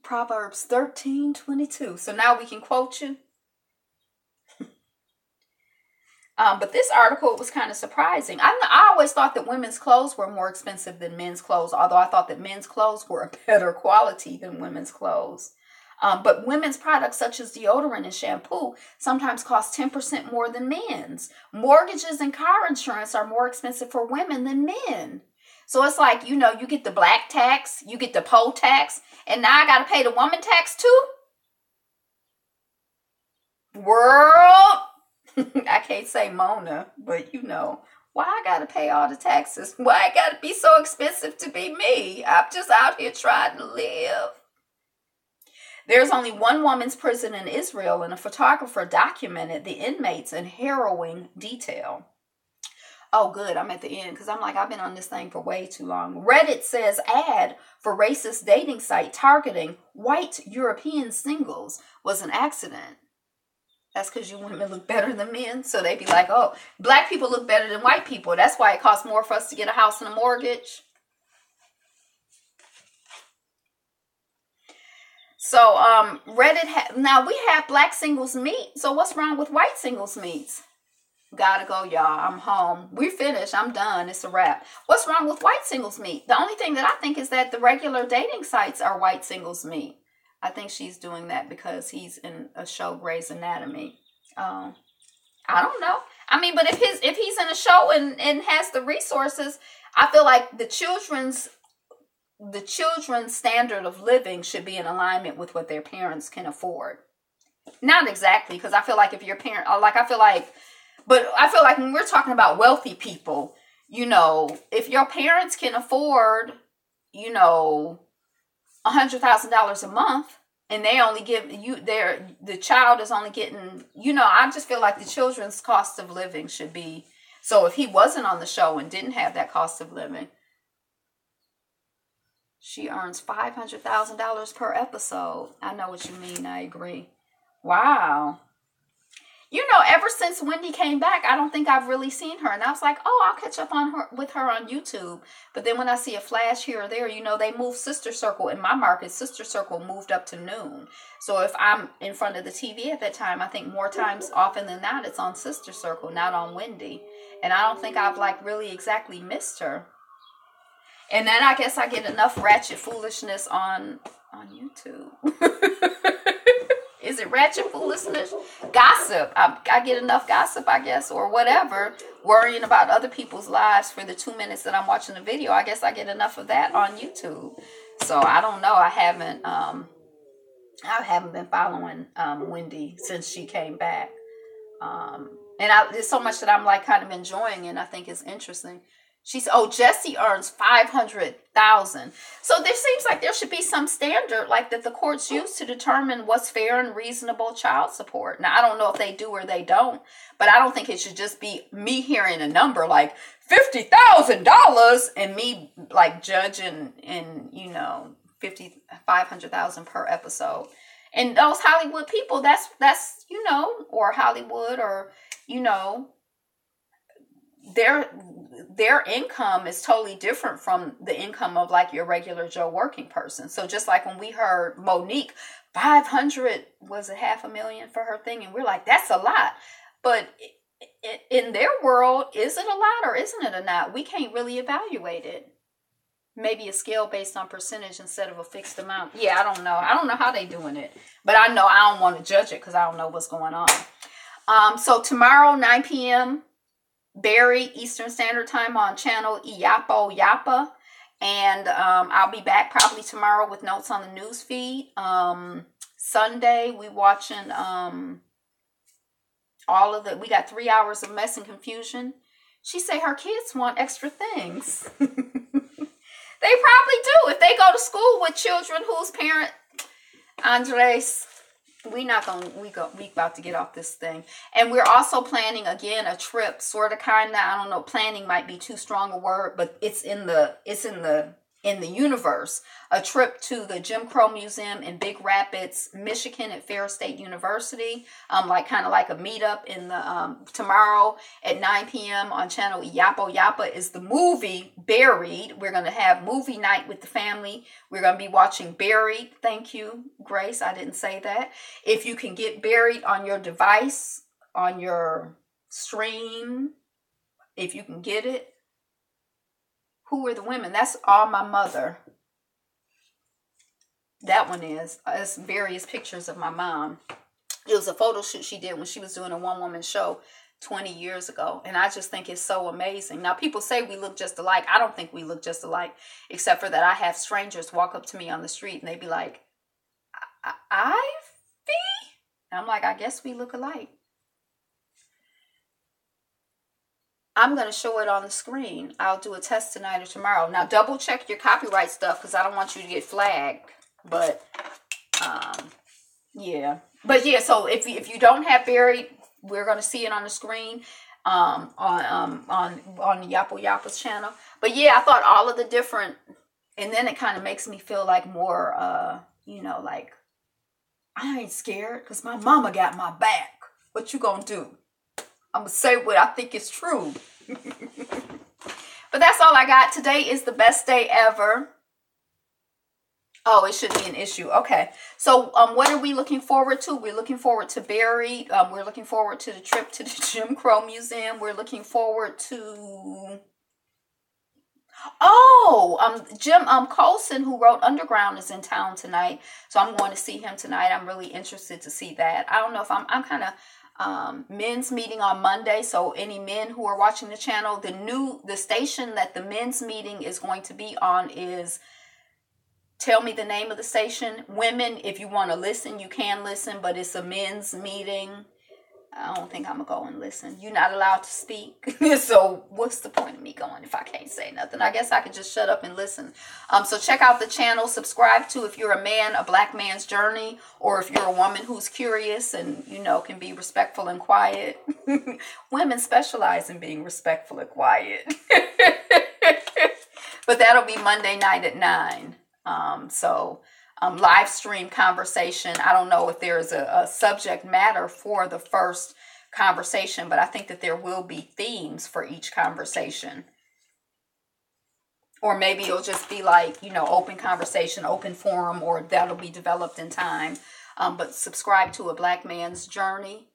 Proverbs 13:22. So now we can quote you. But this article was kind of surprising. I always thought that women's clothes were more expensive than men's clothes, although I thought that men's clothes were a better quality than women's clothes. But women's products such as deodorant and shampoo sometimes cost 10% more than men's. Mortgages and car insurance are more expensive for women than men. So it's like, you get the black tax, you get the poll tax, and now I got to pay the woman tax too? World! I can't say Mona, but why I gotta pay all the taxes? Why it gotta be so expensive to be me? I'm just out here trying to live. There's only one woman's prison in Israel, and a photographer documented the inmates in harrowing detail. Oh, good. I'm at the end because I'm like, I've been on this thing for way too long. Reddit says ad for racist dating site targeting white European singles was an accident. That's because you women look better than men. So they be like, oh, black people look better than white people. That's why it costs more for us to get a house and a mortgage. So Reddit, now we have black singles meet. So what's wrong with white singles meets? Gotta go, y'all. I'm home. We're finished. I'm done. It's a wrap. What's wrong with white singles meet? The only thing that I think is that the regular dating sites are white singles meet. I think she's doing that because he's in a show, Grey's Anatomy. I don't know. But if he's in a show and has the resources, I feel like the children's standard of living should be in alignment with what their parents can afford. Not exactly, because I feel like if your parent, but I feel like when we're talking about wealthy people, if your parents can afford, $100,000 a month, and they only give you the child is only getting, I just feel like the children's cost of living should be, so if he wasn't on the show and didn't have that cost of living, she earns $500,000 per episode. I know what you mean. I agree. Wow. Ever since Wendy came back, I don't think I've really seen her. And I was like, oh, I'll catch up with her on YouTube. But then when I see a flash here or there, they moved Sister Circle. In my market, Sister Circle moved up to noon. So if I'm in front of the TV at that time, I think more times often than not, it's on Sister Circle, not on Wendy. And I don't think I've really exactly missed her. And then I guess I get enough ratchet foolishness on YouTube. Is it ratchet foolishness? Gossip. I get enough gossip, I guess, or whatever. Worrying about other people's lives for the 2 minutes that I'm watching the video. I guess I get enough of that on YouTube. So I don't know. I haven't been following Wendy since she came back. There's so much that I'm kind of enjoying, and I think it's interesting. Jesse earns $500,000. So there seems like there should be some standard that the courts use to determine what's fair and reasonable child support. Now, I don't know if they do or they don't, but I don't think it should just be me hearing a number like $50,000 and me judging and $500,000 per episode. And those Hollywood people, that's or Hollywood or their income is totally different from the income of your regular Joe working person. So just like when we heard Monique, 500, was it $500,000 for her thing? And we're like, that's a lot. But in their world, is it a lot or isn't it a lot? We can't really evaluate it. Maybe a scale based on percentage instead of a fixed amount. Yeah, I don't know. I don't know how they doing it. But I know I don't want to judge it because I don't know what's going on. So tomorrow, 9 p.m., Barry Eastern Standard Time on channel Yapo Yapa. And I'll be back probably tomorrow with notes on the news feed. Sunday, we watching we got 3 hours of mess and confusion. She say her kids want extra things. They probably do. If they go to school with children whose parent, Andres, we about to get off this thing. And we're also planning again a trip, sort of kind of, I don't know, planning might be too strong a word, but it's in the universe. A trip to the Jim Crow Museum in Big Rapids, Michigan at Ferris State University. Kind of like a meetup in the tomorrow at 9 p.m. on channel Yapo Yapa is the movie Buried. We're going to have movie night with the family. We're going to be watching Buried. Thank you, Grace. I didn't say that. If you can get Buried on your device, on your stream, if you can get it. Who are the women? That's All My Mother. That one is. It's various pictures of my mom. It was a photo shoot she did when she was doing a one-woman show 20 years ago. And I just think it's so amazing. Now, people say we look just alike. I don't think we look just alike, except for that I have strangers walk up to me on the street and they be like, Ivy? And I'm like, I guess we look alike. I'm going to show it on the screen. I'll do a test tonight or tomorrow. Now, double check your copyright stuff because I don't want you to get flagged. But, yeah. But, yeah, so if you don't have Buried, we're going to see it on the screen on Yapo Yapa's channel. But, yeah, I thought all of the different, and then it kind of makes me feel like more, I ain't scared because my mama got my back. What you going to do? I'm going to say what I think is true. But that's all I got. Today is the best day ever. Oh, it shouldn't be an issue. Okay. So what are we looking forward to? We're looking forward to Barry. We're looking forward to the trip to the Jim Crow Museum. We're looking forward to... Jim Colson, who wrote Underground, is in town tonight. So I'm going to see him tonight. I'm really interested to see that. I don't know if I'm kind of... men's meeting on Monday, so any men who are watching the channel, the station that the men's meeting is going to be on is, tell me the name of the station. Women, if you want to listen, you can listen, but it's a men's meeting. I don't think I'm going to go and listen. You're not allowed to speak. So what's the point of me going if I can't say nothing? I guess I could just shut up and listen. So check out the channel. Subscribe to, if you're a man, A Black Man's Journey, or if you're a woman who's curious and, can be respectful and quiet. Women specialize in being respectful and quiet. But that'll be Monday night at 9. Live stream conversation. I don't know if there's a subject matter for the first conversation, but I think that there will be themes for each conversation. Or maybe it'll just be like, open conversation, open forum, or that'll be developed in time. But subscribe to A Black Man's Journey.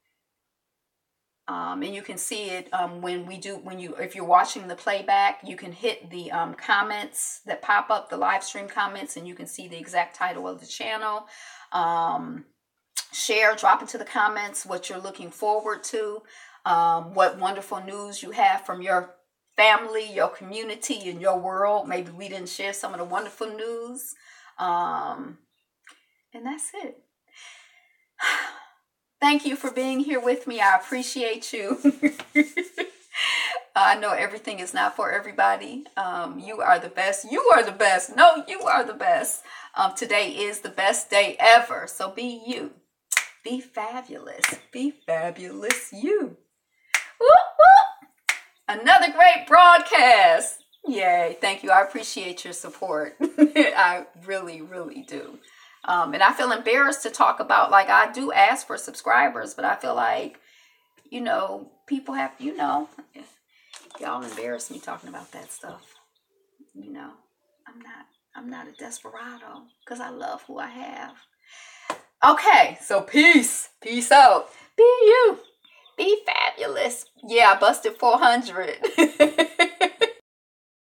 And you can see it if you're watching the playback, you can hit the comments that pop up, the live stream comments, and you can see the exact title of the channel. Share, drop into the comments what you're looking forward to, what wonderful news you have from your family, your community, and your world. Maybe we didn't share some of the wonderful news. And that's it. Thank you for being here with me. I appreciate you. I know everything is not for everybody. You are the best. You are the best. No, you are the best. Today is the best day ever. So be you. Be fabulous. Be fabulous you. Whoop, whoop. Another great broadcast. Yay. Thank you. I appreciate your support. I really, really do. And I feel embarrassed to talk about, I do ask for subscribers, but I feel like, people have, y'all embarrass me talking about that stuff. I'm not a desperado because I love who I have. Okay, so peace out. Be you. Be fabulous. Yeah, I busted 400.